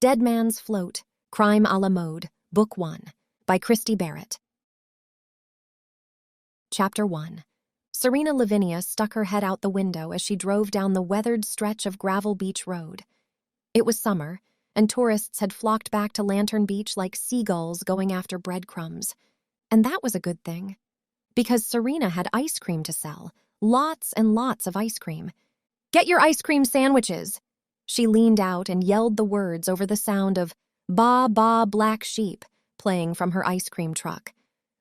Deadman's Float, Crime a la Mode, Book 1, by Christy Barritt. Chapter 1. Serena Lavinia stuck her head out the window as she drove down the weathered stretch of gravel beach road. It was summer, and tourists had flocked back to Lantern Beach like seagulls going after breadcrumbs. And that was a good thing, because Serena had ice cream to sell, lots and lots of ice cream. "Get your ice cream sandwiches!" She leaned out and yelled the words over the sound of "Ba Ba Black Sheep" playing from her ice cream truck.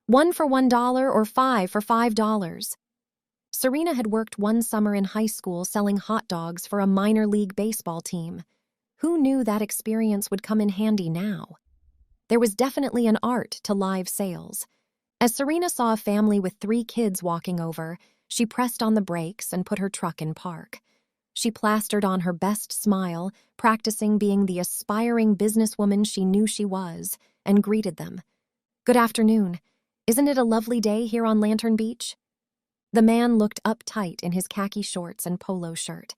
1 for $1 or 5 for $5. Serena had worked one summer in high school selling hot dogs for a minor league baseball team. Who knew that experience would come in handy now? There was definitely an art to live sales. As Serena saw a family with 3 kids walking over, she pressed on the brakes and put her truck in park. She plastered on her best smile, practicing being the aspiring businesswoman she knew she was, and greeted them. "Good afternoon. Isn't it a lovely day here on Lantern Beach?" The man looked uptight in his khaki shorts and polo shirt.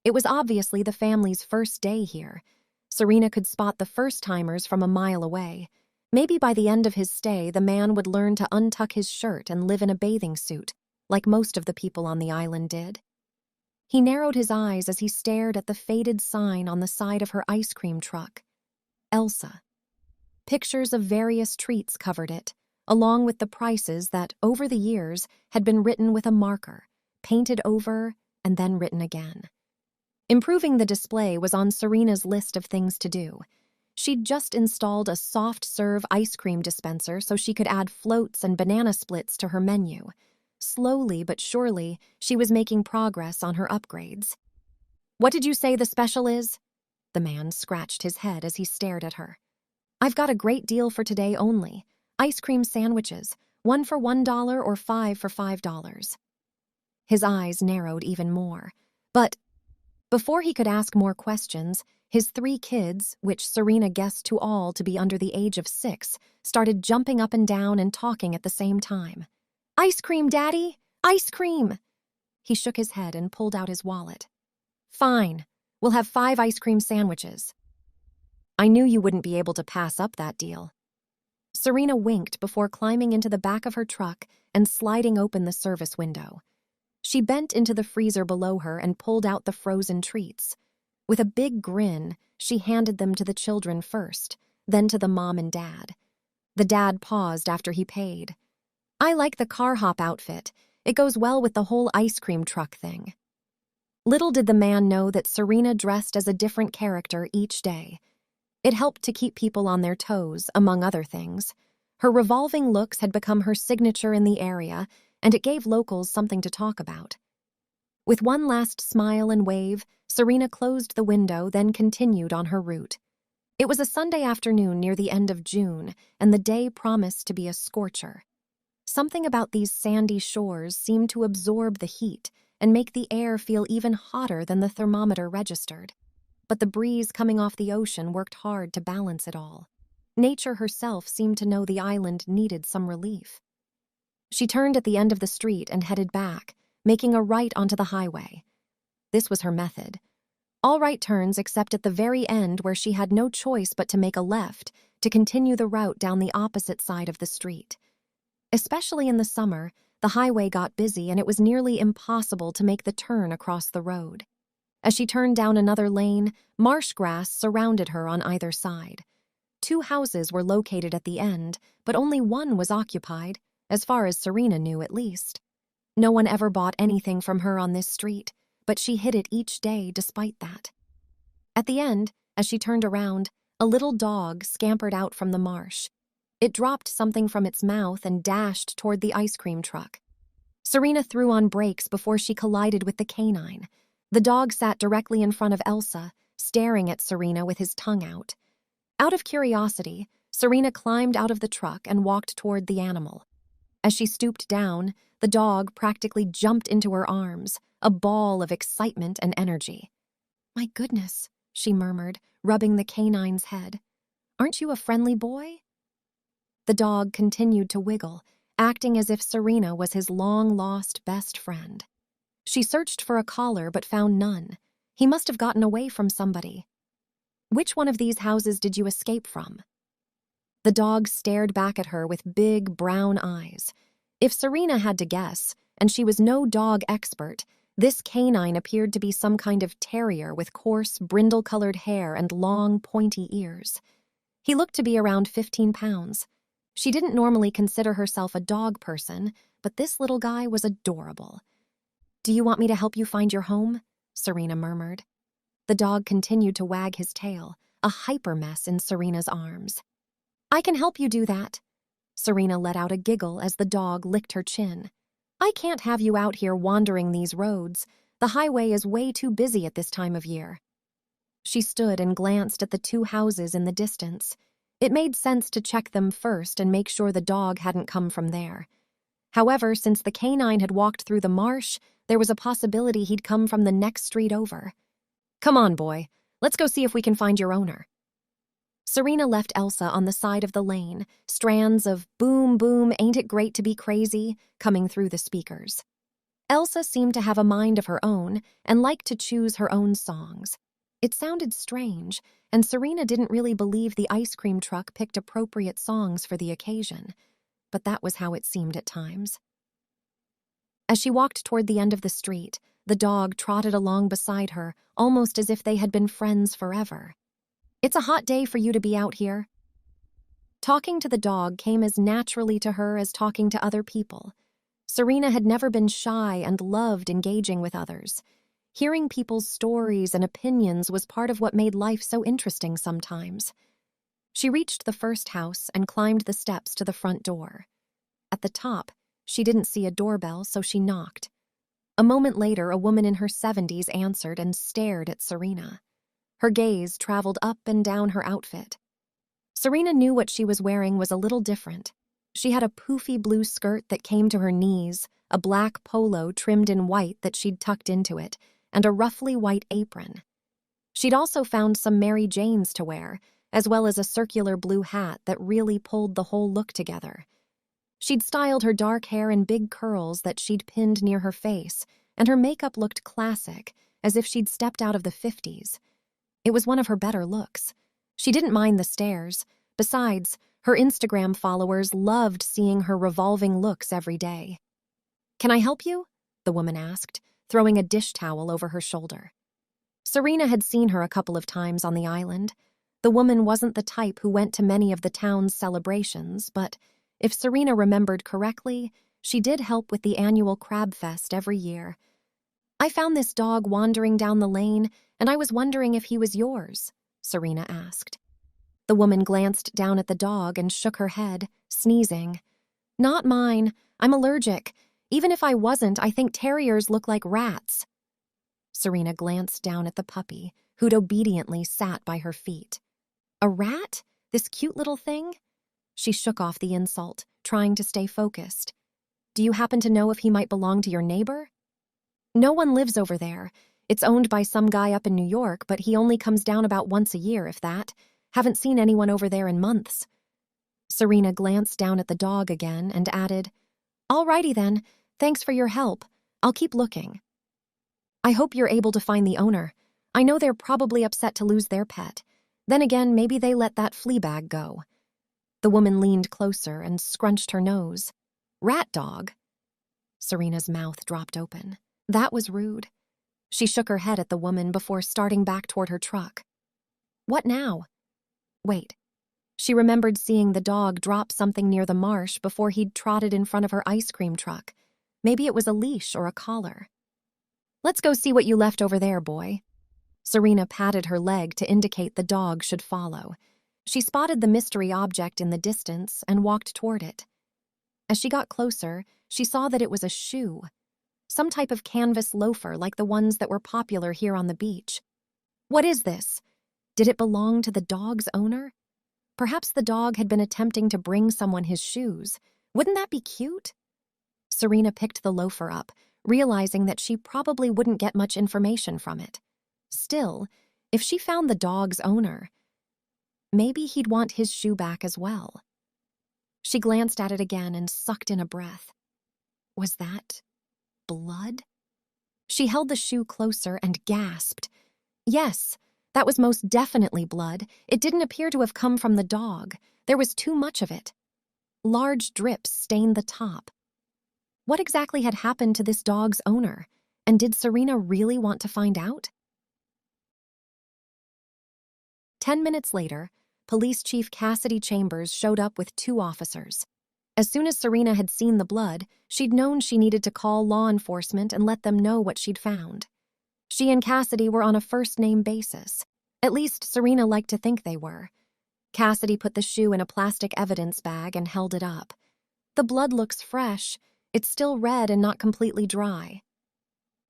It was obviously the family's first day here. Serena could spot the first-timers from a mile away. Maybe by the end of his stay, the man would learn to untuck his shirt and live in a bathing suit, like most of the people on the island did. He narrowed his eyes as he stared at the faded sign on the side of her ice cream truck. Elsa. Pictures of various treats covered it, along with the prices that, over the years, had been written with a marker, painted over, and then written again. Improving the display was on Serena's list of things to do. She'd just installed a soft-serve ice cream dispenser so she could add floats and banana splits to her menu. Slowly but surely, she was making progress on her upgrades. "What did you say the special is?" The man scratched his head as he stared at her. "I've got a great deal for today only. Ice cream sandwiches, 1 for $1 or 5 for $5. His eyes narrowed even more. But before he could ask more questions, his 3 kids, which Serena guessed to all to be under the age of 6, started jumping up and down and talking at the same time. "Ice cream, Daddy! Ice cream!" He shook his head and pulled out his wallet. "Fine. We'll have 5 ice cream sandwiches." "I knew you wouldn't be able to pass up that deal." Serena winked before climbing into the back of her truck and sliding open the service window. She bent into the freezer below her and pulled out the frozen treats. With a big grin, she handed them to the children first, then to the mom and dad. The dad paused after he paid. "I like the car hop outfit. It goes well with the whole ice cream truck thing." Little did the man know that Serena dressed as a different character each day. It helped to keep people on their toes, among other things. Her revolving looks had become her signature in the area, and it gave locals something to talk about. With one last smile and wave, Serena closed the window, then continued on her route. It was a Sunday afternoon near the end of June, and the day promised to be a scorcher. Something about these sandy shores seemed to absorb the heat and make the air feel even hotter than the thermometer registered. But the breeze coming off the ocean worked hard to balance it all. Nature herself seemed to know the island needed some relief. She turned at the end of the street and headed back, making a right onto the highway. This was her method. All right turns except at the very end, where she had no choice but to make a left to continue the route down the opposite side of the street. Especially in the summer, the highway got busy and it was nearly impossible to make the turn across the road. As she turned down another lane, marsh grass surrounded her on either side. 2 houses were located at the end, but only one was occupied, as far as Serena knew at least. No one ever bought anything from her on this street, but she hit it each day despite that. At the end, as she turned around, a little dog scampered out from the marsh. It dropped something from its mouth and dashed toward the ice cream truck. Serena threw on brakes before she collided with the canine. The dog sat directly in front of Elsa, staring at Serena with his tongue out. Out of curiosity, Serena climbed out of the truck and walked toward the animal. As she stooped down, the dog practically jumped into her arms, a ball of excitement and energy. "My goodness," she murmured, rubbing the canine's head. "Aren't you a friendly boy?" The dog continued to wiggle, acting as if Serena was his long-lost best friend. She searched for a collar but found none. He must have gotten away from somebody. Which one of these houses did you escape from? The dog stared back at her with big brown eyes. If Serena had to guess, and she was no dog expert, this canine appeared to be some kind of terrier with coarse, brindle-colored hair and long, pointy ears. He looked to be around 15 pounds. She didn't normally consider herself a dog person, but this little guy was adorable. "Do you want me to help you find your home?" Serena murmured. The dog continued to wag his tail, a hyper mess in Serena's arms. "I can help you do that." Serena let out a giggle as the dog licked her chin. "I can't have you out here wandering these roads. The highway is way too busy at this time of year." She stood and glanced at the two houses in the distance. It made sense to check them first and make sure the dog hadn't come from there. However, since the canine had walked through the marsh, there was a possibility he'd come from the next street over. "Come on, boy. Let's go see if we can find your owner." Serena left Elsa on the side of the lane, strands of "boom, boom, ain't it great to be crazy" coming through the speakers. Elsa seemed to have a mind of her own and liked to choose her own songs. It sounded strange, and Serena didn't really believe the ice cream truck picked appropriate songs for the occasion, but that was how it seemed at times. As she walked toward the end of the street, the dog trotted along beside her, almost as if they had been friends forever. "It's a hot day for you to be out here." Talking to the dog came as naturally to her as talking to other people. Serena had never been shy and loved engaging with others. Hearing people's stories and opinions was part of what made life so interesting sometimes. She reached the first house and climbed the steps to the front door. At the top, she didn't see a doorbell, so she knocked. A moment later, a woman in her 70s answered and stared at Serena. Her gaze traveled up and down her outfit. Serena knew what she was wearing was a little different. She had a poofy blue skirt that came to her knees, a black polo trimmed in white that she'd tucked into it, and a roughly white apron. She'd also found some Mary Janes to wear, as well as a circular blue hat that really pulled the whole look together. She'd styled her dark hair in big curls that she'd pinned near her face, and her makeup looked classic, as if she'd stepped out of the 50s. It was one of her better looks. She didn't mind the stares. Besides, her Instagram followers loved seeing her revolving looks every day. "Can I help you?" the woman asked, throwing a dish towel over her shoulder. Serena had seen her a couple of times on the island. The woman wasn't the type who went to many of the town's celebrations, but if Serena remembered correctly, she did help with the annual crab fest every year. "I found this dog wandering down the lane, and I was wondering if he was yours," Serena asked. The woman glanced down at the dog and shook her head, sneezing. "Not mine. I'm allergic. Even if I wasn't, I think terriers look like rats." Serena glanced down at the puppy, who'd obediently sat by her feet. "A rat? This cute little thing?" She shook off the insult, trying to stay focused. "Do you happen to know if he might belong to your neighbor?" "No one lives over there. It's owned by some guy up in New York, but he only comes down about once a year, if that. Haven't seen anyone over there in months." Serena glanced down at the dog again and added, "Alrighty then. Thanks for your help. I'll keep looking." "I hope you're able to find the owner. I know they're probably upset to lose their pet. Then again, maybe they let that flea bag go." The woman leaned closer and scrunched her nose. "Rat dog?" Serena's mouth dropped open. That was rude. She shook her head at the woman before starting back toward her truck. "What now?" Wait. She remembered seeing the dog drop something near the marsh before he'd trotted in front of her ice cream truck. Maybe it was a leash or a collar. "Let's go see what you left over there, boy." Serena patted her leg to indicate the dog should follow. She spotted the mystery object in the distance and walked toward it. As she got closer, she saw that it was a shoe. Some type of canvas loafer like the ones that were popular here on the beach. "What is this? Did it belong to the dog's owner? Perhaps the dog had been attempting to bring someone his shoes. Wouldn't that be cute?" Serena picked the loafer up, realizing that she probably wouldn't get much information from it. Still, if she found the dog's owner, maybe he'd want his shoe back as well. She glanced at it again and sucked in a breath. Was that blood? She held the shoe closer and gasped. Yes, That was most definitely blood. It didn't appear to have come from the dog. There was too much of it. Large drips stained the top. What exactly had happened to this dog's owner? And did Serena really want to find out? 10 minutes later, Police Chief Cassidy Chambers showed up with 2 officers. As soon as Serena had seen the blood, she'd known she needed to call law enforcement and let them know what she'd found. She and Cassidy were on a first-name basis. At least Serena liked to think they were. Cassidy put the shoe in a plastic evidence bag and held it up. The blood looks fresh. It's still red and not completely dry.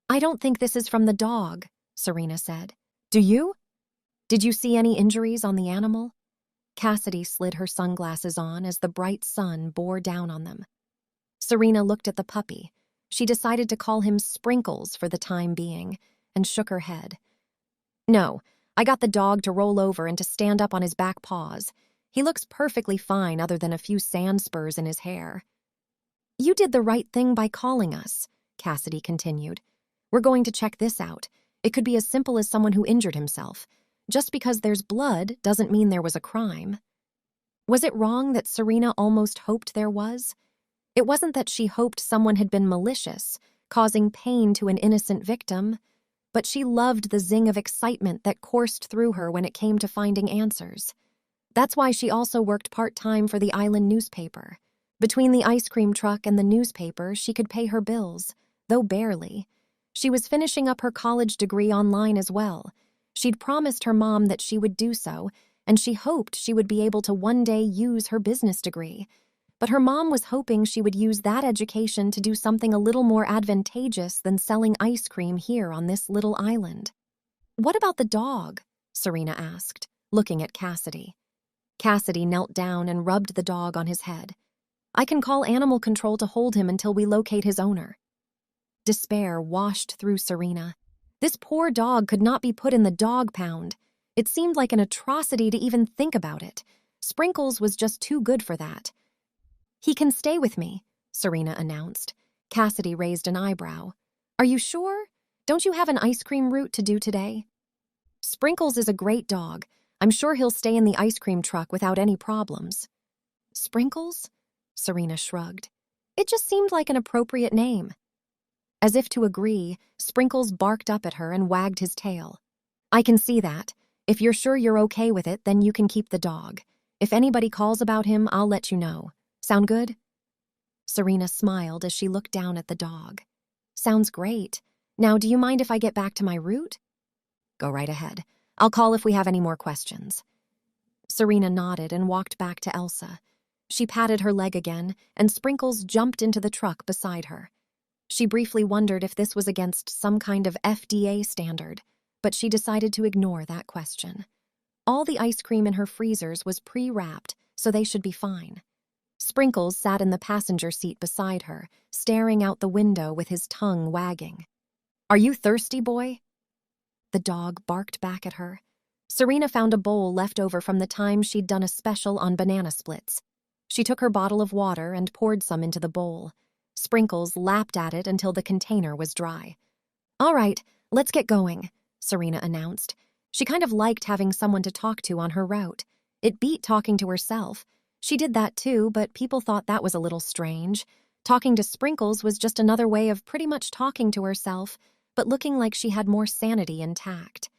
"I don't think this is from the dog," Serena said. "Do you? Did you see any injuries on the animal?" Cassidy slid her sunglasses on as the bright sun bore down on them. Serena looked at the puppy. She decided to call him Sprinkles for the time being, and shook her head. "No, I got the dog to roll over and to stand up on his back paws. He looks perfectly fine other than a few sand spurs in his hair." "You did the right thing by calling us," Cassidy continued. "We're going to check this out. It could be as simple as someone who injured himself. Just because there's blood doesn't mean there was a crime." Was it wrong that Serena almost hoped there was? It wasn't that she hoped someone had been malicious, causing pain to an innocent victim, but she loved the zing of excitement that coursed through her when it came to finding answers. That's why she also worked part-time for the island newspaper. Between the ice cream truck and the newspaper, she could pay her bills, though barely. She was finishing up her college degree online as well. She'd promised her mom that she would do so, and she hoped she would be able to one day use her business degree. But her mom was hoping she would use that education to do something a little more advantageous than selling ice cream here on this little island. "What about the dog?" Serena asked, looking at Cassidy. Cassidy knelt down and rubbed the dog on his head. "I can call animal control to hold him until we locate his owner." Despair washed through Serena. This poor dog could not be put in the dog pound. It seemed like an atrocity to even think about it. Sprinkles was just too good for that. "He can stay with me," Serena announced. Cassidy raised an eyebrow. "Are you sure? Don't you have an ice cream route to do today?" "Sprinkles is a great dog. I'm sure he'll stay in the ice cream truck without any problems." "Sprinkles?" Serena shrugged. It just seemed like an appropriate name. As if to agree, Sprinkles barked up at her and wagged his tail. "I can see that. If you're sure you're okay with it, then you can keep the dog. If anybody calls about him, I'll let you know. Sound good?" Serena smiled as she looked down at the dog. "Sounds great. Now, do you mind if I get back to my route?" "Go right ahead. I'll call if we have any more questions." Serena nodded and walked back to Elsa. She patted her leg again, and Sprinkles jumped into the truck beside her. She briefly wondered if this was against some kind of FDA standard, but she decided to ignore that question. All the ice cream in her freezers was pre-wrapped, so they should be fine. Sprinkles sat in the passenger seat beside her, staring out the window with his tongue wagging. "Are you thirsty, boy?" The dog barked back at her. Serena found a bowl left over from the time she'd done a special on banana splits. She took her bottle of water and poured some into the bowl. Sprinkles lapped at it until the container was dry. "All right, let's get going," Serena announced. She kind of liked having someone to talk to on her route. It beat talking to herself. She did that too, but people thought that was a little strange. Talking to Sprinkles was just another way of pretty much talking to herself, but looking like she had more sanity intact.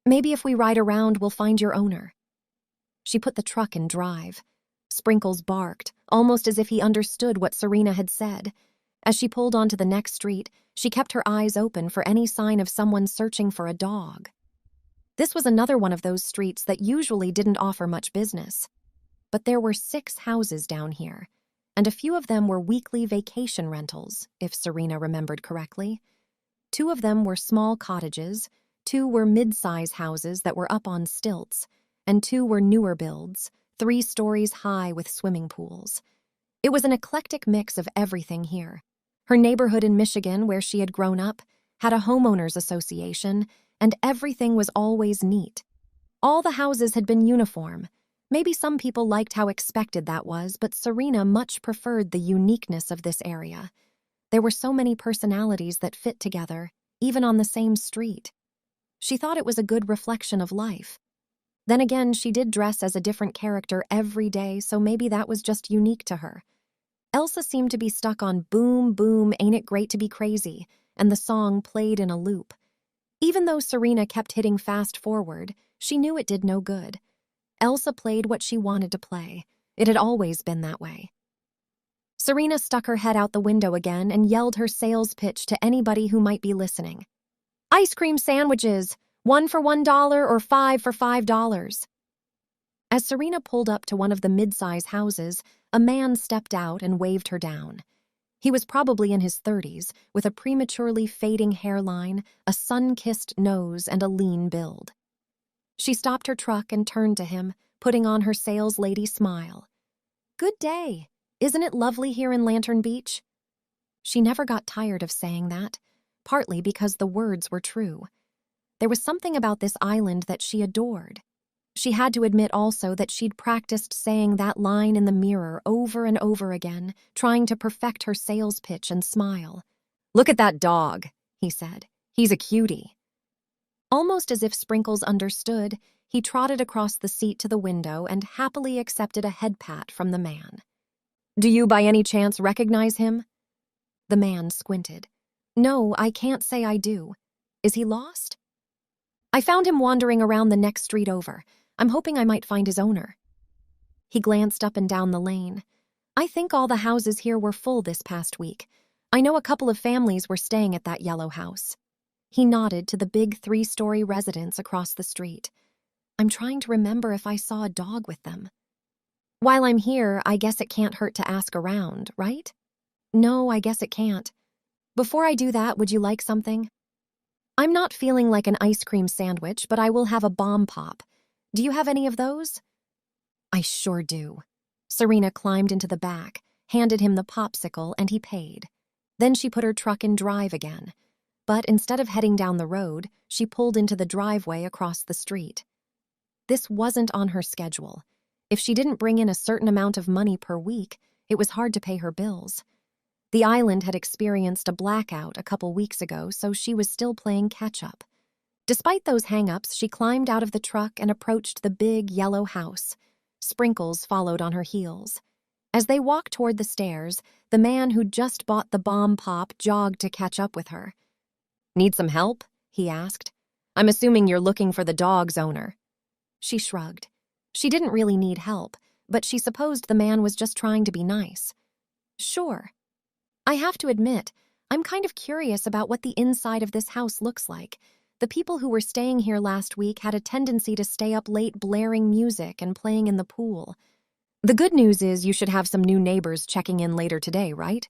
"Maybe if we ride around, we'll find your owner." She put the truck in drive. Sprinkles barked, almost as if he understood what Serena had said. As she pulled onto the next street, she kept her eyes open for any sign of someone searching for a dog. This was another one of those streets that usually didn't offer much business. But there were 6 houses down here, and a few of them were weekly vacation rentals, if Serena remembered correctly. 2 of them were small cottages, 2 were mid-size houses that were up on stilts, and 2 were newer builds, 3 stories high with swimming pools. It was an eclectic mix of everything here. Her neighborhood in Michigan, where she had grown up, had a homeowners association, and everything was always neat. All the houses had been uniform. Maybe some people liked how expected that was, but Serena much preferred the uniqueness of this area. There were so many personalities that fit together, even on the same street. She thought it was a good reflection of life. Then again, she did dress as a different character every day, so maybe that was just unique to her. Elsa seemed to be stuck on Boom, Boom, Ain't It Great to Be Crazy, and the song played in a loop. Even though Serena kept hitting fast forward, she knew it did no good. Elsa played what she wanted to play. It had always been that way. Serena stuck her head out the window again and yelled her sales pitch to anybody who might be listening. Ice cream sandwiches, 1 for $1 or 5 for $5. As Serena pulled up to one of the mid-size houses, a man stepped out and waved her down. He was probably in his 30s, with a prematurely fading hairline, a sun-kissed nose, and a lean build. She stopped her truck and turned to him, putting on her sales lady smile. Good day. Isn't it lovely here in Lantern Beach? She never got tired of saying that, partly because the words were true. There was something about this island that she adored. She had to admit also that she'd practiced saying that line in the mirror over and over again, trying to perfect her sales pitch and smile. Look at that dog, he said. He's a cutie. Almost as if Sprinkles understood, he trotted across the seat to the window and happily accepted a head pat from the man. Do you by any chance recognize him? The man squinted. No, I can't say I do. Is he lost? I found him wandering around the next street over. I'm hoping I might find his owner. He glanced up and down the lane. I think all the houses here were full this past week. I know a couple of families were staying at that yellow house. He nodded to the big 3-story residence across the street. I'm trying to remember if I saw a dog with them. While I'm here, I guess it can't hurt to ask around, right? No, I guess it can't. Before I do that, would you like something? I'm not feeling like an ice cream sandwich, but I will have a bomb pop. Do you have any of those? I sure do. Serena climbed into the back, handed him the popsicle, and he paid. Then she put her truck in drive again. But instead of heading down the road, she pulled into the driveway across the street. This wasn't on her schedule. If she didn't bring in a certain amount of money per week, it was hard to pay her bills. The island had experienced a blackout a couple weeks ago, so she was still playing catch-up. Despite those hang-ups, she climbed out of the truck and approached the big yellow house. Sprinkles followed on her heels. As they walked toward the stairs, the man who'd just bought the bomb pop jogged to catch up with her. Need some help? He asked. I'm assuming you're looking for the dog's owner. She shrugged. She didn't really need help, but she supposed the man was just trying to be nice. Sure. I have to admit, I'm kind of curious about what the inside of this house looks like. The people who were staying here last week had a tendency to stay up late blaring music and playing in the pool. The good news is you should have some new neighbors checking in later today, right?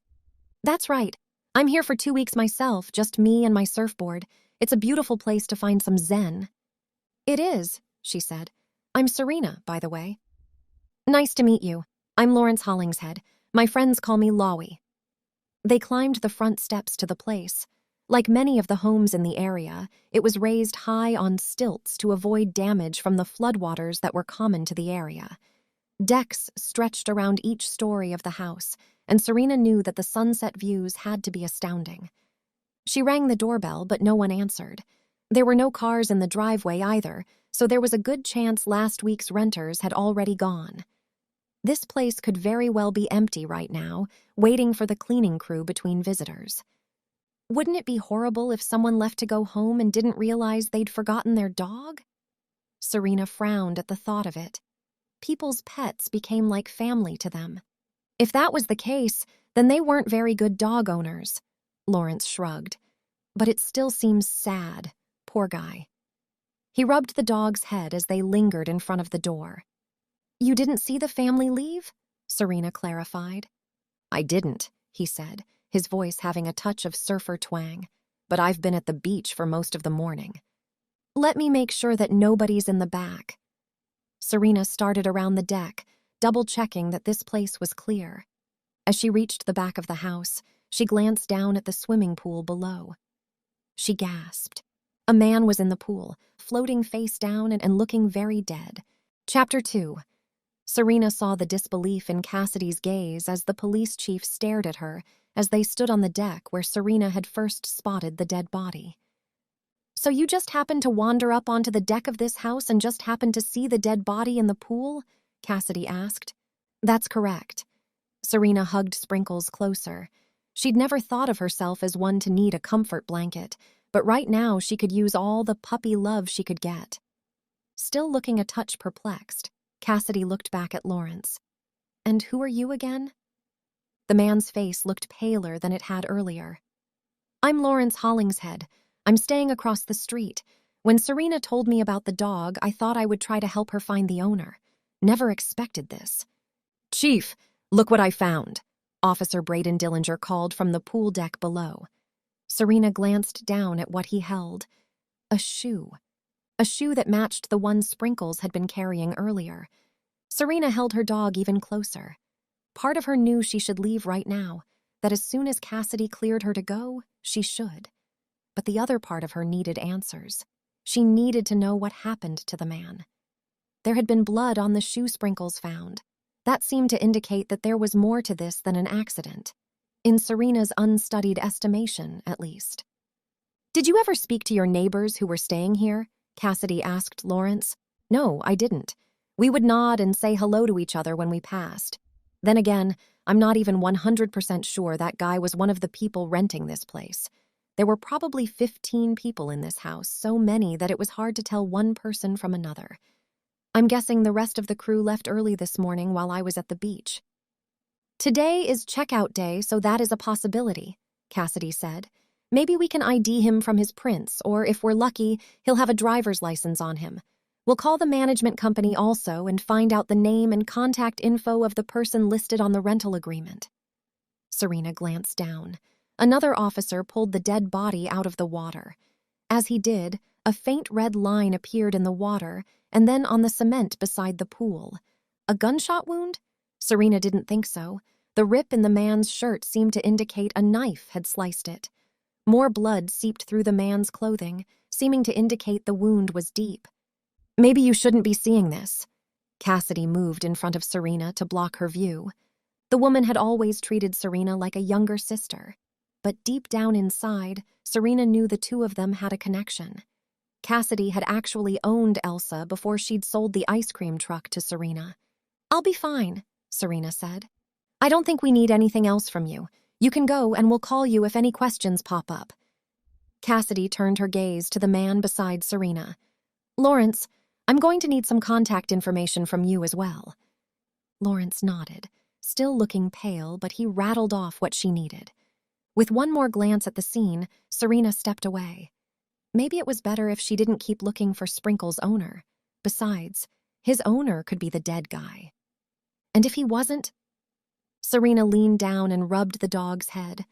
That's right. I'm here for 2 weeks myself, just me and my surfboard. It's a beautiful place to find some zen. It is, she said. I'm Serena, by the way. Nice to meet you. I'm Lawrence Hollingshead. My friends call me Lowie. They climbed the front steps to the place. Like many of the homes in the area, it was raised high on stilts to avoid damage from the floodwaters that were common to the area. Decks stretched around each story of the house, and Serena knew that the sunset views had to be astounding. She rang the doorbell, but no one answered. There were no cars in the driveway either, so there was a good chance last week's renters had already gone. This place could very well be empty right now, waiting for the cleaning crew between visitors. Wouldn't it be horrible if someone left to go home and didn't realize they'd forgotten their dog? Serena frowned at the thought of it. People's pets became like family to them. If that was the case, then they weren't very good dog owners. Lawrence shrugged. But it still seems sad. Poor guy. He rubbed the dog's head as they lingered in front of the door. You didn't see the family leave? Serena clarified. I didn't, he said, his voice having a touch of surfer twang. But I've been at the beach for most of the morning. Let me make sure that nobody's in the back. Serena started around the deck, double-checking that this place was clear. As she reached the back of the house, she glanced down at the swimming pool below. She gasped. A man was in the pool, floating face down and looking very dead. Chapter 2. Serena saw the disbelief in Cassidy's gaze as the police chief stared at her as they stood on the deck where Serena had first spotted the dead body. So you just happened to wander up onto the deck of this house and just happened to see the dead body in the pool? Cassidy asked. That's correct. Serena hugged Sprinkles closer. She'd never thought of herself as one to need a comfort blanket, but right now she could use all the puppy love she could get. Still looking a touch perplexed, Cassidy looked back at Lawrence. And who are you again? The man's face looked paler than it had earlier. I'm Lawrence Hollingshead. I'm staying across the street. When Serena told me about the dog, I thought I would try to help her find the owner. Never expected this. Chief, look what I found, Officer Braden Dillinger called from the pool deck below. Serena glanced down at what he held. A shoe. A shoe that matched the one Sprinkles had been carrying earlier. Serena held her dog even closer. Part of her knew she should leave right now, that as soon as Cassidy cleared her to go, she should. But the other part of her needed answers. She needed to know what happened to the man. There had been blood on the shoe Sprinkles found. That seemed to indicate that there was more to this than an accident. In Serena's unstudied estimation, at least. Did you ever speak to your neighbors who were staying here? Cassidy asked Lawrence. No, I didn't. We would nod and say hello to each other when we passed. Then again, I'm not even 100% sure that guy was one of the people renting this place. There were probably 15 people in this house, so many that it was hard to tell one person from another. I'm guessing the rest of the crew left early this morning while I was at the beach. Today is checkout day, so that is a possibility, Cassidy said. Maybe we can ID him from his prints, or if we're lucky, he'll have a driver's license on him. We'll call the management company also and find out the name and contact info of the person listed on the rental agreement. Serena glanced down. Another officer pulled the dead body out of the water. As he did, a faint red line appeared in the water and then on the cement beside the pool. A gunshot wound? Serena didn't think so. The rip in the man's shirt seemed to indicate a knife had sliced it. More blood seeped through the man's clothing, seeming to indicate the wound was deep. Maybe you shouldn't be seeing this. Cassidy moved in front of Serena to block her view. The woman had always treated Serena like a younger sister. But deep down inside, Serena knew the two of them had a connection. Cassidy had actually owned Elsa before she'd sold the ice cream truck to Serena. I'll be fine, Serena said. I don't think we need anything else from you. You can go and we'll call you if any questions pop up. Cassidy turned her gaze to the man beside Serena. Lawrence, I'm going to need some contact information from you as well. Lawrence nodded, still looking pale, but he rattled off what she needed. With one more glance at the scene, Serena stepped away. Maybe it was better if she didn't keep looking for Sprinkles' owner. Besides, his owner could be the dead guy. And if he wasn't? Serena leaned down and rubbed the dog's head.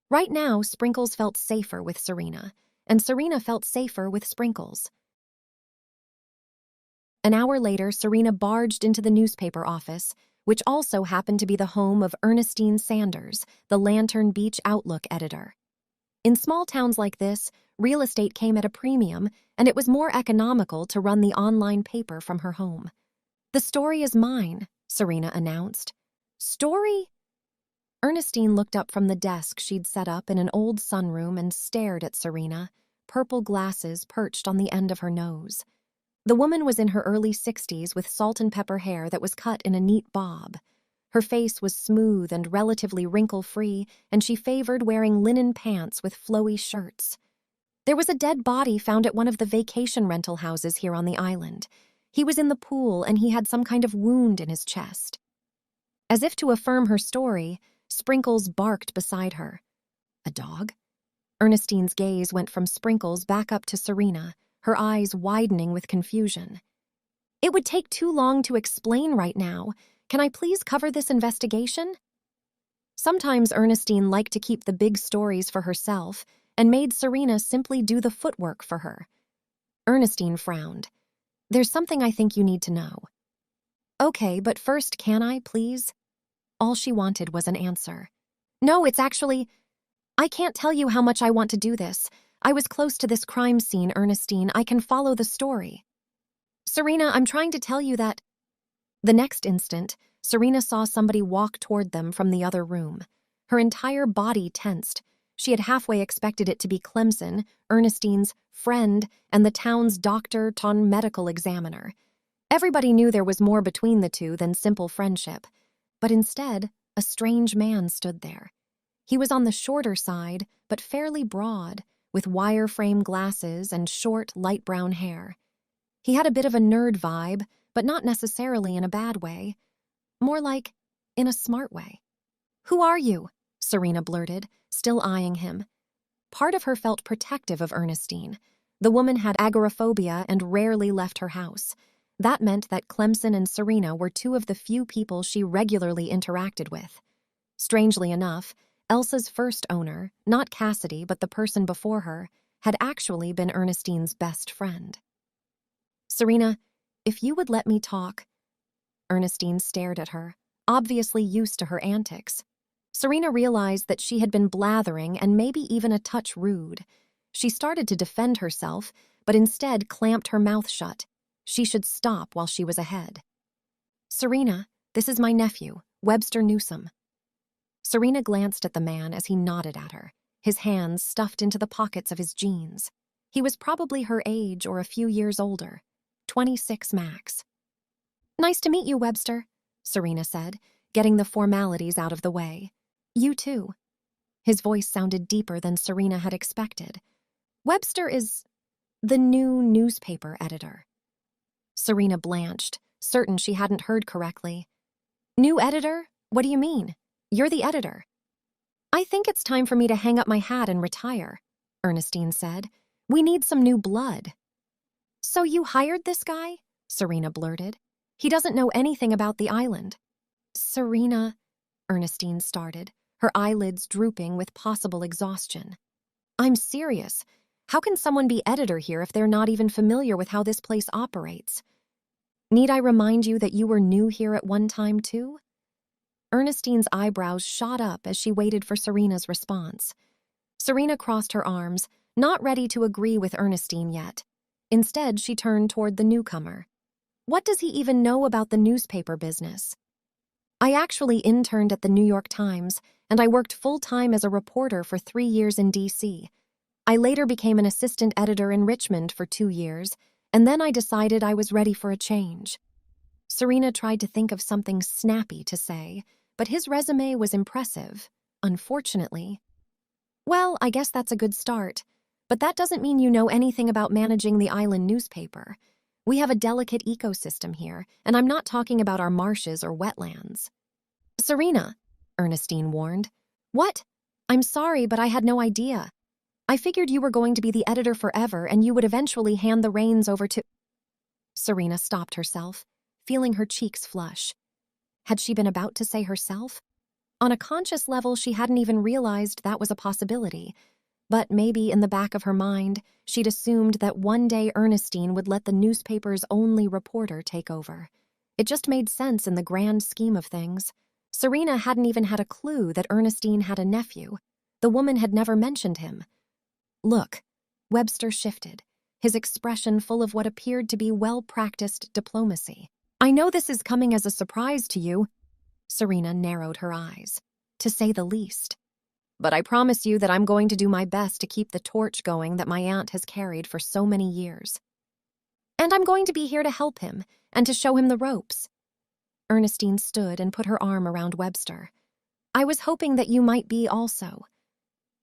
Right now, Sprinkles felt safer with Serena, and Serena felt safer with Sprinkles. An hour later, Serena barged into the newspaper office, which also happened to be the home of Ernestine Sanders, the Lantern Beach Outlook editor. In small towns like this, real estate came at a premium, and it was more economical to run the online paper from her home. The story is mine, Serena announced. Story? Ernestine looked up from the desk she'd set up in an old sunroom and stared at Serena, purple glasses perched on the end of her nose. The woman was in her early 60s with salt and pepper hair that was cut in a neat bob. Her face was smooth and relatively wrinkle-free, and she favored wearing linen pants with flowy shirts. There was a dead body found at one of the vacation rental houses here on the island. He was in the pool and he had some kind of wound in his chest. As if to affirm her story, Sprinkles barked beside her. A dog? Ernestine's gaze went from Sprinkles back up to Serena, her eyes widening with confusion. It would take too long to explain right now. Can I please cover this investigation? Sometimes Ernestine liked to keep the big stories for herself and made Serena simply do the footwork for her. Ernestine frowned. There's something I think you need to know. Okay, but first, can I, please? All she wanted was an answer. No, it's actually... I can't tell you how much I want to do this. I was close to this crime scene, Ernestine. I can follow the story. Serena, I'm trying to tell you that... The next instant, Serena saw somebody walk toward them from the other room. Her entire body tensed. She had halfway expected it to be Clemson, Ernestine's friend, and the town's doctor turned medical examiner. Everybody knew there was more between the two than simple friendship. But instead, a strange man stood there. He was on the shorter side, but fairly broad, with wire-frame glasses and short, light brown hair. He had a bit of a nerd vibe, but not necessarily in a bad way. More like in a smart way. "Who are you?" Serena blurted, still eyeing him. Part of her felt protective of Ernestine. The woman had agoraphobia and rarely left her house. That meant that Clemson and Serena were two of the few people she regularly interacted with. Strangely enough, Elsa's first owner, not Cassidy but the person before her, had actually been Ernestine's best friend. "Serena, if you would let me talk." Ernestine stared at her, obviously used to her antics. Serena realized that she had been blathering and maybe even a touch rude. She started to defend herself, but instead clamped her mouth shut. She should stop while she was ahead. "Serena, this is my nephew, Webster Newsom." Serena glanced at the man as he nodded at her, his hands stuffed into the pockets of his jeans. He was probably her age or a few years older, 26 max. "Nice to meet you, Webster," Serena said, getting the formalities out of the way. "You too." His voice sounded deeper than Serena had expected. "Webster is the new newspaper editor." Serena blanched, certain she hadn't heard correctly. "New editor? What do you mean? You're the editor." "I think it's time for me to hang up my hat and retire," Ernestine said. "We need some new blood." "So you hired this guy?" Serena blurted. "He doesn't know anything about the island." "Serena," Ernestine started, her eyelids drooping with possible exhaustion. "I'm serious. How can someone be editor here if they're not even familiar with how this place operates? Need I remind you that you were new here at one time, too?" Ernestine's eyebrows shot up as she waited for Serena's response. Serena crossed her arms, not ready to agree with Ernestine yet. Instead, she turned toward the newcomer. "What does he even know about the newspaper business?" "I actually interned at the New York Times, and I worked full-time as a reporter for 3 years in D.C. I later became an assistant editor in Richmond for 2 years, and then I decided I was ready for a change." Serena tried to think of something snappy to say, but his resume was impressive, unfortunately. "Well, I guess that's a good start, but that doesn't mean you know anything about managing the island newspaper. We have a delicate ecosystem here, and I'm not talking about our marshes or wetlands." "Serena," Ernestine warned. "What? I'm sorry, but I had no idea. I figured you were going to be the editor forever and you would eventually hand the reins over to—" Serena stopped herself, feeling her cheeks flush. Had she been about to say herself? On a conscious level, she hadn't even realized that was a possibility. But maybe in the back of her mind, she'd assumed that one day Ernestine would let the newspaper's only reporter take over. It just made sense in the grand scheme of things. Serena hadn't even had a clue that Ernestine had a nephew. The woman had never mentioned him. "Look," Webster shifted, his expression full of what appeared to be well-practiced diplomacy. "I know this is coming as a surprise to you." Serena narrowed her eyes, to say the least. "But I promise you that I'm going to do my best to keep the torch going that my aunt has carried for so many years. And I'm going to be here to help him and to show him the ropes." Ernestine stood and put her arm around Webster. "I was hoping that you might be also."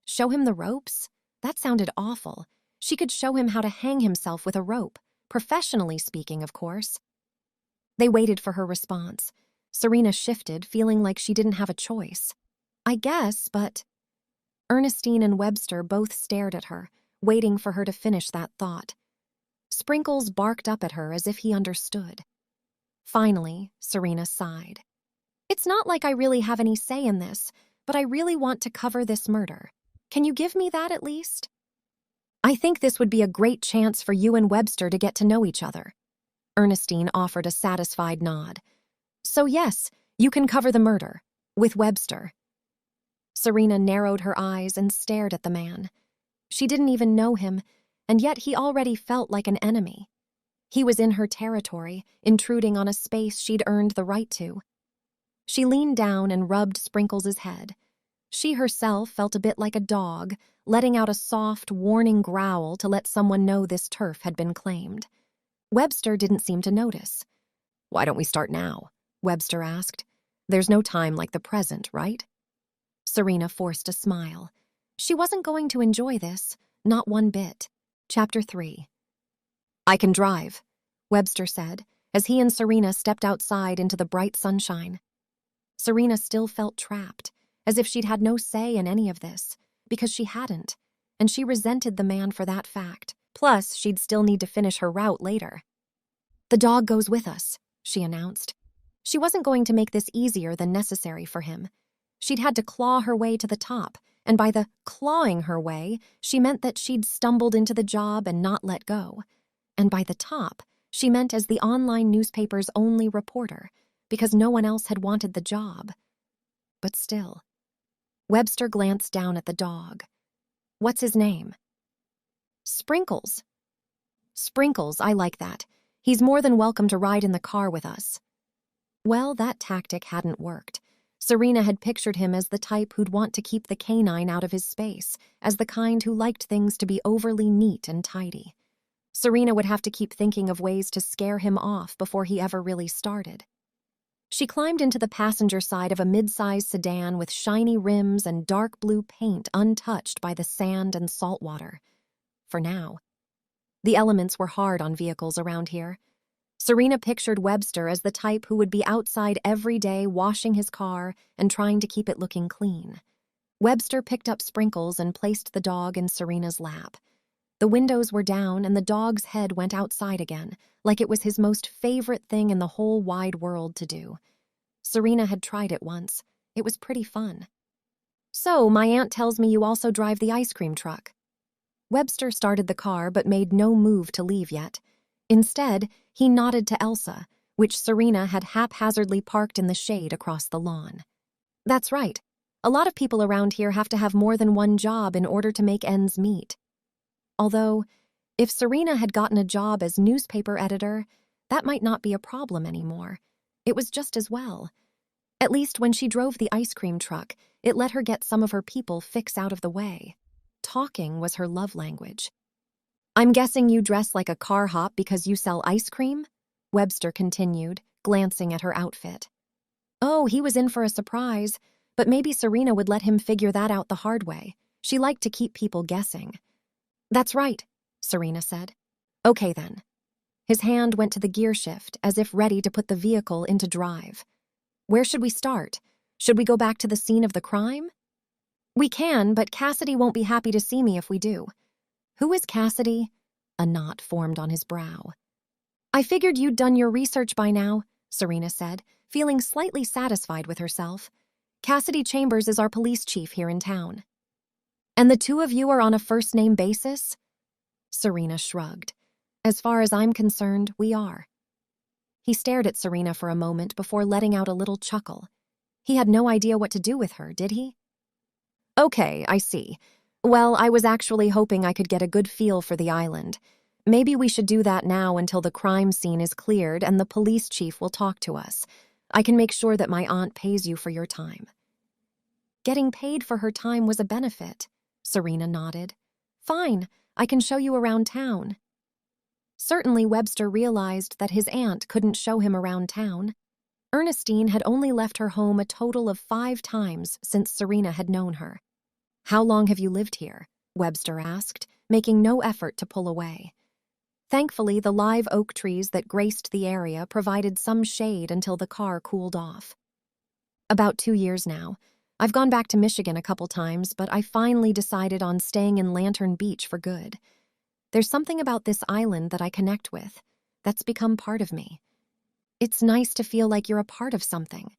Show him the ropes? That sounded awful. She could show him how to hang himself with a rope, professionally speaking, of course. They waited for her response. Serena shifted, feeling like she didn't have a choice. "I guess, but—" Ernestine and Webster both stared at her, waiting for her to finish that thought. Sprinkles barked up at her as if he understood. Finally, Serena sighed. "It's not like I really have any say in this, but I really want to cover this murder. Can you give me that at least?" "I think this would be a great chance for you and Webster to get to know each other." Ernestine offered a satisfied nod. "So yes, you can cover the murder, with Webster." Serena narrowed her eyes and stared at the man. She didn't even know him, and yet he already felt like an enemy. He was in her territory, intruding on a space she'd earned the right to. She leaned down and rubbed Sprinkles' head. She herself felt a bit like a dog, letting out a soft, warning growl to let someone know this turf had been claimed. Webster didn't seem to notice. "Why don't we start now?" Webster asked. "There's no time like the present, right?" Serena forced a smile. She wasn't going to enjoy this, not one bit. Chapter 3. "I can drive," Webster said, as he and Serena stepped outside into the bright sunshine. Serena still felt trapped, as if she'd had no say in any of this, because she hadn't, and she resented the man for that fact. Plus, she'd still need to finish her route later. "The dog goes with us," she announced. She wasn't going to make this easier than necessary for him. She'd had to claw her way to the top, and by the clawing her way, she meant that she'd stumbled into the job and not let go. And by the top, she meant as the online newspaper's only reporter, because no one else had wanted the job. But still. Webster glanced down at the dog. "What's his name?" "Sprinkles." "Sprinkles, I like that. He's more than welcome to ride in the car with us." Well, that tactic hadn't worked. Serena had pictured him as the type who'd want to keep the canine out of his space, as the kind who liked things to be overly neat and tidy. Serena would have to keep thinking of ways to scare him off before he ever really started. She climbed into the passenger side of a mid-sized sedan with shiny rims and dark blue paint untouched by the sand and salt water. For now. The elements were hard on vehicles around here. Serena pictured Webster as the type who would be outside every day washing his car and trying to keep it looking clean. Webster picked up Sprinkles and placed the dog in Serena's lap. The windows were down and the dog's head went outside again, like it was his most favorite thing in the whole wide world to do. Serena had tried it once. It was pretty fun. "So, my aunt tells me you also drive the ice cream truck." Webster started the car but made no move to leave yet. Instead, he nodded to Elsa, which Serena had haphazardly parked in the shade across the lawn. "That's right. A lot of people around here have to have more than one job in order to make ends meet." Although, if Serena had gotten a job as newspaper editor, that might not be a problem anymore. It was just as well. At least when she drove the ice cream truck, it let her get some of her people fix out of the way. Talking was her love language. "I'm guessing you dress like a car hop because you sell ice cream?" Webster continued, glancing at her outfit. Oh, he was in for a surprise, but maybe Serena would let him figure that out the hard way. She liked to keep people guessing. "That's right," Serena said. "Okay then." His hand went to the gear shift, as if ready to put the vehicle into drive. "Where should we start? Should we go back to the scene of the crime?" "We can, but Cassidy won't be happy to see me if we do." "Who is Cassidy?" A knot formed on his brow. "I figured you'd done your research by now," Serena said, feeling slightly satisfied with herself. "Cassidy Chambers is our police chief here in town." "And the two of you are on a first-name basis?" Serena shrugged. "As far as I'm concerned, we are." He stared at Serena for a moment before letting out a little chuckle. He had no idea what to do with her, did he? "Okay, I see. Well, I was actually hoping I could get a good feel for the island. Maybe we should do that now until the crime scene is cleared and the police chief will talk to us. I can make sure that my aunt pays you for your time." Getting paid for her time was a benefit. Serena nodded. "Fine, I can show you around town." Certainly Webster realized that his aunt couldn't show him around town. Ernestine had only left her home a total of 5 times since Serena had known her. "How long have you lived here?" Webster asked, making no effort to pull away. Thankfully, the live oak trees that graced the area provided some shade until the car cooled off. "About 2 years now. I've gone back to Michigan a couple times, but I finally decided on staying in Lantern Beach for good. There's something about this island that I connect with, that's become part of me. It's nice to feel like you're a part of something."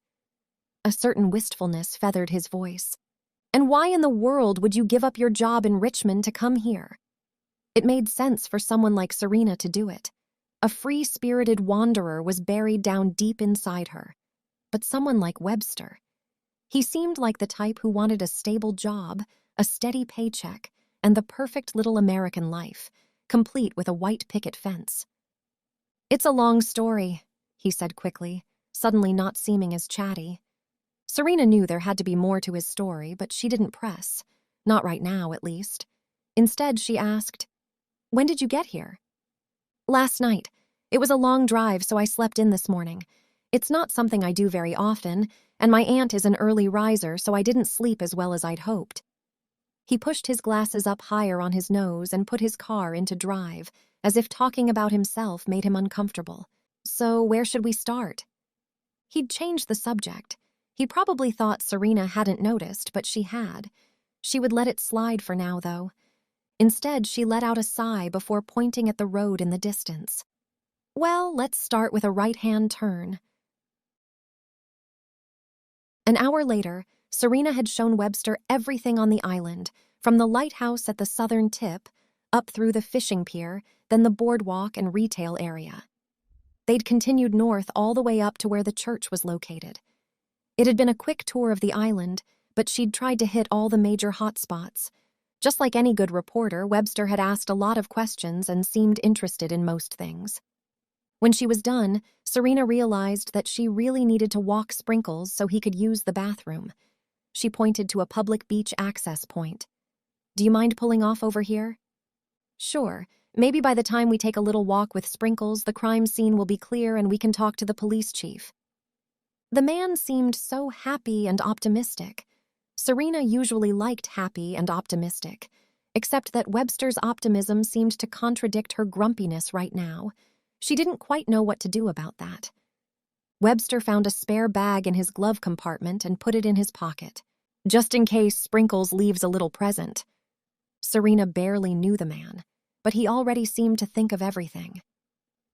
A certain wistfulness feathered his voice. "And why in the world would you give up your job in Richmond to come here?" It made sense for someone like Serena to do it. A free-spirited wanderer was buried down deep inside her. But someone like Webster. He seemed like the type who wanted a stable job, a steady paycheck, and the perfect little American life, complete with a white picket fence. "It's a long story," he said quickly, suddenly not seeming as chatty. Serena knew there had to be more to his story, but she didn't press. Not right now, at least. Instead, she asked, "When did you get here?" "Last night. It was a long drive, so I slept in this morning. It's not something I do very often, and my aunt is an early riser, so I didn't sleep as well as I'd hoped." He pushed his glasses up higher on his nose and put his car into drive, as if talking about himself made him uncomfortable. "So where should we start?" He'd changed the subject. He probably thought Serena hadn't noticed, but she had. She would let it slide for now, though. Instead, she let out a sigh before pointing at the road in the distance. "Well, let's start with a right-hand turn." An hour later, Serena had shown Webster everything on the island, from the lighthouse at the southern tip, up through the fishing pier, then the boardwalk and retail area. They'd continued north all the way up to where the church was located. It had been a quick tour of the island, but she'd tried to hit all the major hotspots. Just like any good reporter, Webster had asked a lot of questions and seemed interested in most things. When she was done, Serena realized that she really needed to walk Sprinkles so he could use the bathroom. She pointed to a public beach access point. "Do you mind pulling off over here?" "Sure. Maybe by the time we take a little walk with Sprinkles, the crime scene will be clear and we can talk to the police chief." The man seemed so happy and optimistic. Serena usually liked happy and optimistic, except that Webster's optimism seemed to contradict her grumpiness right now. She didn't quite know what to do about that. Webster found a spare bag in his glove compartment and put it in his pocket, just in case Sprinkles leaves a little present. Serena barely knew the man, but he already seemed to think of everything.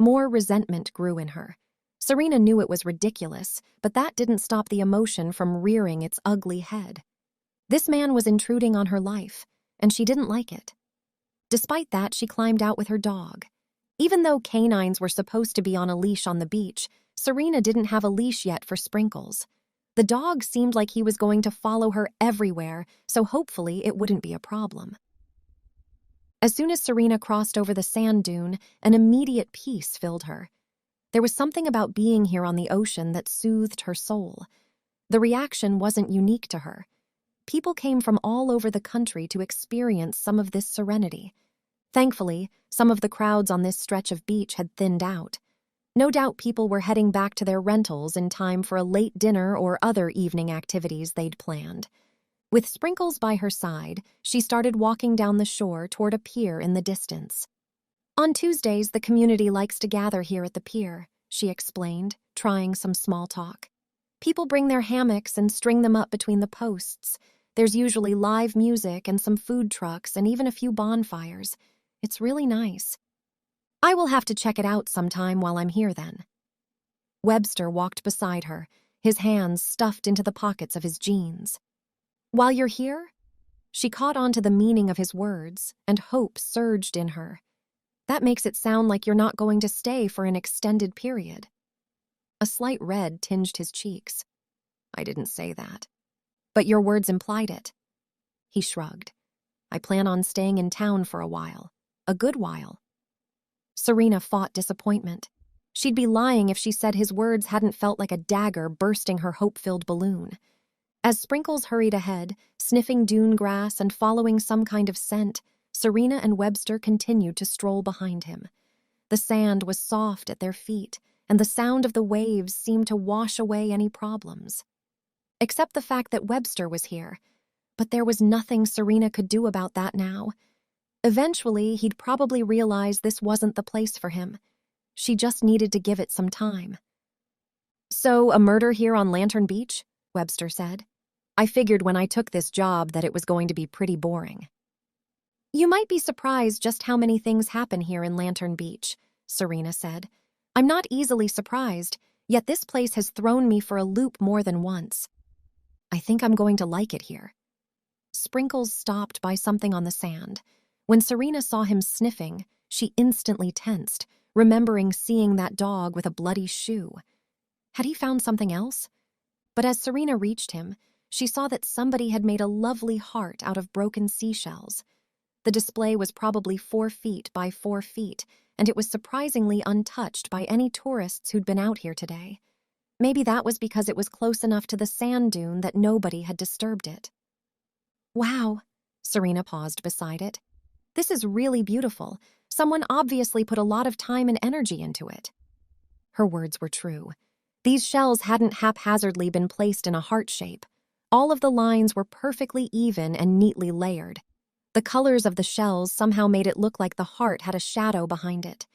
More resentment grew in her. Serena knew it was ridiculous, but that didn't stop the emotion from rearing its ugly head. This man was intruding on her life, and she didn't like it. Despite that, she climbed out with her dog. Even though canines were supposed to be on a leash on the beach, Serena didn't have a leash yet for Sprinkles. The dog seemed like he was going to follow her everywhere, so hopefully it wouldn't be a problem. As soon as Serena crossed over the sand dune, an immediate peace filled her. There was something about being here on the ocean that soothed her soul. The reaction wasn't unique to her. People came from all over the country to experience some of this serenity. Thankfully, some of the crowds on this stretch of beach had thinned out. No doubt people were heading back to their rentals in time for a late dinner or other evening activities they'd planned. With Sprinkles by her side, she started walking down the shore toward a pier in the distance. "On Tuesdays, the community likes to gather here at the pier," she explained, trying some small talk. "People bring their hammocks and string them up between the posts. There's usually live music and some food trucks and even a few bonfires. It's really nice. I will have to check it out sometime while I'm here then." Webster walked beside her, his hands stuffed into the pockets of his jeans. "While you're here?" She caught on to the meaning of his words, and hope surged in her. "That makes it sound like you're not going to stay for an extended period." A slight red tinged his cheeks. "I didn't say that." "But your words implied it." He shrugged. "I plan on staying in town for a while. A good while." Serena fought disappointment. She'd be lying if she said his words hadn't felt like a dagger bursting her hope-filled balloon. As Sprinkles hurried ahead, sniffing dune grass and following some kind of scent, Serena and Webster continued to stroll behind him. The sand was soft at their feet, and the sound of the waves seemed to wash away any problems. Except the fact that Webster was here. But there was nothing Serena could do about that now. Eventually, he'd probably realize this wasn't the place for him. She just needed to give it some time. "So, a murder here on Lantern Beach?" Webster said. "I figured when I took this job that it was going to be pretty boring." "You might be surprised just how many things happen here in Lantern Beach," Serena said. "I'm not easily surprised, yet this place has thrown me for a loop more than once. I think I'm going to like it here." Sprinkles stopped by something on the sand. When Serena saw him sniffing, she instantly tensed, remembering seeing that dog with a bloody shoe. Had he found something else? But as Serena reached him, she saw that somebody had made a lovely heart out of broken seashells. The display was probably 4 feet by 4 feet, and it was surprisingly untouched by any tourists who'd been out here today. Maybe that was because it was close enough to the sand dune that nobody had disturbed it. Wow, Serena paused beside it. This is really beautiful. Someone obviously put a lot of time and energy into it. Her words were true. These shells hadn't haphazardly been placed in a heart shape. All of the lines were perfectly even and neatly layered. The colors of the shells somehow made it look like the heart had a shadow behind it.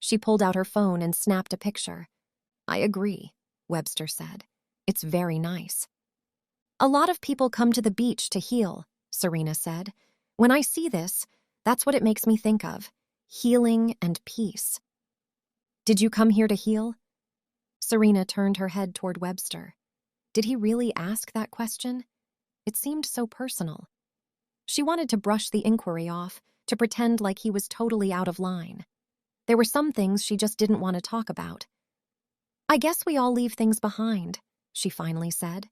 She pulled out her phone and snapped a picture. I agree, Webster said. It's very nice. A lot of people come to the beach to heal, Serena said. When I see this, that's what it makes me think of. Healing and peace. Did you come here to heal? Serena turned her head toward Webster. Did he really ask that question? It seemed so personal. She wanted to brush the inquiry off, to pretend like he was totally out of line. There were some things she just didn't want to talk about. I guess we all leave things behind, she finally said.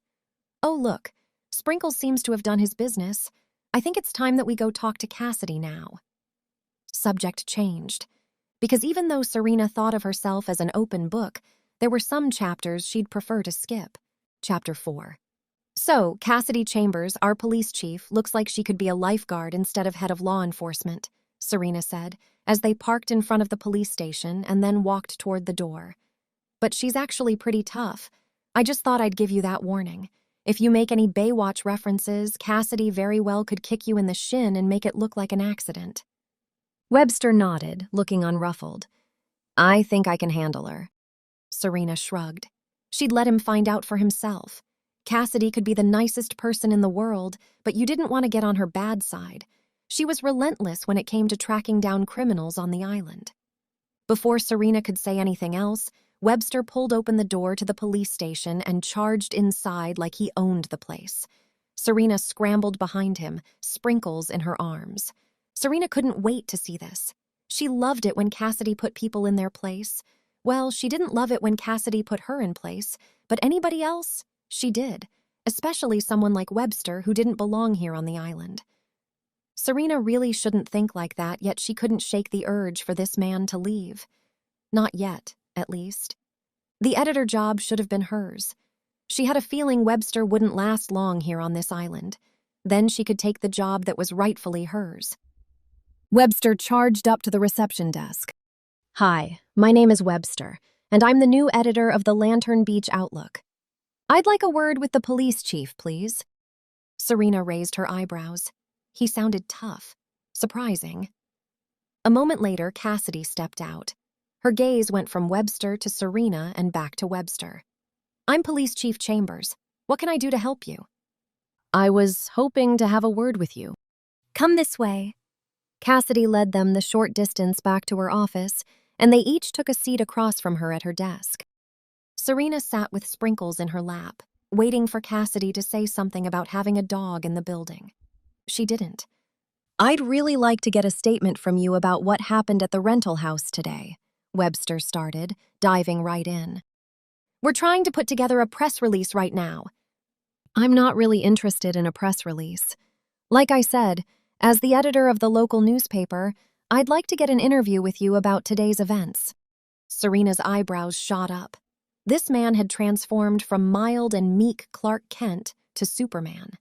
Oh, look, Sprinkles seems to have done his business. I think it's time that we go talk to Cassidy now. Subject changed, because even though Serena thought of herself as an open book, there were some chapters she'd prefer to skip. Chapter 4. So, Cassidy Chambers, our police chief, looks like she could be a lifeguard instead of head of law enforcement, Serena said, as they parked in front of the police station and then walked toward the door. But she's actually pretty tough. I just thought I'd give you that warning. If you make any Baywatch references, Cassidy very well could kick you in the shin and make it look like an accident. Webster nodded, looking unruffled. I think I can handle her. Serena shrugged. She'd let him find out for himself. Cassidy could be the nicest person in the world, but you didn't want to get on her bad side. She was relentless when it came to tracking down criminals on the island. Before Serena could say anything else, Webster pulled open the door to the police station and charged inside like he owned the place. Serena scrambled behind him, Sprinkles in her arms. Serena couldn't wait to see this. She loved it when Cassidy put people in their place. Well, she didn't love it when Cassidy put her in place, but anybody else, she did, especially someone like Webster who didn't belong here on the island. Serena really shouldn't think like that, yet she couldn't shake the urge for this man to leave. Not yet, at least. The editor job should have been hers. She had a feeling Webster wouldn't last long here on this island. Then she could take the job that was rightfully hers. Webster charged up to the reception desk. Hi, my name is Webster, and I'm the new editor of the Lantern Beach Outlook. I'd like a word with the police chief, please. Serena raised her eyebrows. He sounded tough, surprising. A moment later, Cassidy stepped out. Her gaze went from Webster to Serena and back to Webster. I'm Police Chief Chambers. What can I do to help you? I was hoping to have a word with you. Come this way. Cassidy led them the short distance back to her office, and they each took a seat across from her at her desk. Serena sat with Sprinkles in her lap, waiting for Cassidy to say something about having a dog in the building. She didn't. I'd really like to get a statement from you about what happened at the rental house today, Webster started, diving right in. We're trying to put together a press release right now. I'm not really interested in a press release. Like I said, as the editor of the local newspaper, I'd like to get an interview with you about today's events. Serena's eyebrows shot up. This man had transformed from mild and meek Clark Kent to Superman.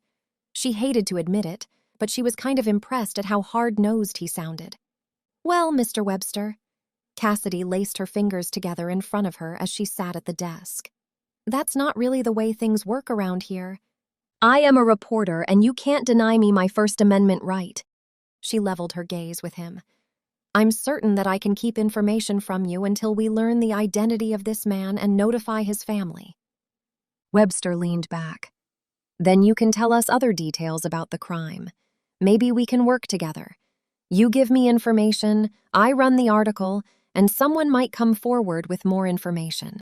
She hated to admit it, but she was kind of impressed at how hard-nosed he sounded. Well, Mr. Webster. Cassidy laced her fingers together in front of her as she sat at the desk. That's not really the way things work around here. I am a reporter, and you can't deny me my First Amendment right. She leveled her gaze with him. I'm certain that I can keep information from you until we learn the identity of this man and notify his family. Webster leaned back. Then you can tell us other details about the crime. Maybe we can work together. You give me information, I run the article, and someone might come forward with more information.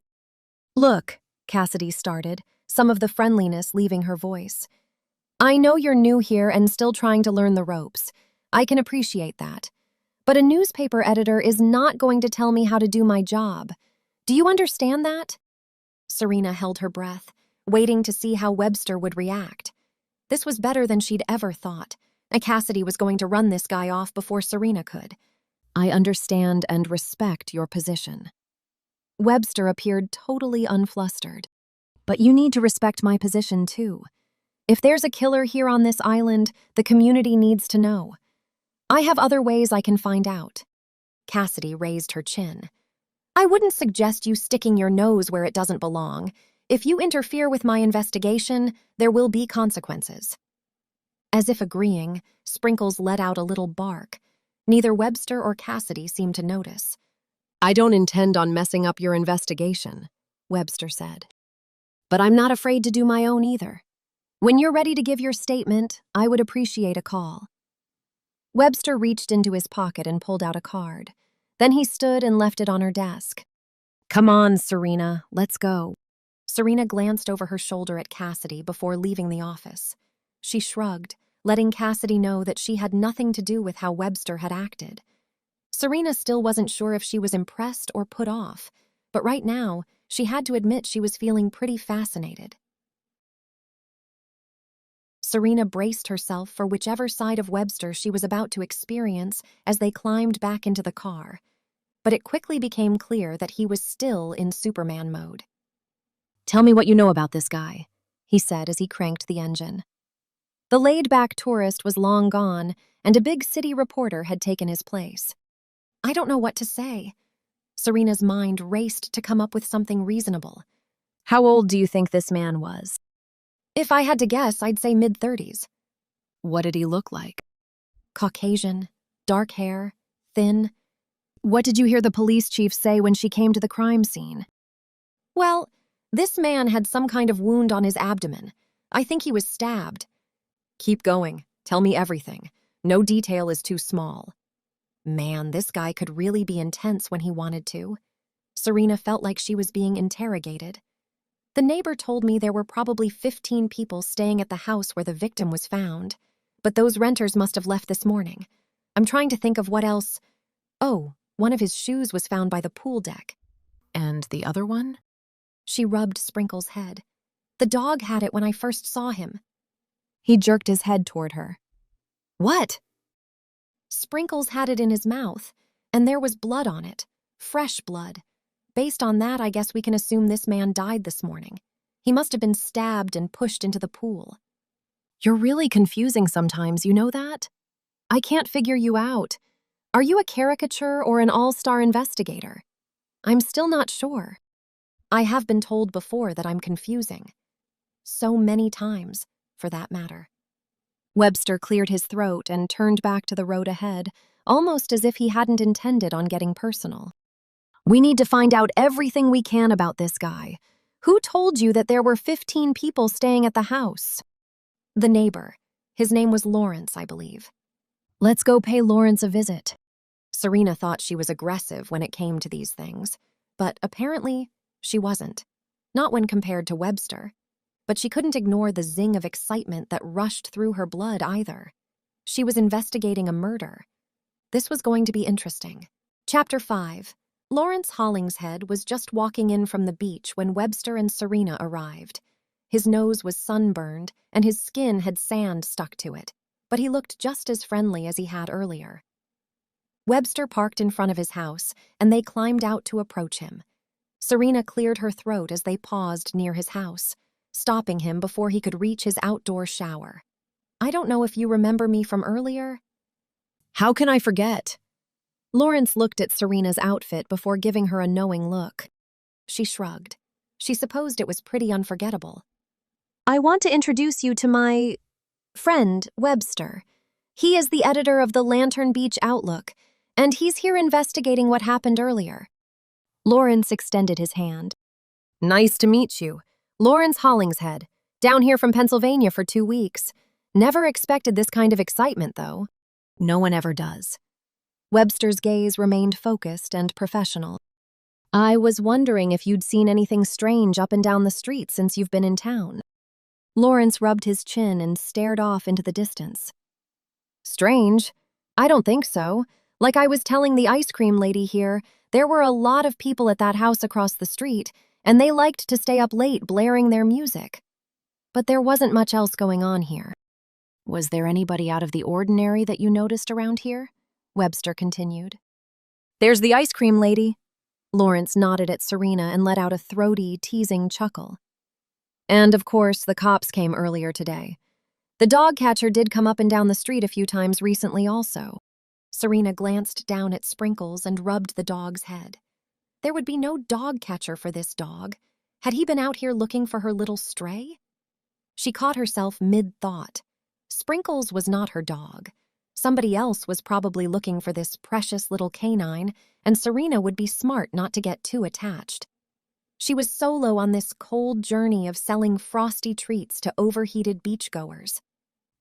Look, Cassidy started, some of the friendliness leaving her voice. I know you're new here and still trying to learn the ropes. I can appreciate that. But a newspaper editor is not going to tell me how to do my job. Do you understand that? Serena held her breath, waiting to see how Webster would react. This was better than she'd ever thought. Cassidy was going to run this guy off before Serena could. I understand and respect your position. Webster appeared totally unflustered. But you need to respect my position, too. If there's a killer here on this island, the community needs to know. I have other ways I can find out. Cassidy raised her chin. I wouldn't suggest you sticking your nose where it doesn't belong. If you interfere with my investigation, there will be consequences. As if agreeing, Sprinkles let out a little bark. Neither Webster or Cassidy seemed to notice. I don't intend on messing up your investigation, Webster said. But I'm not afraid to do my own either. When you're ready to give your statement, I would appreciate a call. Webster reached into his pocket and pulled out a card. Then he stood and left it on her desk. Come on, Serena, let's go. Serena glanced over her shoulder at Cassidy before leaving the office. She shrugged, letting Cassidy know that she had nothing to do with how Webster had acted. Serena still wasn't sure if she was impressed or put off, but right now, she had to admit she was feeling pretty fascinated. Serena braced herself for whichever side of Webster she was about to experience as they climbed back into the car, but it quickly became clear that he was still in Superman mode. Tell me what you know about this guy, he said as he cranked the engine. The laid-back tourist was long gone, and a big city reporter had taken his place. I don't know what to say. Serena's mind raced to come up with something reasonable. How old do you think this man was? If I had to guess, I'd say mid-30s. What did he look like? Caucasian, dark hair, thin. What did you hear the police chief say when she came to the crime scene? Well, this man had some kind of wound on his abdomen. I think he was stabbed. Keep going. Tell me everything. No detail is too small. Man, this guy could really be intense when he wanted to. Serena felt like she was being interrogated. The neighbor told me there were probably 15 people staying at the house where the victim was found, but those renters must have left this morning. I'm trying to think of what else. Oh, one of his shoes was found by the pool deck. And the other one? She rubbed Sprinkle's head. The dog had it when I first saw him. He jerked his head toward her. What? Sprinkles had it in his mouth, and there was blood on it. Fresh blood. Based on that, I guess we can assume this man died this morning. He must have been stabbed and pushed into the pool. You're really confusing sometimes, you know that? I can't figure you out. Are you a caricature or an all-star investigator? I'm still not sure. I have been told before that I'm confusing. So many times, for that matter. Webster cleared his throat and turned back to the road ahead, almost as if he hadn't intended on getting personal. We need to find out everything we can about this guy. Who told you that there were 15 people staying at the house? The neighbor. His name was Lawrence, I believe. Let's go pay Lawrence a visit. Serena thought she was aggressive when it came to these things, but apparently she wasn't. Not when compared to Webster. But she couldn't ignore the zing of excitement that rushed through her blood either. She was investigating a murder. This was going to be interesting. Chapter 5. Lawrence Hollingshead was just walking in from the beach when Webster and Serena arrived. His nose was sunburned, and his skin had sand stuck to it, but he looked just as friendly as he had earlier. Webster parked in front of his house, and they climbed out to approach him. Serena cleared her throat as they paused near his house, stopping him before he could reach his outdoor shower. I don't know if you remember me from earlier. How can I forget? Lawrence looked at Serena's outfit before giving her a knowing look. She shrugged. She supposed it was pretty unforgettable. I want to introduce you to my friend, Webster. He is the editor of the Lantern Beach Outlook, and he's here investigating what happened earlier. Lawrence extended his hand. Nice to meet you. Lawrence Hollingshead, down here from Pennsylvania for 2 weeks. Never expected this kind of excitement, though. No one ever does. Webster's gaze remained focused and professional. I was wondering if you'd seen anything strange up and down the street since you've been in town. Lawrence rubbed his chin and stared off into the distance. Strange? I don't think so. Like I was telling the ice cream lady here, there were a lot of people at that house across the street, and they liked to stay up late blaring their music. But there wasn't much else going on here. Was there anybody out of the ordinary that you noticed around here? Webster continued. There's the ice cream lady. Lawrence nodded at Serena and let out a throaty, teasing chuckle. And, of course, the cops came earlier today. The dog catcher did come up and down the street a few times recently also. Serena glanced down at Sprinkles and rubbed the dog's head. There would be no dog catcher for this dog. Had he been out here looking for her little stray? She caught herself mid-thought. Sprinkles was not her dog. Somebody else was probably looking for this precious little canine, and Serena would be smart not to get too attached. She was solo on this cold journey of selling frosty treats to overheated beachgoers.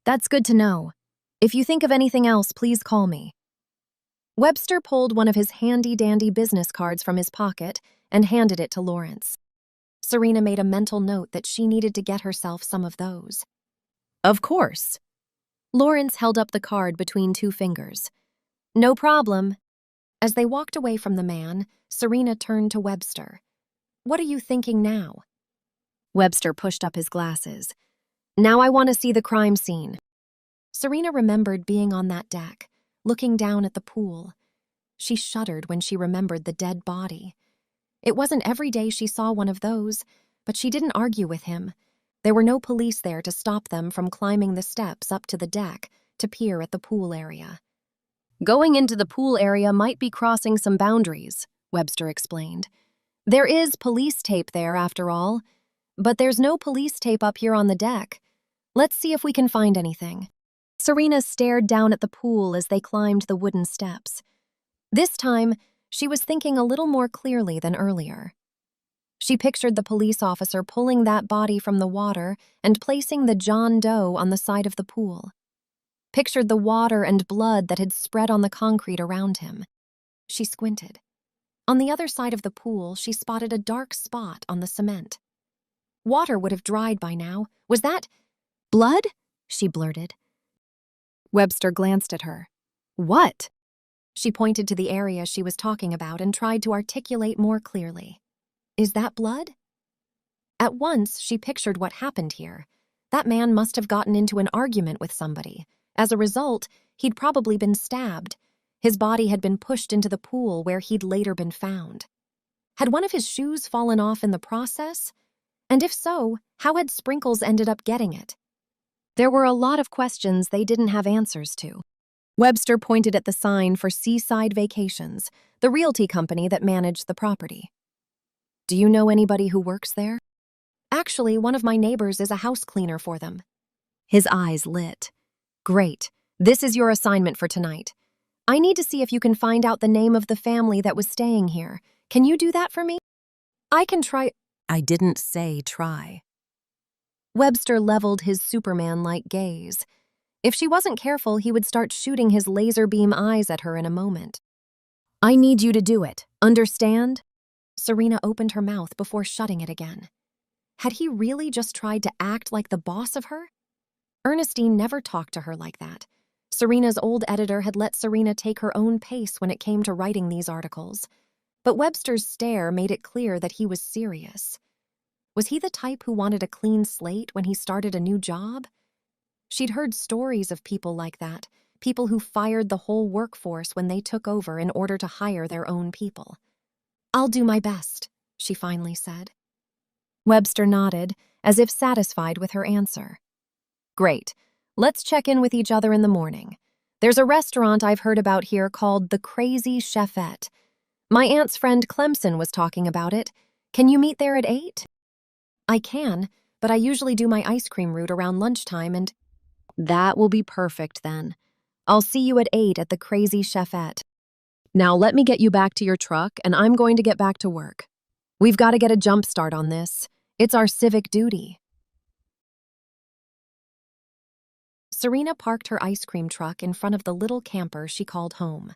That's good to know. If you think of anything else, please call me. Webster pulled one of his handy-dandy business cards from his pocket and handed it to Lawrence. Serena made a mental note that she needed to get herself some of those. Of course. Lawrence held up the card between two fingers. No problem. As they walked away from the man, Serena turned to Webster. What are you thinking now? Webster pushed up his glasses. Now I want to see the crime scene. Serena remembered being on that deck, looking down at the pool. She shuddered when she remembered the dead body. It wasn't every day she saw one of those, but she didn't argue with him. There were no police there to stop them from climbing the steps up to the deck to peer at the pool area. Going into the pool area might be crossing some boundaries, Webster explained. There is police tape there, after all, but there's no police tape up here on the deck. Let's see if we can find anything. Serena stared down at the pool as they climbed the wooden steps. This time, she was thinking a little more clearly than earlier. She pictured the police officer pulling that body from the water and placing the John Doe on the side of the pool. Pictured the water and blood that had spread on the concrete around him. She squinted. On the other side of the pool, she spotted a dark spot on the cement. Water would have dried by now. Was that blood? She blurted. Webster glanced at her. What? She pointed to the area she was talking about and tried to articulate more clearly. Is that blood? At once, she pictured what happened here. That man must have gotten into an argument with somebody. As a result, he'd probably been stabbed. His body had been pushed into the pool where he'd later been found. Had one of his shoes fallen off in the process? And if so, how had Sprinkles ended up getting it? There were a lot of questions they didn't have answers to. Webster pointed at the sign for Seaside Vacations, the realty company that managed the property. Do you know anybody who works there? Actually, one of my neighbors is a house cleaner for them. His eyes lit. Great. This is your assignment for tonight. I need to see if you can find out the name of the family that was staying here. Can you do that for me? I can try. I didn't say try. Webster leveled his Superman-like gaze. If she wasn't careful, he would start shooting his laser beam eyes at her in a moment. I need you to do it. Understand? Serena opened her mouth before shutting it again. Had he really just tried to act like the boss of her? Ernestine never talked to her like that. Serena's old editor had let Serena take her own pace when it came to writing these articles. But Webster's stare made it clear that he was serious. Was he the type who wanted a clean slate when he started a new job? She'd heard stories of people like that, people who fired the whole workforce when they took over in order to hire their own people. I'll do my best, she finally said. Webster nodded, as if satisfied with her answer. Great. Let's check in with each other in the morning. There's a restaurant I've heard about here called the Crazy Chefette. My aunt's friend Clemson was talking about it. Can you meet there at 8? I can, but I usually do my ice cream route around lunchtime and... That will be perfect then. I'll see you at 8 at the Crazy Chefette. Now let me get you back to your truck and I'm going to get back to work. We've got to get a jump start on this. It's our civic duty. Serena parked her ice cream truck in front of the little camper she called home.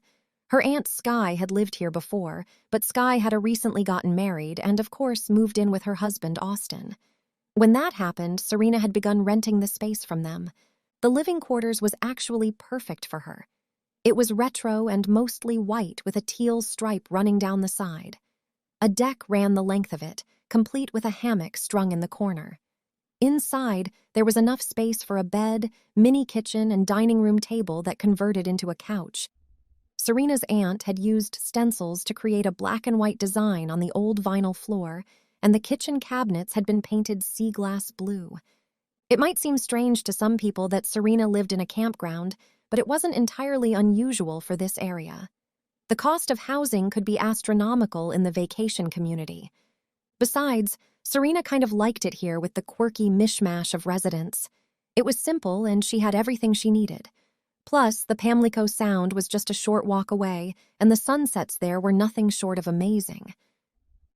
Her Aunt Skye had lived here before, but Skye had recently gotten married and, of course, moved in with her husband, Austin. When that happened, Serena had begun renting the space from them. The living quarters was actually perfect for her. It was retro and mostly white with a teal stripe running down the side. A deck ran the length of it, complete with a hammock strung in the corner. Inside, there was enough space for a bed, mini kitchen, and dining room table that converted into a couch. Serena's aunt had used stencils to create a black and white design on the old vinyl floor, and the kitchen cabinets had been painted sea glass blue. It might seem strange to some people that Serena lived in a campground, but it wasn't entirely unusual for this area. The cost of housing could be astronomical in the vacation community. Besides, Serena kind of liked it here with the quirky mishmash of residents. It was simple and she had everything she needed. Plus, the Pamlico Sound was just a short walk away, and the sunsets there were nothing short of amazing.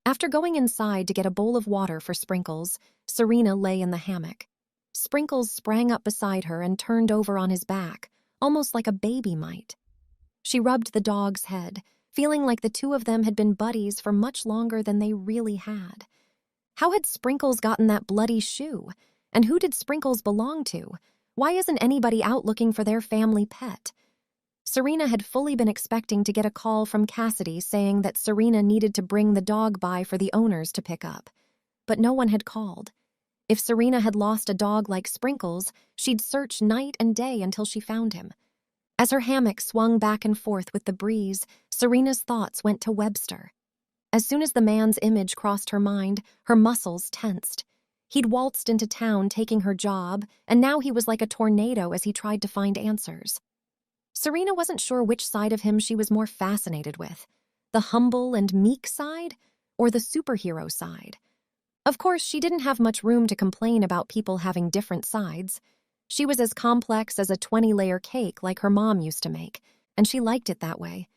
After going inside to get a bowl of water for Sprinkles, Serena lay in the hammock. Sprinkles sprang up beside her and turned over on his back, almost like a baby might. She rubbed the dog's head, feeling like the two of them had been buddies for much longer than they really had. How had Sprinkles gotten that bloody shoe? And who did Sprinkles belong to? Why isn't anybody out looking for their family pet? Serena had fully been expecting to get a call from Cassidy saying that Serena needed to bring the dog by for the owners to pick up. But no one had called. If Serena had lost a dog like Sprinkles, she'd search night and day until she found him. As her hammock swung back and forth with the breeze, Serena's thoughts went to Webster. As soon as the man's image crossed her mind, her muscles tensed. He'd waltzed into town taking her job, and now he was like a tornado as he tried to find answers. Serena wasn't sure which side of him she was more fascinated with, the humble and meek side or the superhero side. Of course, she didn't have much room to complain about people having different sides. She was as complex as a 20-layer cake like her mom used to make, and she liked it that way.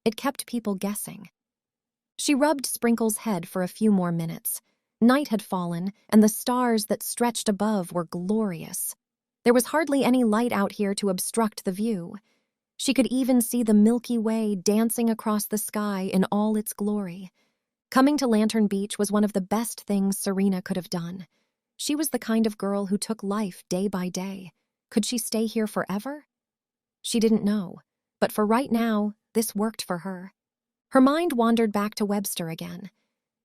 It kept people guessing. She rubbed Sprinkles' head for a few more minutes. Night had fallen, and the stars that stretched above were glorious. There was hardly any light out here to obstruct the view. She could even see the Milky Way dancing across the sky in all its glory. Coming to Lantern Beach was one of the best things Serena could have done. She was the kind of girl who took life day by day. Could she stay here forever? She didn't know, but for right now, this worked for her. Her mind wandered back to Webster again.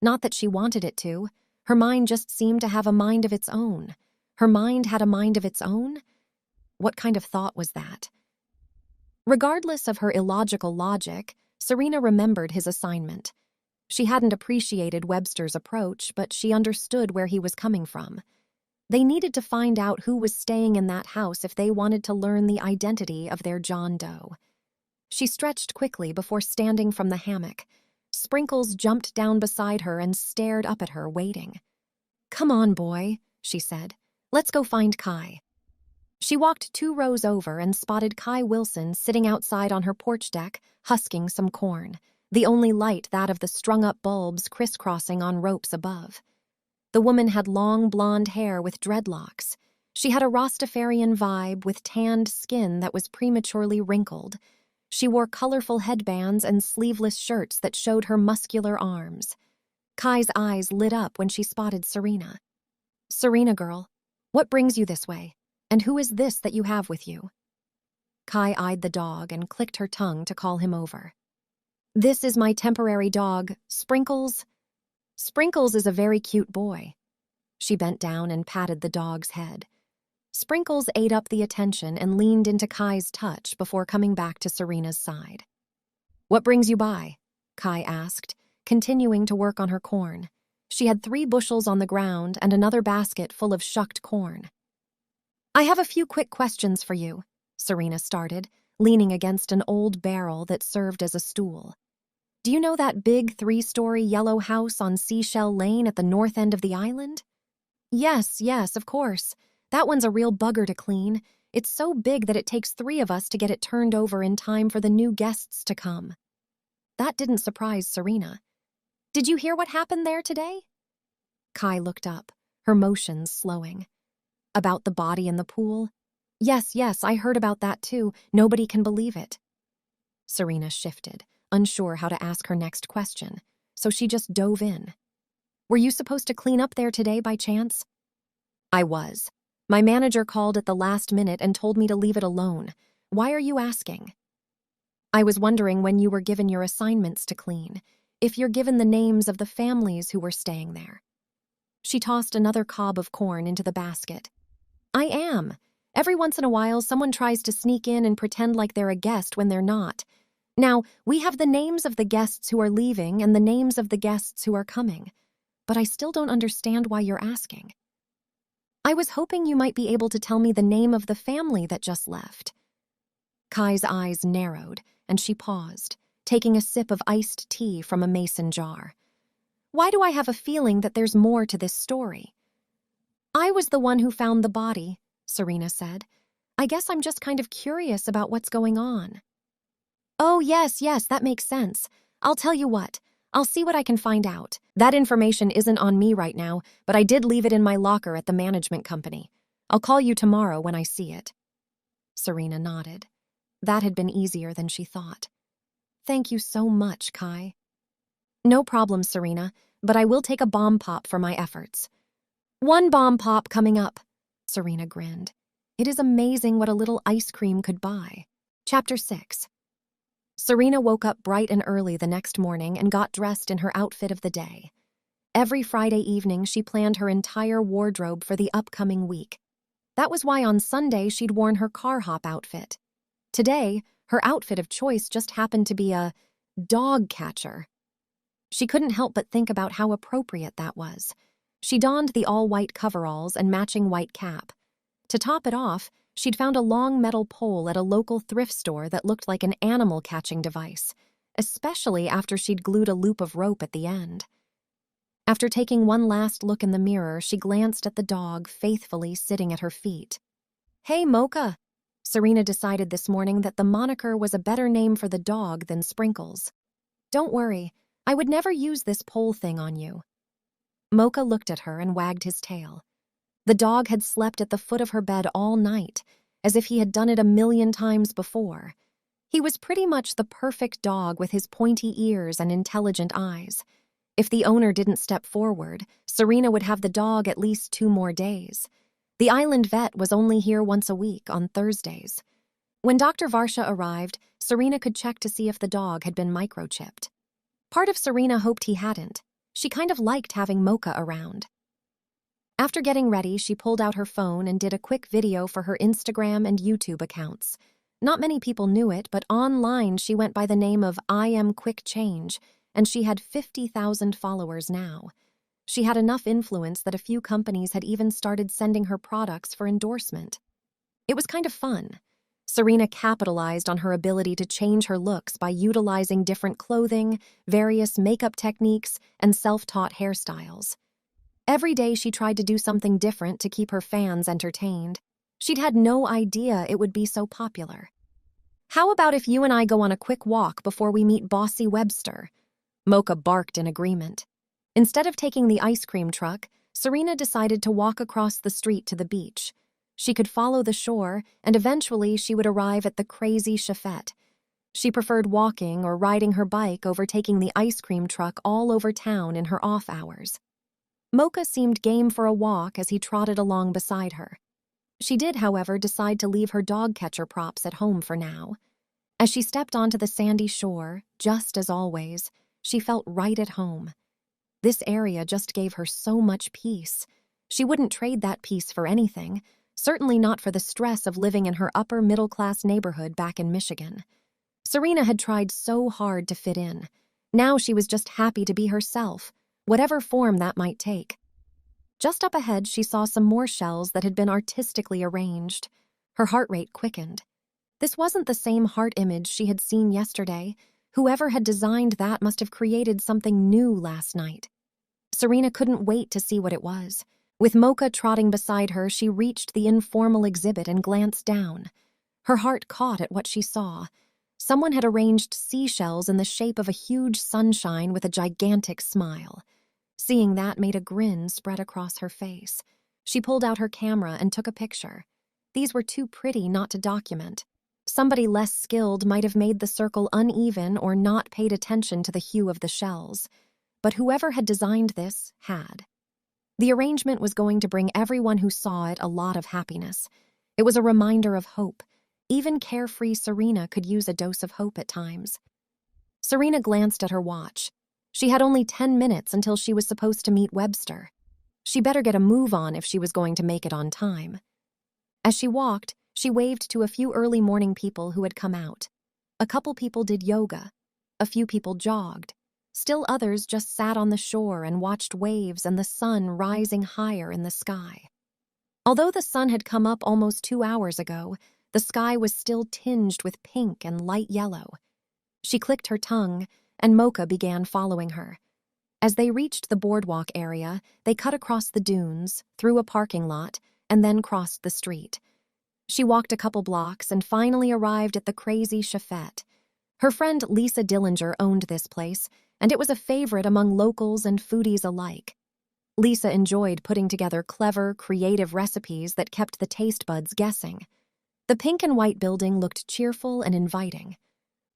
Not that she wanted it to. Her mind just seemed to have a mind of its own. Her mind had a mind of its own? What kind of thought was that? Regardless of her illogical logic, Serena remembered his assignment. She hadn't appreciated Webster's approach, but she understood where he was coming from. They needed to find out who was staying in that house if they wanted to learn the identity of their John Doe. She stretched quickly before standing from the hammock. Sprinkles jumped down beside her and stared up at her, waiting. "Come on, boy," she said. "Let's go find Kai." She walked 2 rows over and spotted Kai Wilson sitting outside on her porch deck, husking some corn, the only light that of the strung-up bulbs crisscrossing on ropes above. The woman had long blonde hair with dreadlocks. She had a Rastafarian vibe with tanned skin that was prematurely wrinkled. She wore colorful headbands and sleeveless shirts that showed her muscular arms. Kai's eyes lit up when she spotted Serena. "Serena, girl, what brings you this way? And who is this that you have with you?" Kai eyed the dog and clicked her tongue to call him over. "This is my temporary dog, Sprinkles. Sprinkles is a very cute boy." She bent down and patted the dog's head. Sprinkles ate up the attention and leaned into Kai's touch before coming back to Serena's side. "What brings you by?" Kai asked, continuing to work on her corn. She had 3 bushels on the ground and another basket full of shucked corn. "I have a few quick questions for you," Serena started, leaning against an old barrel that served as a stool. "Do you know that big 3-story yellow house on Seashell Lane at the north end of the island?" Yes, of course. That one's a real bugger to clean. It's so big that it takes 3 of us to get it turned over in time for the new guests to come." That didn't surprise Serena. "Did you hear what happened there today?" Kai looked up, her motions slowing. "About the body in the pool? Yes, I heard about that too. Nobody can believe it." Serena shifted, unsure how to ask her next question, so she just dove in. "Were you supposed to clean up there today by chance?" "I was. My manager called at the last minute and told me to leave it alone. Why are you asking?" "I was wondering when you were given your assignments to clean, if you're given the names of the families who were staying there." She tossed another cob of corn into the basket. "I am. Every once in a while, someone tries to sneak in and pretend like they're a guest when they're not. Now, we have the names of the guests who are leaving and the names of the guests who are coming, but I still don't understand why you're asking. I was hoping you might be able to tell me the name of the family that just left. Kai's eyes narrowed, and she paused, taking a sip of iced tea from a mason jar. Why do I have a feeling that there's more to this story? I was the one who found the body, Serena said. I guess I'm just kind of curious about what's going on. Oh, yes, that makes sense. I'll tell you what. I'll see what I can find out. That information isn't on me right now, but I did leave it in my locker at the management company. I'll call you tomorrow when I see it. Serena nodded. That had been easier than she thought. Thank you so much, Kai. No problem, Serena, but I will take a bomb pop for my efforts. One bomb pop coming up, Serena grinned. It is amazing what a little ice cream could buy. Chapter 6. Serena woke up bright and early the next morning and got dressed in her outfit of the day. Every Friday evening, she planned her entire wardrobe for the upcoming week. That was why on Sunday she'd worn her car hop outfit. Today, her outfit of choice just happened to be a dog catcher. She couldn't help but think about how appropriate that was. She donned the all-white coveralls and matching white cap. To top it off, she'd found a long metal pole at a local thrift store that looked like an animal catching device, especially after she'd glued a loop of rope at the end. After taking one last look in the mirror, she glanced at the dog faithfully sitting at her feet. Hey, Mocha! Serena decided this morning that the moniker was a better name for the dog than Sprinkles. Don't worry, I would never use this pole thing on you. Mocha looked at her and wagged his tail. The dog had slept at the foot of her bed all night, as if he had done it 1,000,000 times before. He was pretty much the perfect dog with his pointy ears and intelligent eyes. If the owner didn't step forward, Serena would have the dog at least 2 more days. The island vet was only here once a week, on Thursdays. When Dr. Varsha arrived, Serena could check to see if the dog had been microchipped. Part of Serena hoped he hadn't. She kind of liked having Mocha around. After getting ready, she pulled out her phone and did a quick video for her Instagram and YouTube accounts. Not many people knew it, but online she went by the name of I Am Quick Change, and she had 50,000 followers now. She had enough influence that a few companies had even started sending her products for endorsement. It was kind of fun. Serena capitalized on her ability to change her looks by utilizing different clothing, various makeup techniques, and self-taught hairstyles. Every day she tried to do something different to keep her fans entertained. She'd had no idea it would be so popular. How about if you and I go on a quick walk before we meet Bossy Webster? Mocha barked in agreement. Instead of taking the ice cream truck, Serena decided to walk across the street to the beach. She could follow the shore, and eventually she would arrive at the crazy Chafette. She preferred walking or riding her bike over taking the ice cream truck all over town in her off hours. Mocha seemed game for a walk as he trotted along beside her. She did, however, decide to leave her dog catcher props at home for now. As she stepped onto the sandy shore, just as always, she felt right at home. This area just gave her so much peace. She wouldn't trade that peace for anything, certainly not for the stress of living in her upper-middle-class neighborhood back in Michigan. Serena had tried so hard to fit in. Now she was just happy to be herself, whatever form that might take. Just up ahead, she saw some more shells that had been artistically arranged. Her heart rate quickened. This wasn't the same heart image she had seen yesterday. Whoever had designed that must have created something new last night. Serena couldn't wait to see what it was. With Mocha trotting beside her, she reached the informal exhibit and glanced down. Her heart caught at what she saw. Someone had arranged seashells in the shape of a huge sunshine with a gigantic smile. Seeing that made a grin spread across her face. She pulled out her camera and took a picture. These were too pretty not to document. Somebody less skilled might have made the circle uneven or not paid attention to the hue of the shells. But whoever had designed this had. The arrangement was going to bring everyone who saw it a lot of happiness. It was a reminder of hope. Even carefree Serena could use a dose of hope at times. Serena glanced at her watch. She had only 10 minutes until she was supposed to meet Webster. She better get a move on if she was going to make it on time. As she walked, she waved to a few early morning people who had come out. A couple people did yoga. A few people jogged. Still others just sat on the shore and watched waves and the sun rising higher in the sky. Although the sun had come up almost 2 hours ago, the sky was still tinged with pink and light yellow. She clicked her tongue, and Mocha began following her. As they reached the boardwalk area, they cut across the dunes, through a parking lot, and then crossed the street. She walked a couple blocks and finally arrived at the Crazy Chefette. Her friend Lisa Dillinger owned this place, and it was a favorite among locals and foodies alike. Lisa enjoyed putting together clever, creative recipes that kept the taste buds guessing. The pink and white building looked cheerful and inviting.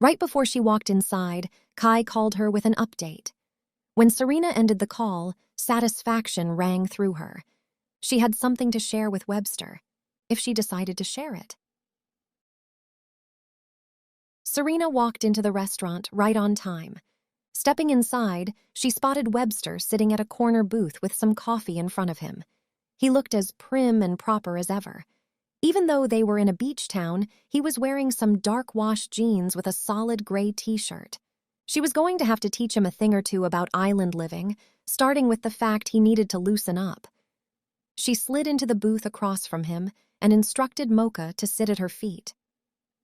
Right before she walked inside, Kai called her with an update. When Serena ended the call, satisfaction rang through her. She had something to share with Webster, if she decided to share it. Serena walked into the restaurant right on time. Stepping inside, she spotted Webster sitting at a corner booth with some coffee in front of him. He looked as prim and proper as ever. Even though they were in a beach town, he was wearing some dark-wash jeans with a solid gray t-shirt. She was going to have to teach him a thing or two about island living, starting with the fact he needed to loosen up. She slid into the booth across from him and instructed Mocha to sit at her feet.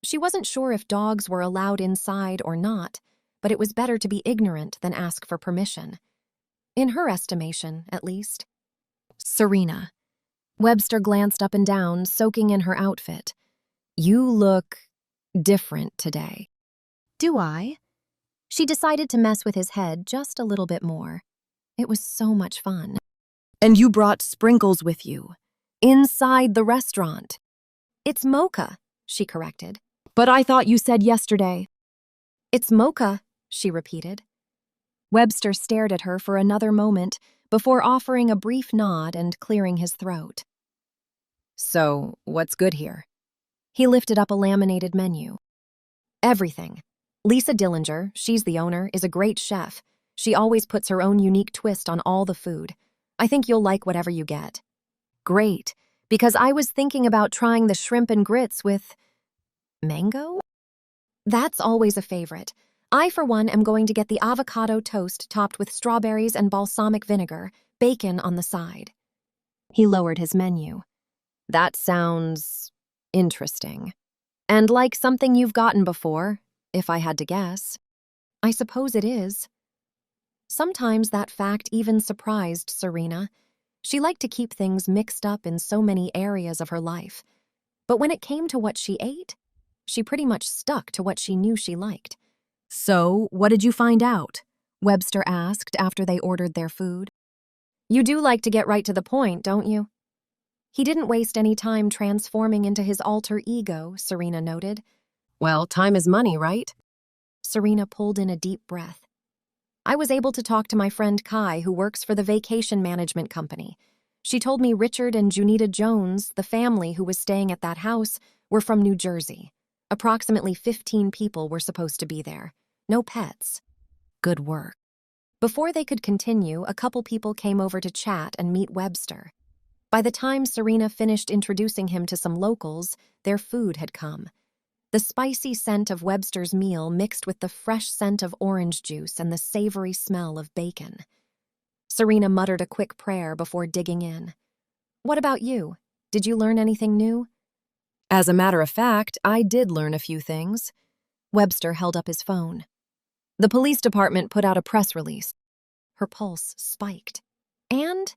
She wasn't sure if dogs were allowed inside or not, but it was better to be ignorant than ask for permission. In her estimation, at least. Serena. Webster glanced up and down, soaking in her outfit. You look different today. Do I? She decided to mess with his head just a little bit more. It was so much fun. And you brought sprinkles with you. Inside the restaurant. It's Mocha, she corrected. But I thought you said yesterday. It's Mocha, she repeated. Webster stared at her for another moment before offering a brief nod and clearing his throat. So, what's good here? He lifted up a laminated menu. Everything. Lisa Dillinger, she's the owner, is a great chef. She always puts her own unique twist on all the food. I think you'll like whatever you get. Great, because I was thinking about trying the shrimp and grits with mango? That's always a favorite. I, for one, am going to get the avocado toast topped with strawberries and balsamic vinegar, bacon on the side. He lowered his menu. That sounds interesting. And like something you've gotten before, if I had to guess. I suppose it is. Sometimes that fact even surprised Serena. She liked to keep things mixed up in so many areas of her life. But when it came to what she ate, she pretty much stuck to what she knew she liked. So, what did you find out? Webster asked after they ordered their food. You do like to get right to the point, don't you? He didn't waste any time transforming into his alter ego, Serena noted. Well, time is money, right? Serena pulled in a deep breath. I was able to talk to my friend Kai, who works for the vacation management company. She told me Richard and Junita Jones, the family who was staying at that house, were from New Jersey. Approximately 15 people were supposed to be there. No pets. Good work. Before they could continue, a couple people came over to chat and meet Webster. By the time Serena finished introducing him to some locals, their food had come. The spicy scent of Webster's meal mixed with the fresh scent of orange juice and the savory smell of bacon. Serena muttered a quick prayer before digging in. What about you? Did you learn anything new? As a matter of fact, I did learn a few things. Webster held up his phone. The police department put out a press release. Her pulse spiked. And?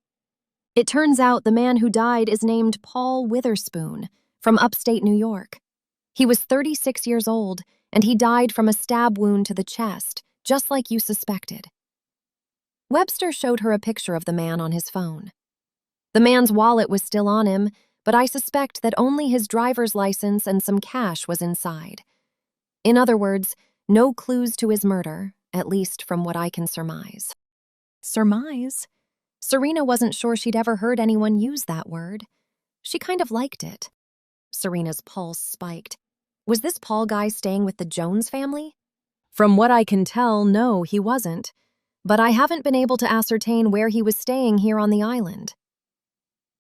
It turns out the man who died is named Paul Witherspoon, from upstate New York. He was 36 years old, and he died from a stab wound to the chest, just like you suspected. Webster showed her a picture of the man on his phone. The man's wallet was still on him, but I suspect that only his driver's license and some cash was inside. In other words, no clues to his murder, at least from what I can surmise. Surmise? Serena wasn't sure she'd ever heard anyone use that word. She kind of liked it. Serena's pulse spiked. Was this Paul guy staying with the Jones family? From what I can tell, no, he wasn't. But I haven't been able to ascertain where he was staying here on the island.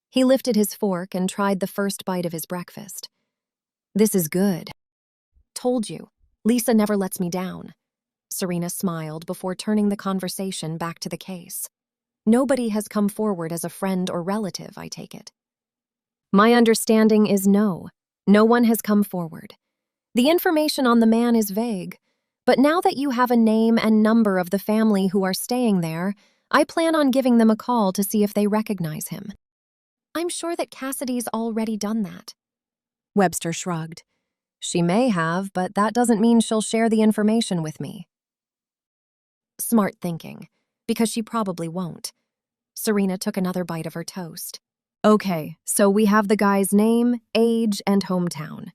He lifted his fork and tried the first bite of his breakfast. This is good. Told you. Lisa never lets me down. Serena smiled before turning the conversation back to the case. Nobody has come forward as a friend or relative, I take it. My understanding is no. No one has come forward. The information on the man is vague, but now that you have a name and number of the family who are staying there, I plan on giving them a call to see if they recognize him. I'm sure that Cassidy's already done that. Webster shrugged. She may have, but that doesn't mean she'll share the information with me. Smart thinking, because she probably won't. Serena took another bite of her toast. Okay, so we have the guy's name, age, and hometown.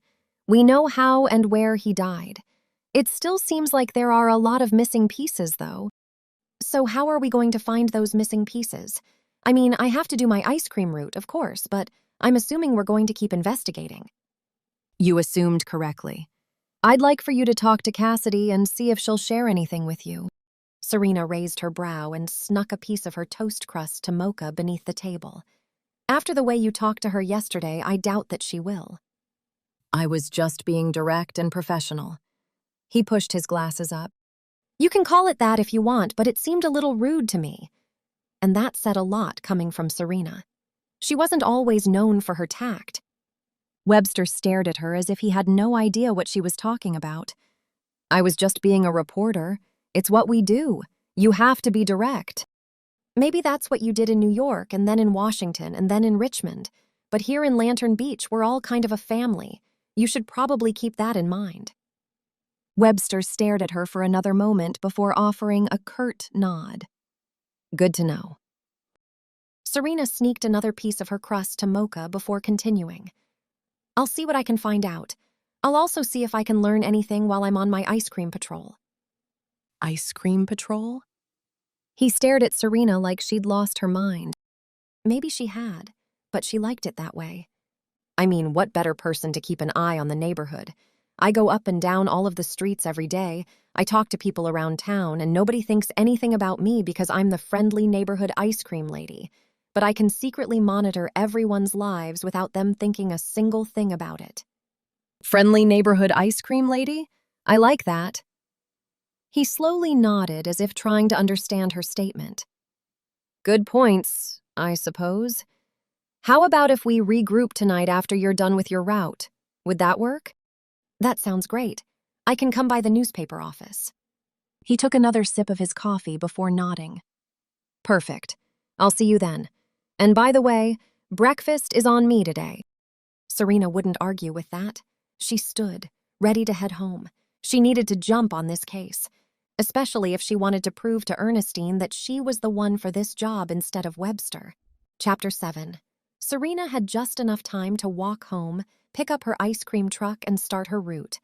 We know how and where he died. It still seems like there are a lot of missing pieces, though. So how are we going to find those missing pieces? I mean, I have to do my ice cream route, of course, but I'm assuming we're going to keep investigating. You assumed correctly. I'd like for you to talk to Cassidy and see if she'll share anything with you. Serena raised her brow and snuck a piece of her toast crust to Mocha beneath the table. After the way you talked to her yesterday, I doubt that she will. I was just being direct and professional. He pushed his glasses up. You can call it that if you want, but it seemed a little rude to me. And that said a lot coming from Serena. She wasn't always known for her tact. Webster stared at her as if he had no idea what she was talking about. I was just being a reporter. It's what we do. You have to be direct. Maybe that's what you did in New York, and then in Washington, and then in Richmond. But here in Lantern Beach, we're all kind of a family. You should probably keep that in mind. Webster stared at her for another moment before offering a curt nod. Good to know. Serena sneaked another piece of her crust to Mocha before continuing. I'll see what I can find out. I'll also see if I can learn anything while I'm on my ice cream patrol. Ice cream patrol? He stared at Serena like she'd lost her mind. Maybe she had, but she liked it that way. I mean, what better person to keep an eye on the neighborhood? I go up and down all of the streets every day. I talk to people around town, and nobody thinks anything about me because I'm the friendly neighborhood ice cream lady. But I can secretly monitor everyone's lives without them thinking a single thing about it. Friendly neighborhood ice cream lady? I like that. He slowly nodded as if trying to understand her statement. Good points, I suppose. How about if we regroup tonight after you're done with your route? Would that work? That sounds great. I can come by the newspaper office. He took another sip of his coffee before nodding. Perfect. I'll see you then. And by the way, breakfast is on me today. Serena wouldn't argue with that. She stood, ready to head home. She needed to jump on this case, especially if she wanted to prove to Ernestine that she was the one for this job instead of Webster. Chapter 7. Serena had just enough time to walk home, pick up her ice cream truck, and start her route.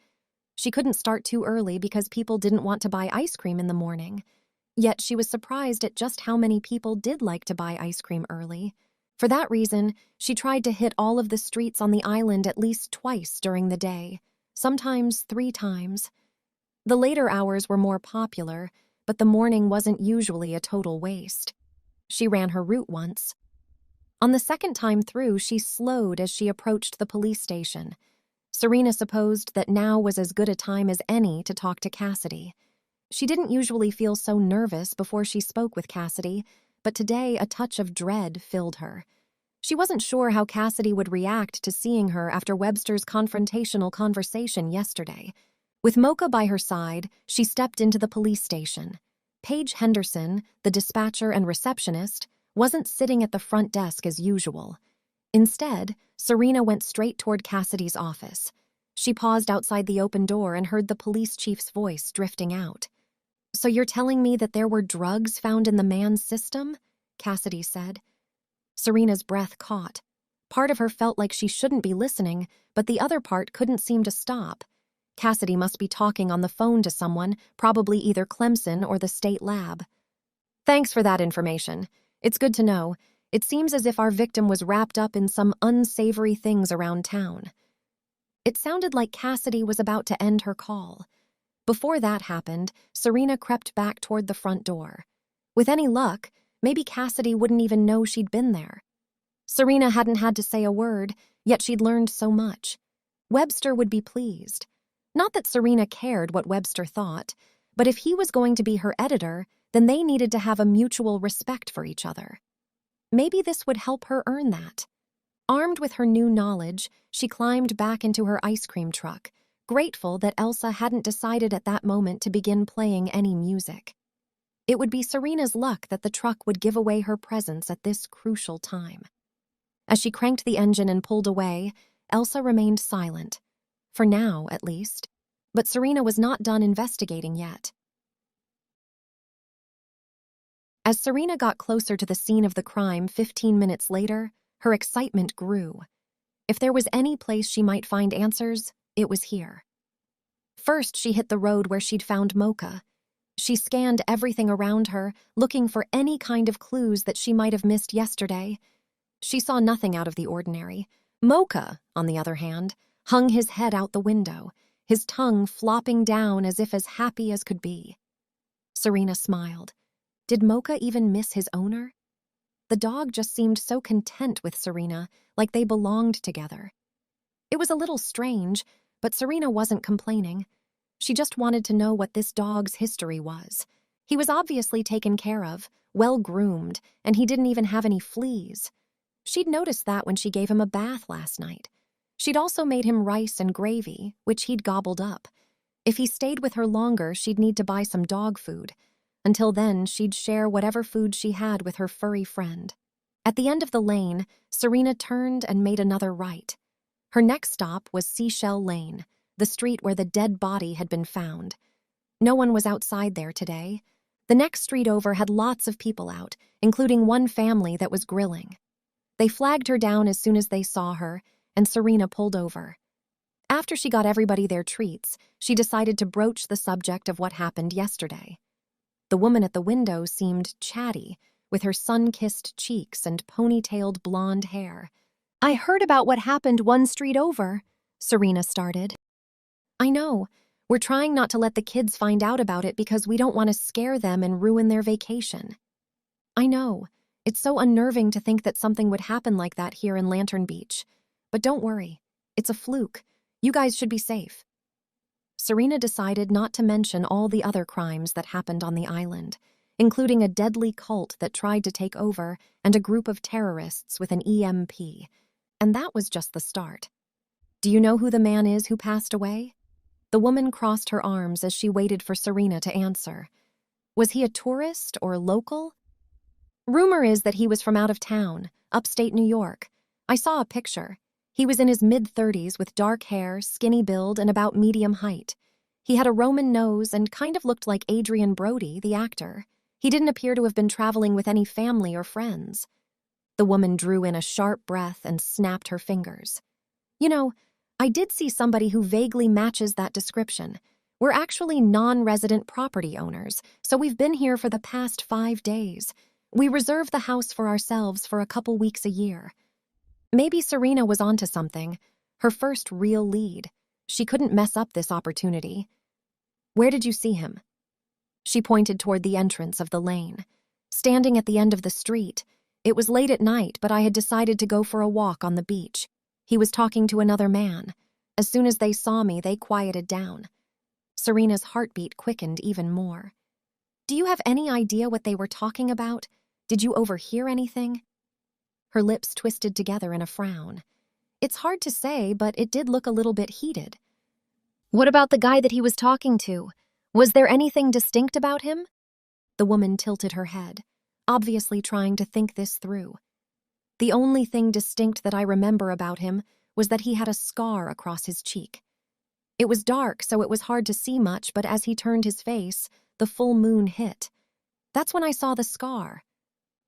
She couldn't start too early because people didn't want to buy ice cream in the morning. Yet she was surprised at just how many people did like to buy ice cream early. For that reason, she tried to hit all of the streets on the island at least twice during the day, sometimes 3 times. The later hours were more popular, but the morning wasn't usually a total waste. She ran her route once. On the second time through, she slowed as she approached the police station. Serena supposed that now was as good a time as any to talk to Cassidy. She didn't usually feel so nervous before she spoke with Cassidy, but today a touch of dread filled her. She wasn't sure how Cassidy would react to seeing her after Webster's confrontational conversation yesterday. With Mocha by her side, she stepped into the police station. Paige Henderson, the dispatcher and receptionist, wasn't sitting at the front desk as usual. Instead, Serena went straight toward Cassidy's office. She paused outside the open door and heard the police chief's voice drifting out. So you're telling me that there were drugs found in the man's system? Cassidy said. Serena's breath caught. Part of her felt like she shouldn't be listening, but the other part couldn't seem to stop. Cassidy must be talking on the phone to someone, probably either Clemson or the state lab. Thanks for that information. It's good to know. It seems as if our victim was wrapped up in some unsavory things around town. It sounded like Cassidy was about to end her call. Before that happened, Serena crept back toward the front door. With any luck, maybe Cassidy wouldn't even know she'd been there. Serena hadn't had to say a word, yet she'd learned so much. Webster would be pleased. Not that Serena cared what Webster thought, but if he was going to be her editor, then they needed to have a mutual respect for each other. Maybe this would help her earn that. Armed with her new knowledge, she climbed back into her ice cream truck, grateful that Elsa hadn't decided at that moment to begin playing any music. It would be Serena's luck that the truck would give away her presence at this crucial time. As she cranked the engine and pulled away, Elsa remained silent. For now, at least. But Serena was not done investigating yet. As Serena got closer to the scene of the crime 15 minutes later, her excitement grew. If there was any place she might find answers, it was here. First, she hit the road where she'd found Mocha. She scanned everything around her, looking for any kind of clues that she might have missed yesterday. She saw nothing out of the ordinary. Mocha, on the other hand, hung his head out the window, his tongue flopping down as if as happy as could be. Serena smiled. Did Mocha even miss his owner? The dog just seemed so content with Serena, like they belonged together. It was a little strange, but Serena wasn't complaining. She just wanted to know what this dog's history was. He was obviously taken care of, well-groomed, and he didn't even have any fleas. She'd noticed that when she gave him a bath last night. She'd also made him rice and gravy, which he'd gobbled up. If he stayed with her longer, she'd need to buy some dog food. Until then, she'd share whatever food she had with her furry friend. At the end of the lane, Serena turned and made another right. Her next stop was Seashell Lane, the street where the dead body had been found. No one was outside there today. The next street over had lots of people out, including one family that was grilling. They flagged her down as soon as they saw her, and Serena pulled over. After she got everybody their treats, she decided to broach the subject of what happened yesterday. The woman at the window seemed chatty, with her sun-kissed cheeks and ponytailed blonde hair. "I heard about what happened one street over," Serena started. "I know. We're trying not to let the kids find out about it because we don't want to scare them and ruin their vacation." "I know. It's so unnerving to think that something would happen like that here in Lantern Beach. But don't worry. It's a fluke. You guys should be safe." Serena decided not to mention all the other crimes that happened on the island, including a deadly cult that tried to take over and a group of terrorists with an EMP. And that was just the start. "Do you know who the man is who passed away?" The woman crossed her arms as she waited for Serena to answer. "Was he a tourist or local?" "Rumor is that he was from out of town, upstate New York. I saw a picture. He was in his mid-30s with dark hair, skinny build, and about medium height. He had a Roman nose and kind of looked like Adrian Brody, the actor. He didn't appear to have been traveling with any family or friends." The woman drew in a sharp breath and snapped her fingers. "You know, I did see somebody who vaguely matches that description. We're actually non-resident property owners, so we've been here for the past 5 days. We reserve the house for ourselves for a couple weeks a year." Maybe Serena was onto something, her first real lead. She couldn't mess up this opportunity. "Where did you see him?" She pointed toward the entrance of the lane. "Standing at the end of the street. It was late at night, but I had decided to go for a walk on the beach. He was talking to another man. As soon as they saw me, they quieted down." Serena's heartbeat quickened even more. "Do you have any idea what they were talking about? Did you overhear anything?" Her lips twisted together in a frown. "It's hard to say, but it did look a little bit heated." "What about the guy that he was talking to? Was there anything distinct about him?" The woman tilted her head, obviously trying to think this through. "The only thing distinct that I remember about him was that he had a scar across his cheek. It was dark, so it was hard to see much, but as he turned his face, the full moon hit. That's when I saw the scar."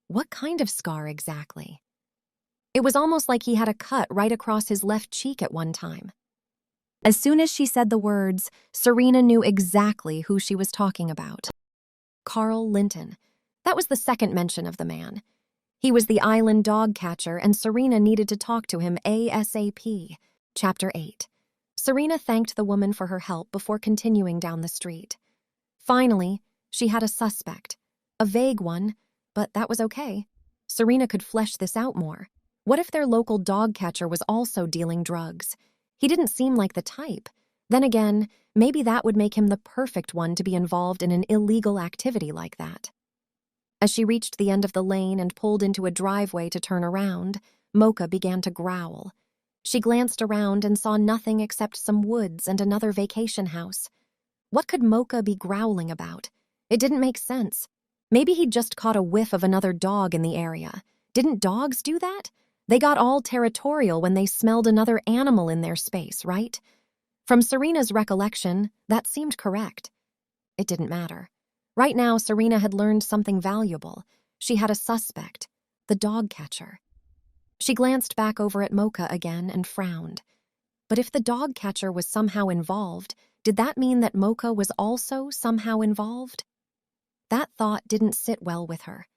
"What kind of scar exactly?" "It was almost like he had a cut right across his left cheek at one time." As soon as she said the words, Serena knew exactly who she was talking about. Carl Linton. That was the second mention of the man. He was the island dog catcher, and Serena needed to talk to him ASAP. Chapter 8. Serena thanked the woman for her help before continuing down the street. Finally, she had a suspect. A vague one, but that was okay. Serena could flesh this out more. What if their local dog catcher was also dealing drugs? He didn't seem like the type, Then again, maybe that would make him the perfect one to be involved in an illegal activity like that. As she reached the end of the lane and pulled into a driveway to turn around, Mocha began to growl. She glanced around and saw nothing except some woods and another vacation house. What could Mocha be growling about? It didn't make sense. Maybe he'd just caught a whiff of another dog in the area. Didn't dogs do that? They got all territorial when they smelled another animal in their space, right? From Serena's recollection, that seemed correct. It didn't matter. Right now, Serena had learned something valuable. She had a suspect, the dog catcher. She glanced back over at Mocha again and frowned. But if the dog catcher was somehow involved, did that mean that Mocha was also somehow involved? That thought didn't sit well with her.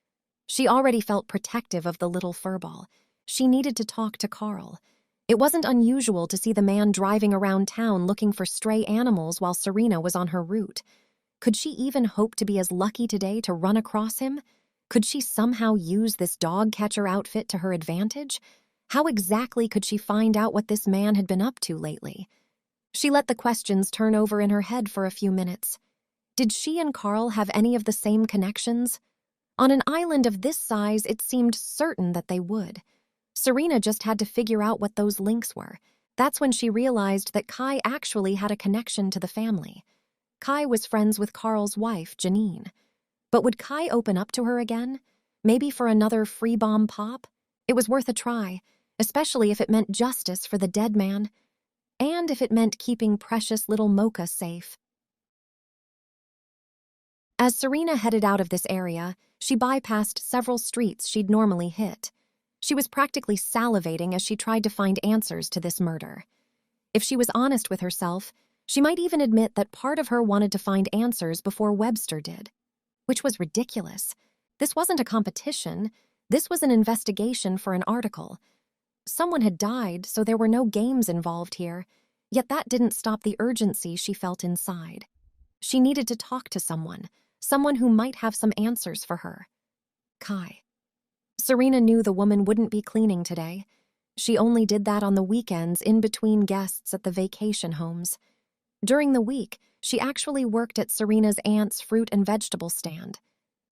She already felt protective of the little furball. She needed to talk to Carl. It wasn't unusual to see the man driving around town looking for stray animals while Serena was on her route. Could she even hope to be as lucky today to run across him? Could she somehow use this dog catcher outfit to her advantage? How exactly could she find out what this man had been up to lately? She let the questions turn over in her head for a few minutes. Did she and Carl have any of the same connections? On an island of this size, it seemed certain that they would. Serena just had to figure out what those links were. That's when she realized that Kai actually had a connection to the family. Kai was friends with Carl's wife, Janine. But would Kai open up to her again? Maybe for another free bomb pop? It was worth a try, especially if it meant justice for the dead man, and if it meant keeping precious little Mocha safe. As Serena headed out of this area, she bypassed several streets she'd normally hit. She was practically salivating as she tried to find answers to this murder. If she was honest with herself, she might even admit that part of her wanted to find answers before Webster did. Which was ridiculous. This wasn't a competition. This was an investigation for an article. Someone had died, so there were no games involved here, yet that didn't stop the urgency she felt inside. She needed to talk to someone who might have some answers for her. Kai. Serena knew the woman wouldn't be cleaning today. She only did that on the weekends in between guests at the vacation homes. During the week, she actually worked at Serena's aunt's fruit and vegetable stand.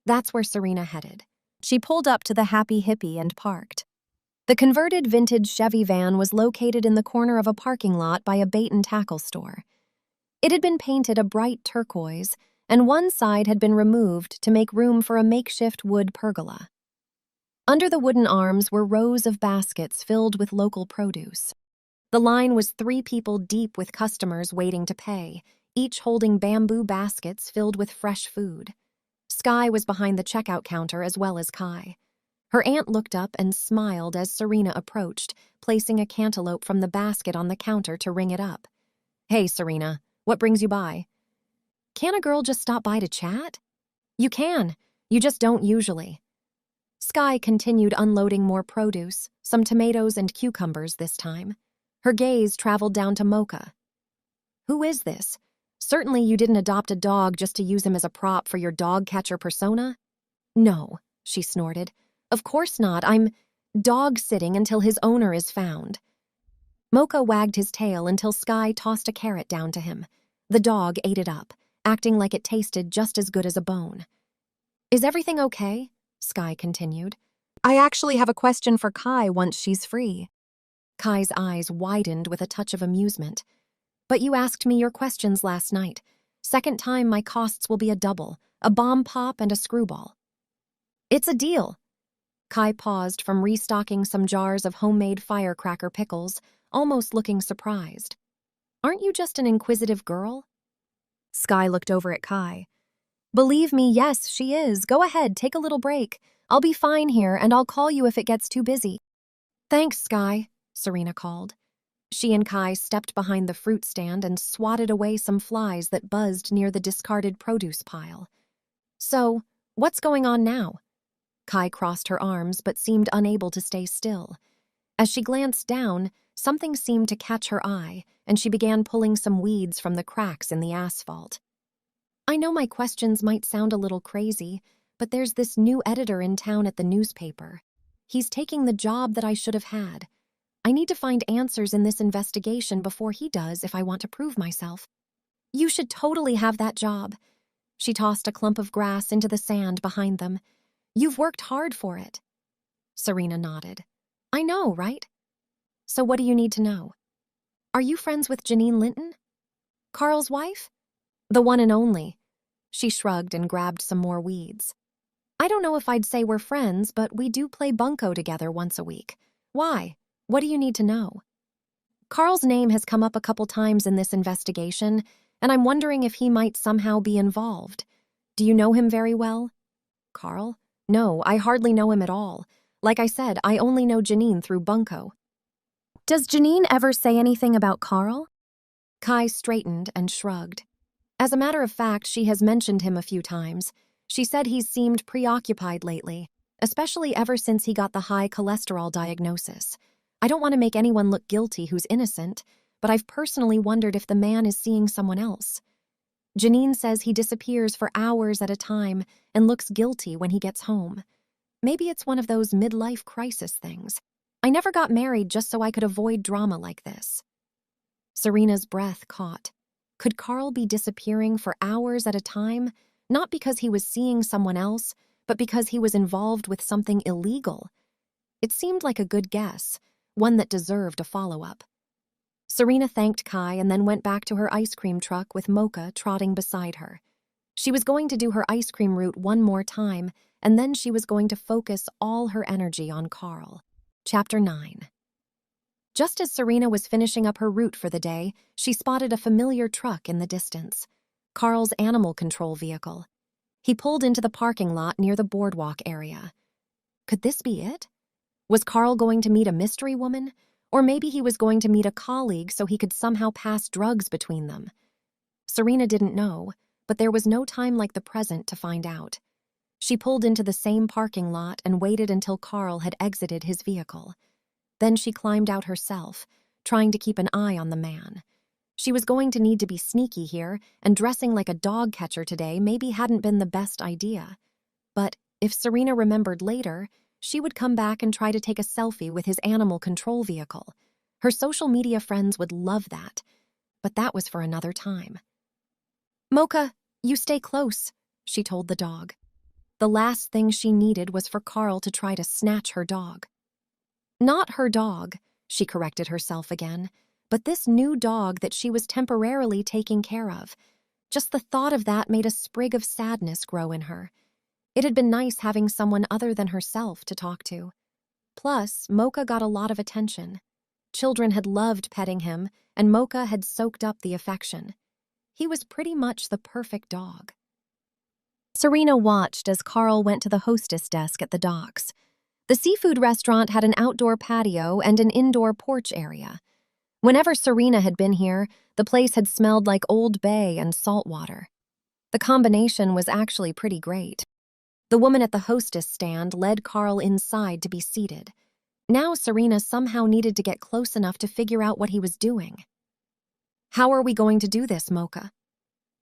That's where Serena headed. She pulled up to the Happy Hippie and parked. The converted vintage Chevy van was located in the corner of a parking lot by a bait and tackle store. It had been painted a bright turquoise, and one side had been removed to make room for a makeshift wood pergola. Under the wooden arms were rows of baskets filled with local produce. The line was 3 people deep with customers waiting to pay, each holding bamboo baskets filled with fresh food. Skye was behind the checkout counter as well as Kai. Her aunt looked up and smiled as Serena approached, placing a cantaloupe from the basket on the counter to ring it up. "Hey, Serena, what brings you by?" "Can a girl just stop by to chat?" "You can. You just don't usually." Skye continued unloading more produce, some tomatoes and cucumbers this time. Her gaze traveled down to Mocha. "Who is this? Certainly you didn't adopt a dog just to use him as a prop for your dog catcher persona?" "No," she snorted. "Of course not. I'm dog-sitting until his owner is found." Mocha wagged his tail until Skye tossed a carrot down to him. The dog ate it up, acting like it tasted just as good as a bone. "Is everything okay?" Skye continued. "I actually have a question for Kai once she's free." Kai's eyes widened with a touch of amusement. "But you asked me your questions last night. Second time my costs will be a double, a bomb pop and a screwball." "It's a deal." Kai paused from restocking some jars of homemade firecracker pickles, almost looking surprised. "Aren't you just an inquisitive girl?" Skye looked over at Kai. "Believe me, yes, she is. Go ahead, take a little break. I'll be fine here, and I'll call you if it gets too busy." "Thanks, Skye," Serena called. She and Kai stepped behind the fruit stand and swatted away some flies that buzzed near the discarded produce pile. "So, what's going on now?" Kai crossed her arms but seemed unable to stay still. As she glanced down, something seemed to catch her eye, and she began pulling some weeds from the cracks in the asphalt. "I know my questions might sound a little crazy, but there's this new editor in town at the newspaper. He's taking the job that I should have had. I need to find answers in this investigation before he does if I want to prove myself. You should totally have that job. She tossed a clump of grass into the sand behind them. You've worked hard for it. Serena nodded. I know, right? So what do you need to know? Are you friends with Janine Linton? Carl's wife? The one and only. She shrugged and grabbed some more weeds. I don't know if I'd say we're friends, but we do play bunco together once a week. Why? What do you need to know? Carl's name has come up a couple times in this investigation, and I'm wondering if he might somehow be involved. Do you know him very well? Carl? No, I hardly know him at all. Like I said, I only know Janine through bunco. Does Janine ever say anything about Carl? Kai straightened and shrugged. As a matter of fact, she has mentioned him a few times. She said he's seemed preoccupied lately, especially ever since he got the high cholesterol diagnosis. I don't want to make anyone look guilty who's innocent, but I've personally wondered if the man is seeing someone else. Janine says he disappears for hours at a time and looks guilty when he gets home. Maybe it's one of those midlife crisis things. I never got married just so I could avoid drama like this. Serena's breath caught. Could Carl be disappearing for hours at a time, not because he was seeing someone else, but because he was involved with something illegal? It seemed like a good guess, one that deserved a follow-up. Serena thanked Kai and then went back to her ice cream truck with Mocha trotting beside her. She was going to do her ice cream route one more time, and then she was going to focus all her energy on Carl. Chapter 9. Just as Serena was finishing up her route for the day, she spotted a familiar truck in the distance. Carl's animal control vehicle. He pulled into the parking lot near the boardwalk area. Could this be it? Was Carl going to meet a mystery woman? Or maybe he was going to meet a colleague so he could somehow pass drugs between them. Serena didn't know, but there was no time like the present to find out. She pulled into the same parking lot and waited until Carl had exited his vehicle. Then she climbed out herself, trying to keep an eye on the man. She was going to need to be sneaky here, and dressing like a dog catcher today maybe hadn't been the best idea. But if Serena remembered later, she would come back and try to take a selfie with his animal control vehicle. Her social media friends would love that, but that was for another time. Mocha, you stay close, she told the dog. The last thing she needed was for Carl to try to snatch her dog. Not her dog, she corrected herself again, but this new dog that she was temporarily taking care of. Just the thought of that made a sprig of sadness grow in her. It had been nice having someone other than herself to talk to. Plus, Mocha got a lot of attention. Children had loved petting him, and Mocha had soaked up the affection. He was pretty much the perfect dog. Serena watched as Carl went to the hostess desk at the docks. The seafood restaurant had an outdoor patio and an indoor porch area. Whenever Serena had been here, the place had smelled like Old Bay and salt water. The combination was actually pretty great. The woman at the hostess stand led Carl inside to be seated. Now Serena somehow needed to get close enough to figure out what he was doing. How are we going to do this, Mocha?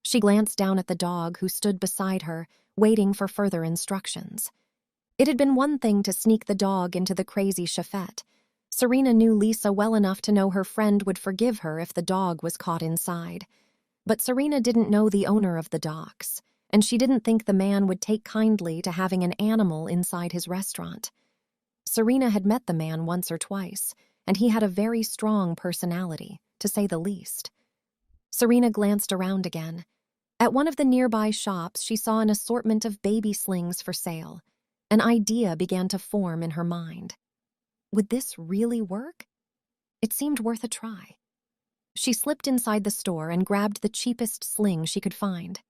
She glanced down at the dog who stood beside her, waiting for further instructions. It had been one thing to sneak the dog into the crazy chauffette. Serena knew Lisa well enough to know her friend would forgive her if the dog was caught inside. But Serena didn't know the owner of the docks, and she didn't think the man would take kindly to having an animal inside his restaurant. Serena had met the man once or twice, and he had a very strong personality, to say the least. Serena glanced around again. At one of the nearby shops, she saw an assortment of baby slings for sale. An idea began to form in her mind. Would this really work? It seemed worth a try. She slipped inside the store and grabbed the cheapest sling she could find.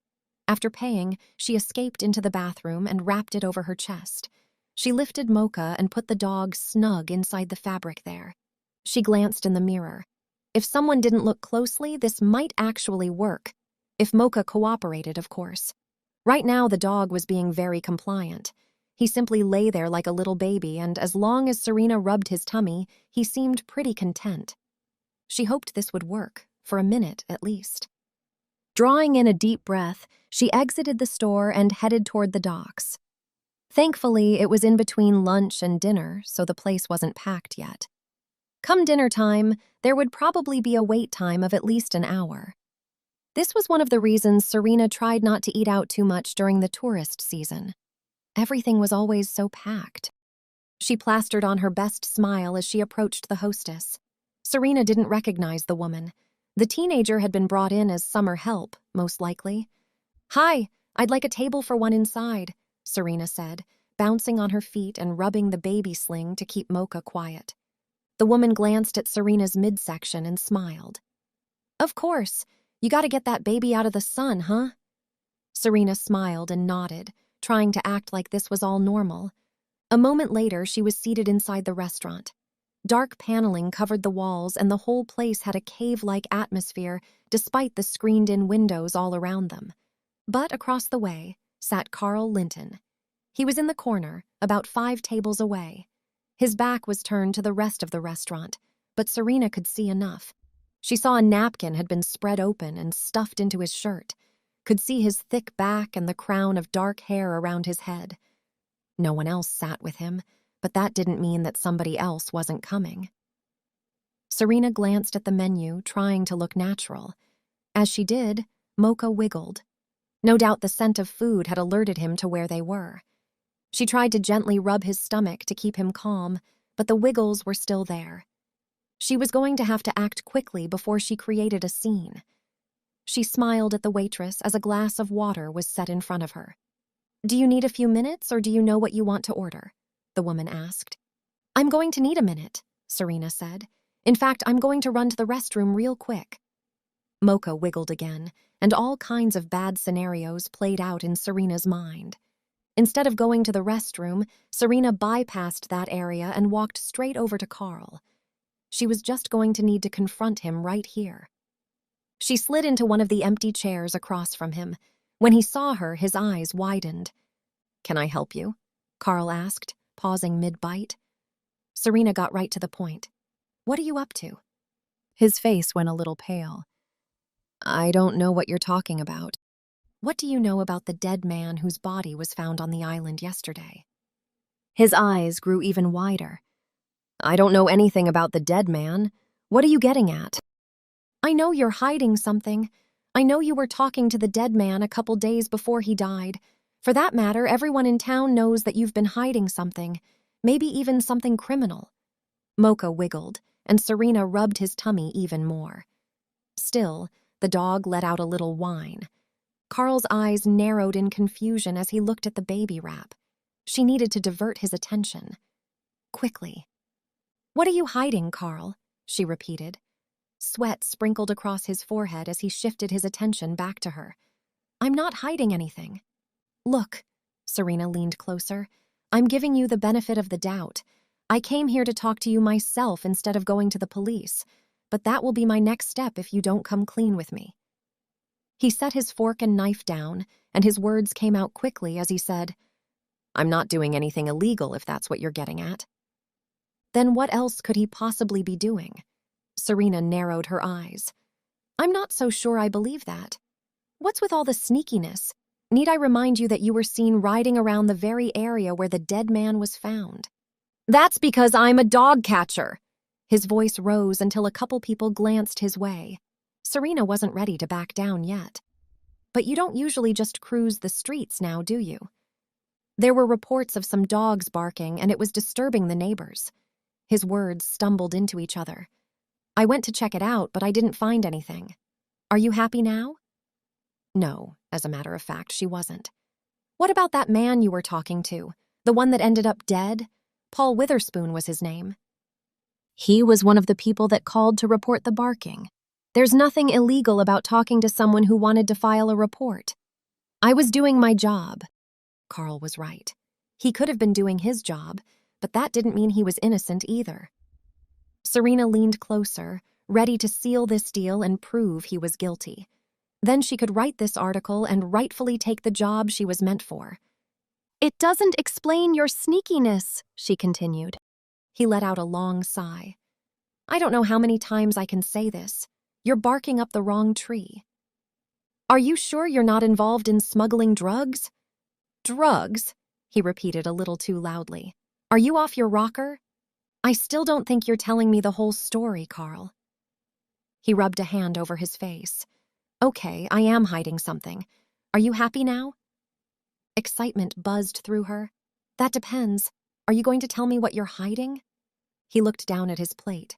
After paying, she escaped into the bathroom and wrapped it over her chest. She lifted Mocha and put the dog snug inside the fabric there. She glanced in the mirror. If someone didn't look closely, this might actually work. If Mocha cooperated, of course. Right now, the dog was being very compliant. He simply lay there like a little baby, and as long as Serena rubbed his tummy, he seemed pretty content. She hoped this would work, for a minute at least. Drawing in a deep breath, she exited the store and headed toward the docks. Thankfully, it was in between lunch and dinner, so the place wasn't packed yet. Come dinner time, there would probably be a wait time of at least an hour. This was one of the reasons Serena tried not to eat out too much during the tourist season. Everything was always so packed. She plastered on her best smile as she approached the hostess. Serena didn't recognize the woman. The teenager had been brought in as summer help, most likely. "Hi, I'd like a table for one inside," Serena said, bouncing on her feet and rubbing the baby sling to keep Mocha quiet. The woman glanced at Serena's midsection and smiled. "Of course. You gotta get that baby out of the sun, huh?" Serena smiled and nodded, trying to act like this was all normal. A moment later, she was seated inside the restaurant. Dark paneling covered the walls and the whole place had a cave-like atmosphere despite the screened-in windows all around them. But across the way sat Carl Linton. He was in the corner, about 5 tables away. His back was turned to the rest of the restaurant, but Serena could see enough. She saw a napkin had been spread open and stuffed into his shirt, could see his thick back and the crown of dark hair around his head. No one else sat with him, but that didn't mean that somebody else wasn't coming. Serena glanced at the menu, trying to look natural. As she did, Mocha wiggled. No doubt the scent of food had alerted him to where they were. She tried to gently rub his stomach to keep him calm, but the wiggles were still there. She was going to have to act quickly before she created a scene. She smiled at the waitress as a glass of water was set in front of her. "Do you need a few minutes, or do you know what you want to order?" the woman asked. "I'm going to need a minute," Serena said. "In fact, I'm going to run to the restroom real quick." Mocha wiggled again, and all kinds of bad scenarios played out in Serena's mind. Instead of going to the restroom, Serena bypassed that area and walked straight over to Carl. She was just going to need to confront him right here. She slid into one of the empty chairs across from him. When he saw her, his eyes widened. "Can I help you?" Carl asked, pausing mid-bite. Serena got right to the point. "What are you up to?" His face went a little pale. "I don't know what you're talking about." "What do you know about the dead man whose body was found on the island yesterday?" His eyes grew even wider. "I don't know anything about the dead man. What are you getting at?" "I know you're hiding something. I know you were talking to the dead man a couple days before he died. For that matter, everyone in town knows that you've been hiding something, maybe even something criminal." Mocha wiggled, and Serena rubbed his tummy even more. Still, the dog let out a little whine. Carl's eyes narrowed in confusion as he looked at the baby wrap. She needed to divert his attention. Quickly. "What are you hiding, Carl?" she repeated. Sweat sprinkled across his forehead as he shifted his attention back to her. "I'm not hiding anything." "Look," Serena leaned closer, "I'm giving you the benefit of the doubt. I came here to talk to you myself instead of going to the police, but that will be my next step if you don't come clean with me." He set his fork and knife down, and his words came out quickly as he said, "I'm not doing anything illegal if that's what you're getting at." Then what else could he possibly be doing? Serena narrowed her eyes. "I'm not so sure I believe that. What's with all the sneakiness? Need I remind you that you were seen riding around the very area where the dead man was found?" "That's because I'm a dog catcher." His voice rose until a couple people glanced his way. Serena wasn't ready to back down yet. "But you don't usually just cruise the streets now, do you?" There were reports of some dogs barking, and it was disturbing the neighbors. His words stumbled into each other. "I went to check it out, but I didn't find anything. Are you happy now?" No, as a matter of fact, she wasn't. "What about that man you were talking to? The one that ended up dead? Paul Witherspoon was his name." "He was one of the people that called to report the barking. There's nothing illegal about talking to someone who wanted to file a report. I was doing my job." Carl was right. He could have been doing his job, but that didn't mean he was innocent either. Serena leaned closer, ready to seal this deal and prove he was guilty. Then she could write this article and rightfully take the job she was meant for. "It doesn't explain your sneakiness," she continued. He let out a long sigh. "I don't know how many times I can say this. You're barking up the wrong tree." "Are you sure you're not involved in smuggling drugs?" "Drugs?" he repeated a little too loudly. "Are you off your rocker?" I still don't think you're telling me the whole story, Carl. He rubbed a hand over his face. Okay, I am hiding something. Are you happy now? Excitement buzzed through her. That depends. Are you going to tell me what you're hiding? He looked down at his plate.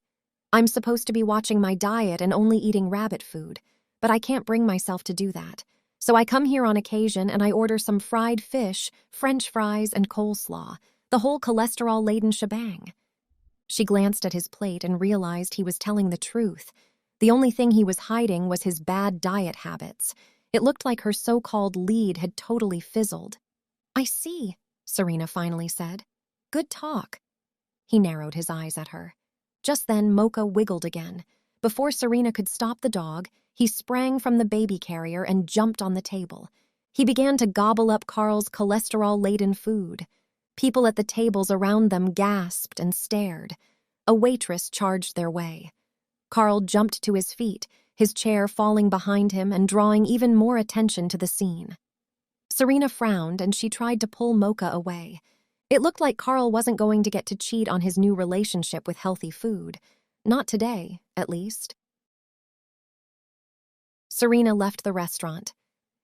I'm supposed to be watching my diet and only eating rabbit food, but I can't bring myself to do that. So I come here on occasion and I order some fried fish, French fries, and coleslaw, the whole cholesterol-laden shebang. She glanced at his plate and realized he was telling the truth. The only thing he was hiding was his bad diet habits. It looked like her so-called lead had totally fizzled. I see, Serena finally said. Good talk. He narrowed his eyes at her. Just then, Mocha wiggled again. Before Serena could stop the dog, he sprang from the baby carrier and jumped on the table. He began to gobble up Carl's cholesterol-laden food. People at the tables around them gasped and stared. A waitress charged their way. Carl jumped to his feet, his chair falling behind him and drawing even more attention to the scene. Serena frowned and she tried to pull Mocha away. It looked like Carl wasn't going to get to cheat on his new relationship with healthy food. Not today, at least. Serena left the restaurant.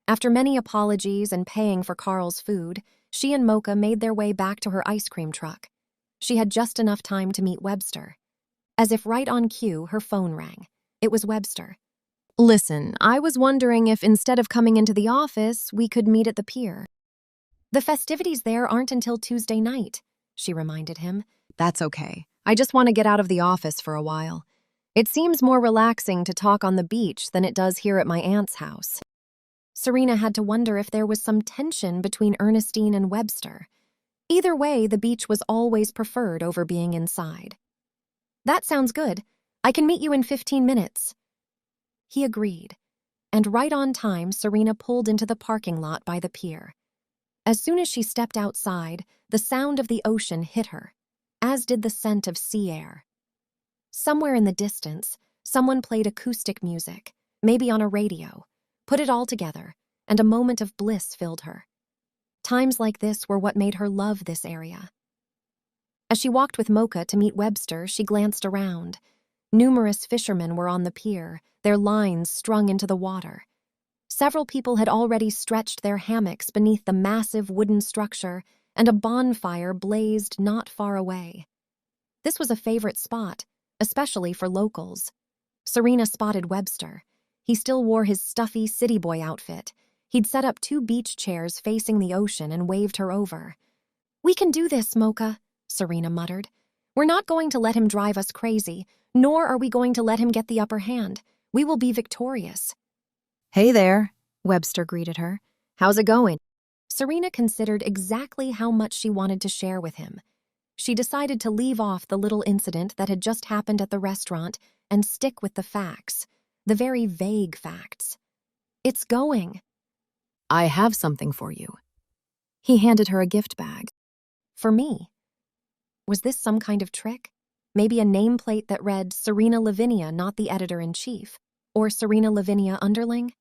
After many apologies and paying for Carl's food, she and Mocha made their way back to her ice cream truck. She had just enough time to meet Webster. As if right on cue, her phone rang. It was Webster. Listen, I was wondering if instead of coming into the office, we could meet at the pier. The festivities there aren't until Tuesday night, she reminded him. That's okay. I just want to get out of the office for a while. It seems more relaxing to talk on the beach than it does here at my aunt's house. Serena had to wonder if there was some tension between Ernestine and Webster. Either way, the beach was always preferred over being inside. That sounds good. I can meet you in 15 minutes. He agreed, and right on time, Serena pulled into the parking lot by the pier. As soon as she stepped outside, the sound of the ocean hit her, as did the scent of sea air. Somewhere in the distance, someone played acoustic music, maybe on a radio, put it all together, and a moment of bliss filled her. Times like this were what made her love this area. As she walked with Mocha to meet Webster, she glanced around. Numerous fishermen were on the pier, their lines strung into the water. Several people had already stretched their hammocks beneath the massive wooden structure, and a bonfire blazed not far away. This was a favorite spot, especially for locals. Serena spotted Webster. He still wore his stuffy city boy outfit. He'd set up 2 beach chairs facing the ocean and waved her over. We can do this, Mocha, Serena muttered. We're not going to let him drive us crazy, nor are we going to let him get the upper hand. We will be victorious. Hey there, Webster greeted her. How's it going? Serena considered exactly how much she wanted to share with him. She decided to leave off the little incident that had just happened at the restaurant and stick with the facts, the very vague facts. It's going. I have something for you. He handed her a gift bag. For me. Was this some kind of trick? Maybe a nameplate that read Serena Lavinia, not the editor-in-chief, or Serena Lavinia underling?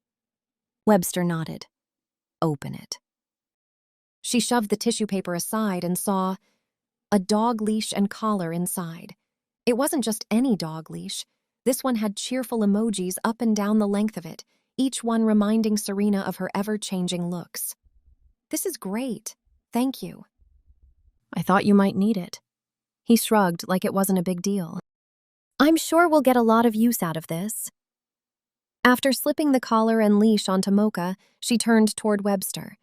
Webster nodded. Open it. She shoved the tissue paper aside and saw a dog leash and collar inside. It wasn't just any dog leash. This one had cheerful emojis up and down the length of it, each one reminding Serena of her ever-changing looks. This is great. Thank you. I thought you might need it. He shrugged like it wasn't a big deal. I'm sure we'll get a lot of use out of this. After slipping the collar and leash onto Mocha, she turned toward Webster.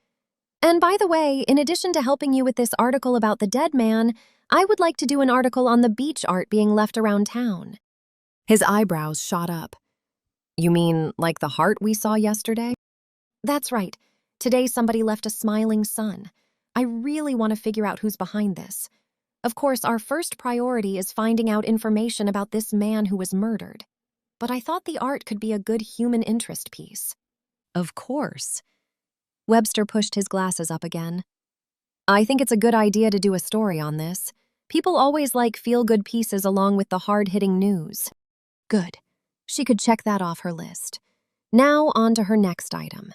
And by the way, in addition to helping you with this article about the Deadman, I would like to do an article on the beach art being left around town. His eyebrows shot up. You mean like the heart we saw yesterday? That's right. Today somebody left a smiling sun. I really want to figure out who's behind this. Of course, our first priority is finding out information about this man who was murdered. But I thought the art could be a good human interest piece. Of course. Webster pushed his glasses up again. I think it's a good idea to do a story on this. People always like feel-good pieces along with the hard-hitting news. Good. She could check that off her list. Now on to her next item.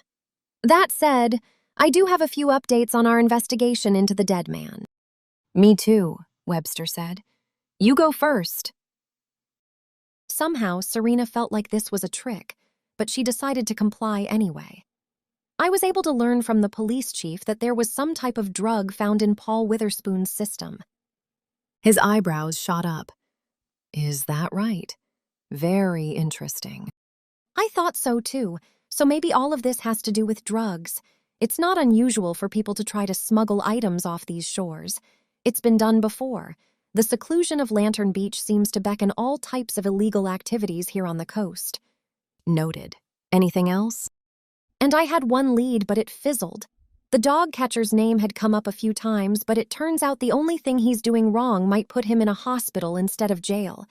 That said, I do have a few updates on our investigation into the Deadman. Me too, Webster said. You go first. Somehow, Serena felt like this was a trick, but she decided to comply anyway. I was able to learn from the police chief that there was some type of drug found in Paul Witherspoon's system. His eyebrows shot up. Is that right? Very interesting. I thought so too, so maybe all of this has to do with drugs. It's not unusual for people to try to smuggle items off these shores. It's been done before. The seclusion of Lantern Beach seems to beckon all types of illegal activities here on the coast. Noted. Anything else? And I had one lead, but it fizzled. The dog catcher's name had come up a few times, but it turns out the only thing he's doing wrong might put him in a hospital instead of jail.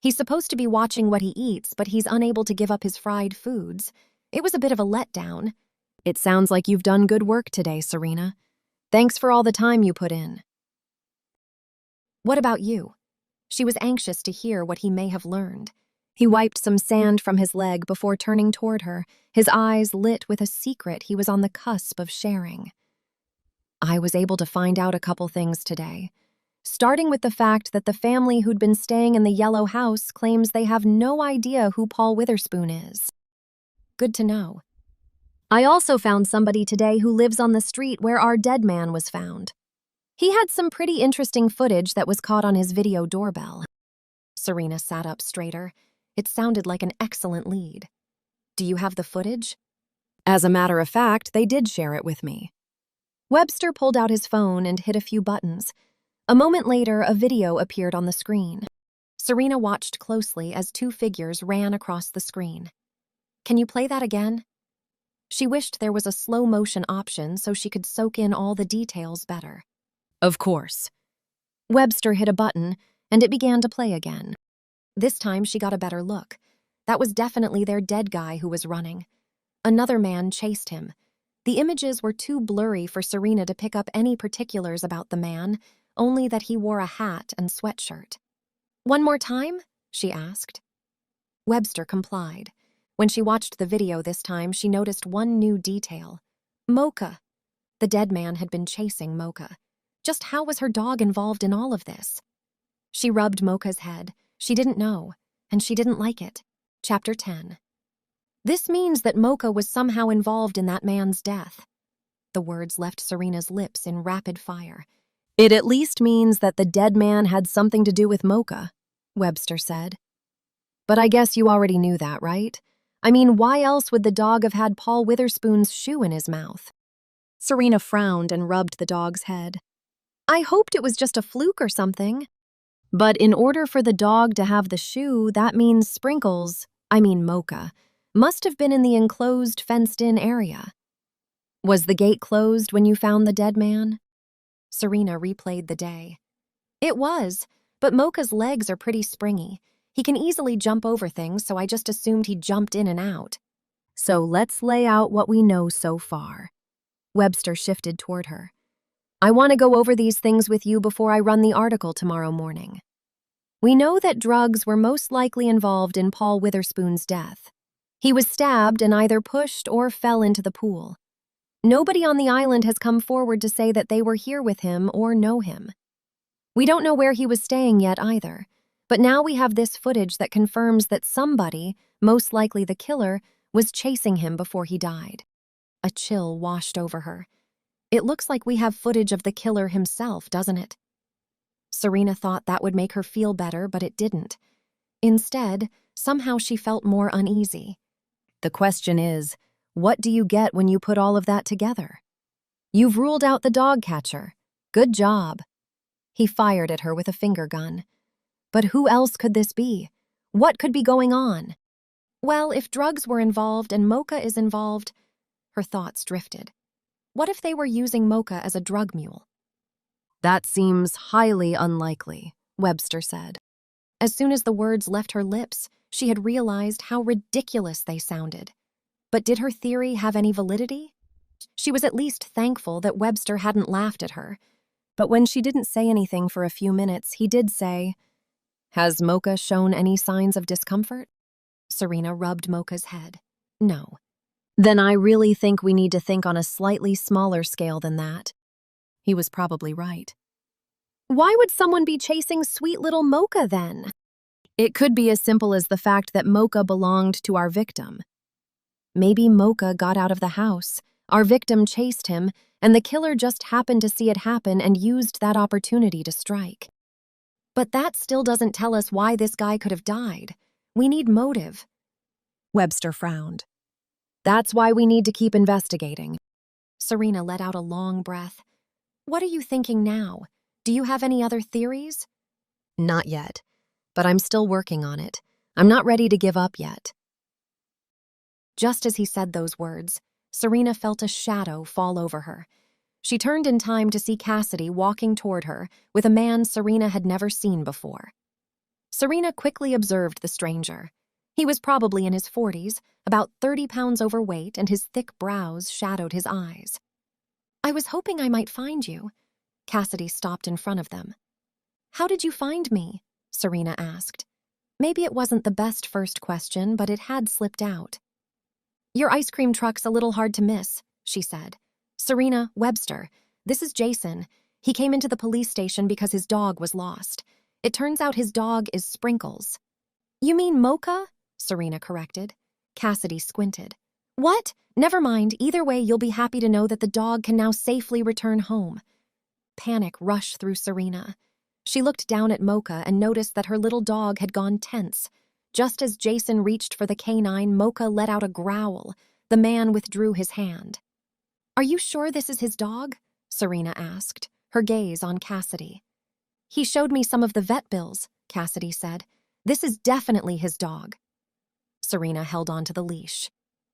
He's supposed to be watching what he eats, but he's unable to give up his fried foods. It was a bit of a letdown. It sounds like you've done good work today, Serena. Thanks for all the time you put in. What about you? She was anxious to hear what he may have learned. He wiped some sand from his leg before turning toward her, his eyes lit with a secret he was on the cusp of sharing. I was able to find out a couple things today, starting with the fact that the family who'd been staying in the yellow house claims they have no idea who Paul Witherspoon is. Good to know. I also found somebody today who lives on the street where our Deadman was found. He had some pretty interesting footage that was caught on his video doorbell. Serena sat up straighter. It sounded like an excellent lead. Do you have the footage? As a matter of fact, they did share it with me. Webster pulled out his phone and hit a few buttons. A moment later, a video appeared on the screen. Serena watched closely as two figures ran across the screen. Can you play that again? She wished there was a slow-motion option so she could soak in all the details better. Of course. Webster hit a button, and it began to play again. This time she got a better look. That was definitely their dead guy who was running. Another man chased him. The images were too blurry for Serena to pick up any particulars about the man, only that he wore a hat and sweatshirt. One more time? She asked. Webster complied. When she watched the video this time, she noticed one new detail. Mocha. The dead man had been chasing Mocha. Just how was her dog involved in all of this? She rubbed Mocha's head. She didn't know, and she didn't like it. Chapter 10. This means that Mocha was somehow involved in that man's death. The words left Serena's lips in rapid fire. It at least means that the dead man had something to do with Mocha, Webster said. But I guess you already knew that, right? I mean, why else would the dog have had Paul Witherspoon's shoe in his mouth? Serena frowned and rubbed the dog's head. I hoped it was just a fluke or something. But in order for the dog to have the shoe, that means Mocha, must have been in the enclosed, fenced-in area. Was the gate closed when you found the dead man? Serena replayed the day. It was, but Mocha's legs are pretty springy. He can easily jump over things, so I just assumed he jumped in and out. So let's lay out what we know so far. Webster shifted toward her. I want to go over these things with you before I run the article tomorrow morning. We know that drugs were most likely involved in Paul Witherspoon's death. He was stabbed and either pushed or fell into the pool. Nobody on the island has come forward to say that they were here with him or know him. We don't know where he was staying yet either, but now we have this footage that confirms that somebody, most likely the killer, was chasing him before he died. A chill washed over her. It looks like we have footage of the killer himself, doesn't it? Serena thought that would make her feel better, but it didn't. Instead, somehow she felt more uneasy. The question is, what do you get when you put all of that together? You've ruled out the dog catcher. Good job. He fired at her with a finger gun. But who else could this be? What could be going on? Well, if drugs were involved and Mocha is involved, her thoughts drifted. What if they were using Mocha as a drug mule? That seems highly unlikely, Webster said. As soon as the words left her lips, she had realized how ridiculous they sounded. But did her theory have any validity? She was at least thankful that Webster hadn't laughed at her. But when she didn't say anything for a few minutes, he did say, Has Mocha shown any signs of discomfort? Serena rubbed Mocha's head. No. Then I really think we need to think on a slightly smaller scale than that. He was probably right. Why would someone be chasing sweet little Mocha then? It could be as simple as the fact that Mocha belonged to our victim. Maybe Mocha got out of the house, our victim chased him, and the killer just happened to see it happen and used that opportunity to strike. But that still doesn't tell us why this guy could have died. We need motive. Webster frowned. That's why we need to keep investigating. Serena let out a long breath. What are you thinking now? Do you have any other theories? Not yet, but I'm still working on it. I'm not ready to give up yet. Just as he said those words, Serena felt a shadow fall over her. She turned in time to see Cassidy walking toward her with a man Serena had never seen before. Serena quickly observed the stranger. He was probably in his 40s, about 30 pounds overweight, and his thick brows shadowed his eyes. I was hoping I might find you. Cassidy stopped in front of them. How did you find me? Serena asked. Maybe it wasn't the best first question, but it had slipped out. Your ice cream truck's a little hard to miss, she said. Serena, Webster, this is Jason. He came into the police station because his dog was lost. It turns out his dog is Sprinkles. You mean Mocha? Serena corrected. Cassidy squinted. What? Never mind. Either way, you'll be happy to know that the dog can now safely return home. Panic rushed through Serena. She looked down at Mocha and noticed that her little dog had gone tense. Just as Jason reached for the canine, Mocha let out a growl. The man withdrew his hand. Are you sure this is his dog? Serena asked, her gaze on Cassidy. He showed me some of the vet bills, Cassidy said. This is definitely his dog. Serena held onto the leash.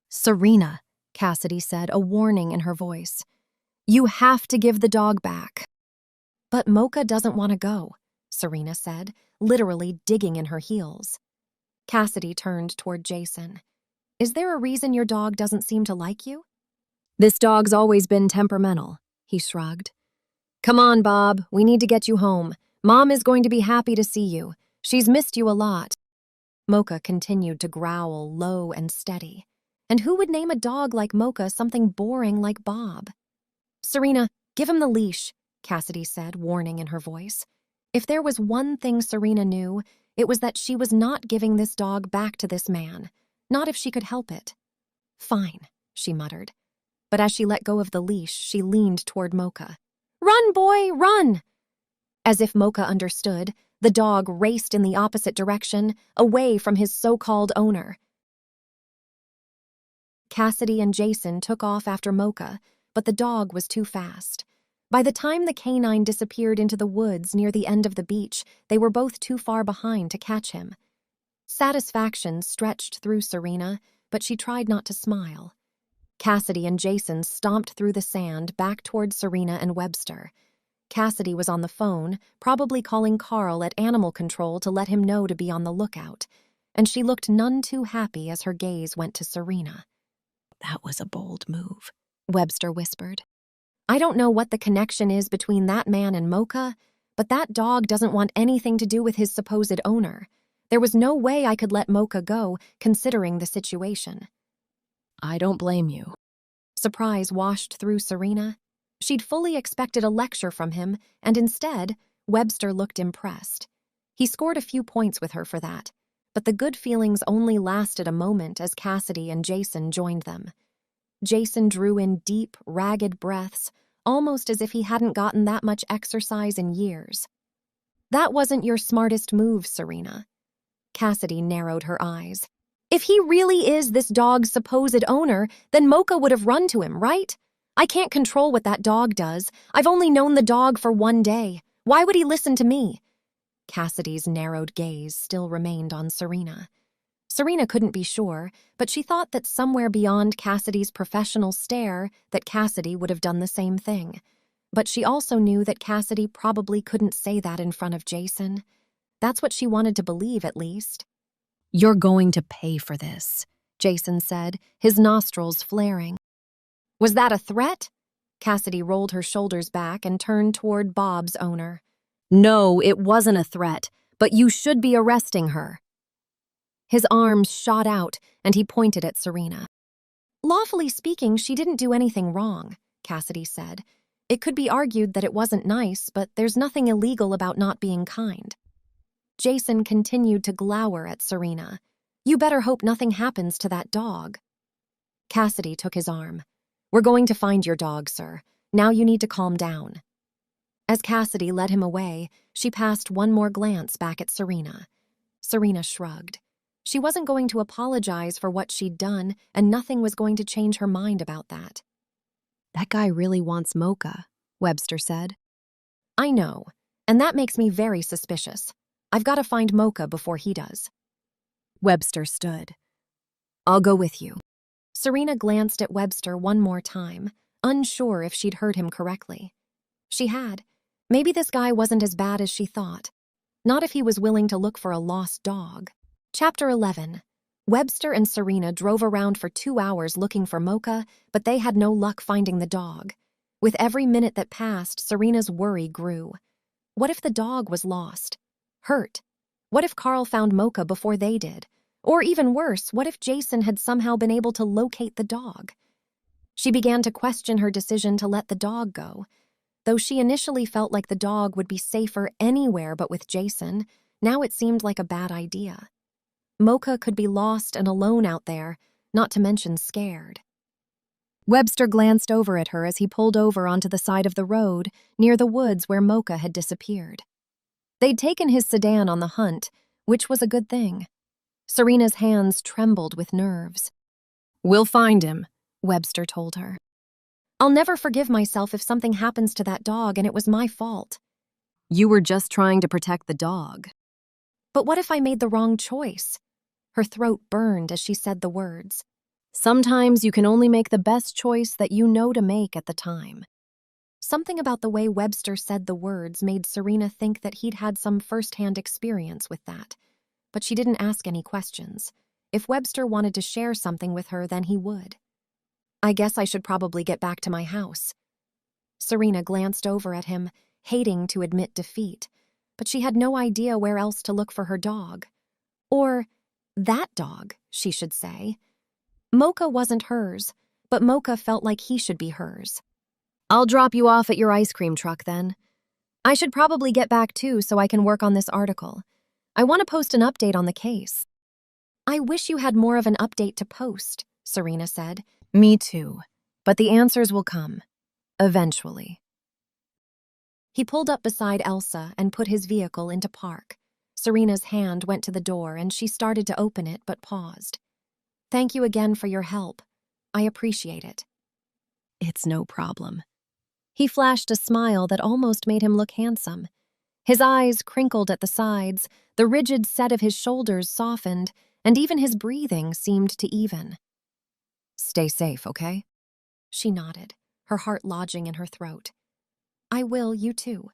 Serena, Cassidy said, a warning in her voice. You have to give the dog back. But Mocha doesn't want to go, Serena said, literally digging in her heels. Cassidy turned toward Jason. Is there a reason your dog doesn't seem to like you? This dog's always been temperamental, he shrugged. Come on, Bob, we need to get you home. Mom is going to be happy to see you. She's missed you a lot. Mocha continued to growl low and steady. And who would name a dog like Mocha something boring like Bob? Serena, give him the leash, Cassidy said, warning in her voice. If there was one thing Serena knew, it was that she was not giving this dog back to this man, not if she could help it. Fine, she muttered. But as she let go of the leash, she leaned toward Mocha. Run, boy, run! As if Mocha understood, the dog raced in the opposite direction, away from his so-called owner. Cassidy and Jason took off after Mocha, but the dog was too fast. By the time the canine disappeared into the woods near the end of the beach, they were both too far behind to catch him. Satisfaction stretched through Serena, but she tried not to smile. Cassidy and Jason stomped through the sand back toward Serena and Webster. Cassidy was on the phone, probably calling Carl at Animal Control to let him know to be on the lookout, and she looked none too happy as her gaze went to Serena. That was a bold move, Webster whispered. I don't know what the connection is between that man and Mocha, but that dog doesn't want anything to do with his supposed owner. There was no way I could let Mocha go, considering the situation. I don't blame you. Surprise washed through Serena. She'd fully expected a lecture from him, and instead, Webster looked impressed. He scored a few points with her for that, but the good feelings only lasted a moment as Cassidy and Jason joined them. Jason drew in deep, ragged breaths, almost as if he hadn't gotten that much exercise in years. That wasn't your smartest move, Serena. Cassidy narrowed her eyes. If he really is this dog's supposed owner, then Mocha would have run to him, right? I can't control what that dog does. I've only known the dog for one day. Why would he listen to me? Cassidy's narrowed gaze still remained on Serena. Serena couldn't be sure, but she thought that somewhere beyond Cassidy's professional stare that Cassidy would have done the same thing. But she also knew that Cassidy probably couldn't say that in front of Jason. That's what she wanted to believe, at least. You're going to pay for this, Jason said, his nostrils flaring. Was that a threat? Cassidy rolled her shoulders back and turned toward Bob's owner. No, it wasn't a threat, but you should be arresting her. His arms shot out, and he pointed at Serena. Lawfully speaking, she didn't do anything wrong, Cassidy said. It could be argued that it wasn't nice, but there's nothing illegal about not being kind. Jason continued to glower at Serena. You better hope nothing happens to that dog. Cassidy took his arm. We're going to find your dog, sir. Now you need to calm down. As Cassidy led him away, she passed one more glance back at Serena. Serena shrugged. She wasn't going to apologize for what she'd done, and nothing was going to change her mind about that. That guy really wants Mocha, Webster said. I know, and that makes me very suspicious. I've got to find Mocha before he does. Webster stood. I'll go with you. Serena glanced at Webster one more time, unsure if she'd heard him correctly. She had. Maybe this guy wasn't as bad as she thought. Not if he was willing to look for a lost dog. Chapter 11. Webster and Serena drove around for 2 hours looking for Mocha, but they had no luck finding the dog. With every minute that passed, Serena's worry grew. What if the dog was lost? Hurt? What if Carl found Mocha before they did? Or even worse, what if Jason had somehow been able to locate the dog? She began to question her decision to let the dog go. Though she initially felt like the dog would be safer anywhere but with Jason, now it seemed like a bad idea. Mocha could be lost and alone out there, not to mention scared. Webster glanced over at her as he pulled over onto the side of the road near the woods where Mocha had disappeared. They'd taken his sedan on the hunt, which was a good thing. Serena's hands trembled with nerves. We'll find him, Webster told her. I'll never forgive myself if something happens to that dog and it was my fault. You were just trying to protect the dog. But what if I made the wrong choice? Her throat burned as she said the words. Sometimes you can only make the best choice that you know to make at the time. Something about the way Webster said the words made Serena think that he'd had some first-hand experience with that. But she didn't ask any questions. If Webster wanted to share something with her, then he would. I guess I should probably get back to my house. Serena glanced over at him, hating to admit defeat, but she had no idea where else to look for her dog. Or that dog, she should say. Mocha wasn't hers, but Mocha felt like he should be hers. I'll drop you off at your ice cream truck then. I should probably get back too so I can work on this article. I want to post an update on the case. I wish you had more of an update to post, Serena said. Me too, but the answers will come. Eventually. He pulled up beside Elsa and put his vehicle into park. Serena's hand went to the door and she started to open it but paused. Thank you again for your help. I appreciate it. It's no problem. He flashed a smile that almost made him look handsome. His eyes crinkled at the sides, the rigid set of his shoulders softened, and even his breathing seemed to even. Stay safe, okay? She nodded, her heart lodging in her throat. I will, you too.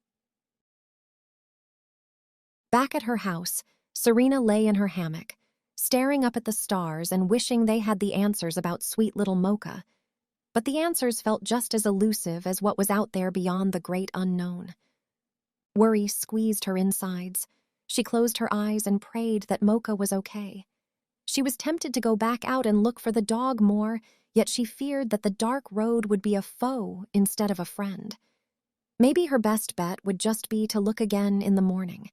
Back at her house, Serena lay in her hammock, staring up at the stars and wishing they had the answers about sweet little Mocha. But the answers felt just as elusive as what was out there beyond the great unknown. Worry squeezed her insides. She closed her eyes and prayed that Mocha was okay. She was tempted to go back out and look for the dog more, yet she feared that the dark road would be a foe instead of a friend. Maybe her best bet would just be to look again in the morning.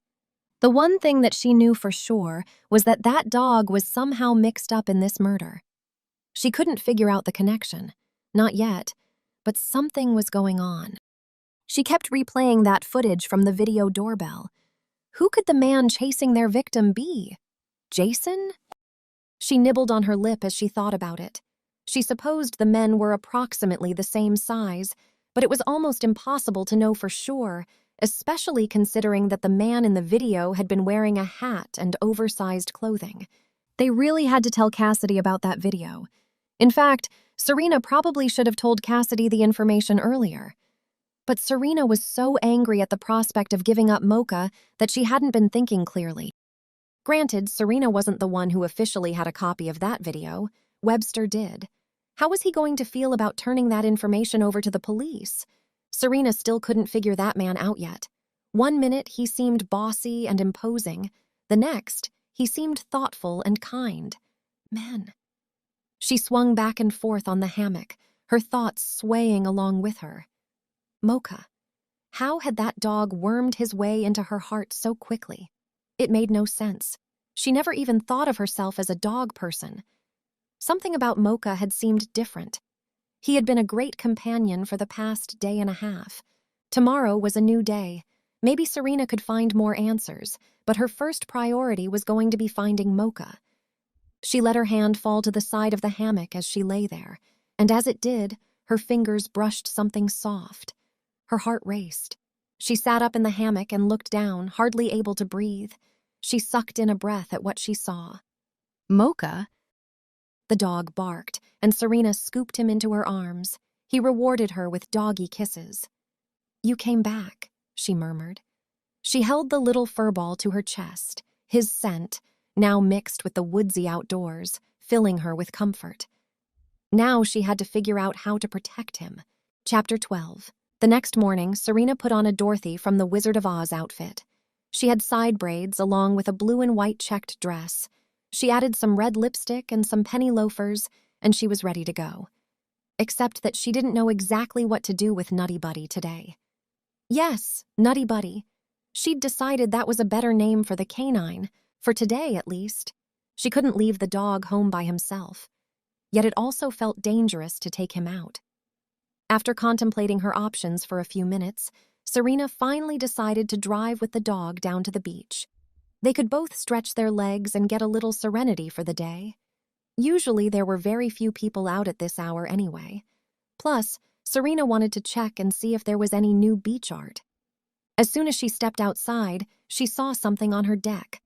The one thing that she knew for sure was that that dog was somehow mixed up in this murder. She couldn't figure out the connection. Not yet, but something was going on. She kept replaying that footage from the video doorbell. Who could the man chasing their victim be? Jason? She nibbled on her lip as she thought about it. She supposed the men were approximately the same size, but it was almost impossible to know for sure, especially considering that the man in the video had been wearing a hat and oversized clothing. They really had to tell Cassidy about that video. In fact, Serena probably should have told Cassidy the information earlier. But Serena was so angry at the prospect of giving up Mocha that she hadn't been thinking clearly. Granted, Serena wasn't the one who officially had a copy of that video. Webster did. How was he going to feel about turning that information over to the police? Serena still couldn't figure that man out yet. One minute, he seemed bossy and imposing. The next, he seemed thoughtful and kind. Men. She swung back and forth on the hammock, her thoughts swaying along with her. Mocha. How had that dog wormed his way into her heart so quickly? It made no sense. She never even thought of herself as a dog person. Something about Mocha had seemed different. He had been a great companion for the past day and a half. Tomorrow was a new day. Maybe Serena could find more answers, but her first priority was going to be finding Mocha. She let her hand fall to the side of the hammock as she lay there, and as it did, her fingers brushed something soft. Her heart raced. She sat up in the hammock and looked down, hardly able to breathe. She sucked in a breath at what she saw. Mocha? The dog barked, and Serena scooped him into her arms. He rewarded her with doggy kisses. "You came back," she murmured. She held the little furball to her chest, his scent, now mixed with the woodsy outdoors, filling her with comfort. Now she had to figure out how to protect him. Chapter 12. The next morning, Serena put on a Dorothy from the Wizard of Oz outfit. She had side braids along with a blue and white checked dress. She added some red lipstick and some penny loafers, and she was ready to go. Except that she didn't know exactly what to do with Nutty Buddy today. Yes, Nutty Buddy. She'd decided that was a better name for the canine, for today at least. She couldn't leave the dog home by himself. Yet it also felt dangerous to take him out. After contemplating her options for a few minutes, Serena finally decided to drive with the dog down to the beach. They could both stretch their legs and get a little serenity for the day. Usually there were very few people out at this hour anyway. Plus, Serena wanted to check and see if there was any new beach art. As soon as she stepped outside, she saw something on her deck.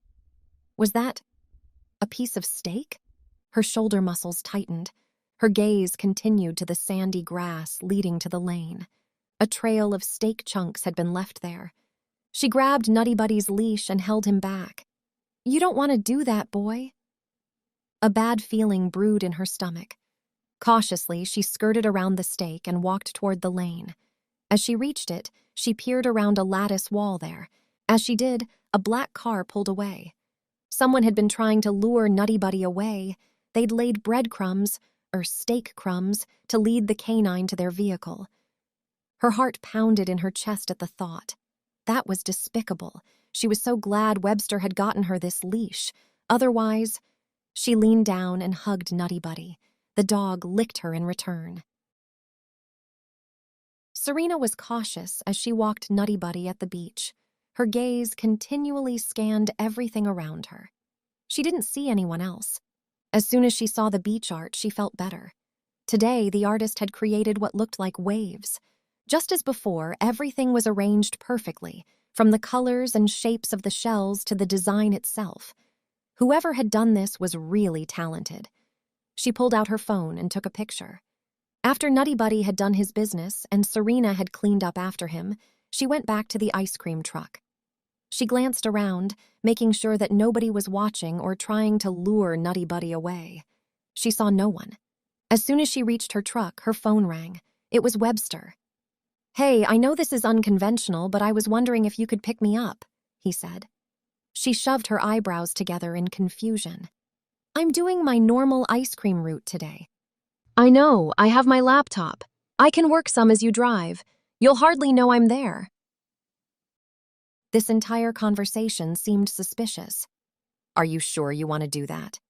Was that a piece of steak? Her shoulder muscles tightened. Her gaze continued to the sandy grass leading to the lane. A trail of steak chunks had been left there. She grabbed Nutty Buddy's leash and held him back. "You don't want to do that, boy." A bad feeling brewed in her stomach. Cautiously, she skirted around the steak and walked toward the lane. As she reached it, she peered around a lattice wall there. As she did, a black car pulled away. Someone had been trying to lure Nutty Buddy away. They'd laid breadcrumbs, or steak crumbs, to lead the canine to their vehicle. Her heart pounded in her chest at the thought. That was despicable. She was so glad Webster had gotten her this leash. Otherwise, she leaned down and hugged Nutty Buddy. The dog licked her in return. Serena was cautious as she walked Nutty Buddy at the beach. Her gaze continually scanned everything around her. She didn't see anyone else. As soon as she saw the beach art, she felt better. Today, the artist had created what looked like waves. Just as before, everything was arranged perfectly, from the colors and shapes of the shells to the design itself. Whoever had done this was really talented. She pulled out her phone and took a picture. After Nutty Buddy had done his business and Serena had cleaned up after him, she went back to the ice cream truck. She glanced around, making sure that nobody was watching or trying to lure Nutty Buddy away. She saw no one. As soon as she reached her truck, her phone rang. It was Webster. "Hey, I know this is unconventional, but I was wondering if you could pick me up," he said. She shoved her eyebrows together in confusion. "I'm doing my normal ice cream route today." "I know, I have my laptop. I can work some as you drive. You'll hardly know I'm there." This entire conversation seemed suspicious. "Are you sure you want to do that?"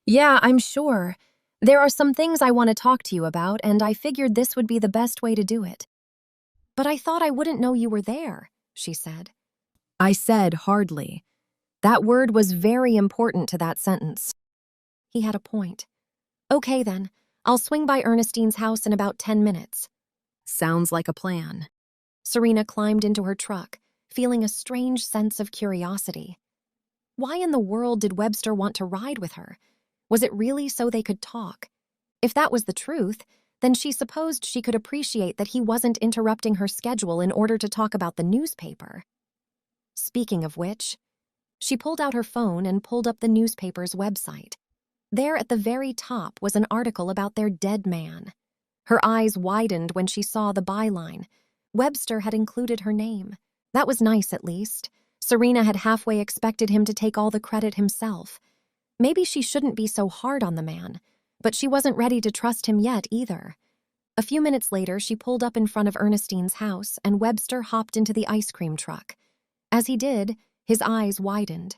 "Yeah, I'm sure. There are some things I want to talk to you about, and I figured this would be the best way to do it." "But I thought I wouldn't know you were there," she said. I said hardly. That word was very important to that sentence. He had a point. "Okay then, I'll swing by Ernestine's house in about 10 minutes. "Sounds like a plan." Serena climbed into her truck, feeling a strange sense of curiosity. Why in the world did Webster want to ride with her? Was it really so they could talk? If that was the truth, then she supposed she could appreciate that he wasn't interrupting her schedule in order to talk about the newspaper. Speaking of which, she pulled out her phone and pulled up the newspaper's website. There at the very top was an article about their dead man. Her eyes widened when she saw the byline. Webster had included her name. That was nice, at least. Serena had halfway expected him to take all the credit himself. Maybe she shouldn't be so hard on the man, but she wasn't ready to trust him yet either. A few minutes later, she pulled up in front of Ernestine's house, and Webster hopped into the ice cream truck. As he did, his eyes widened.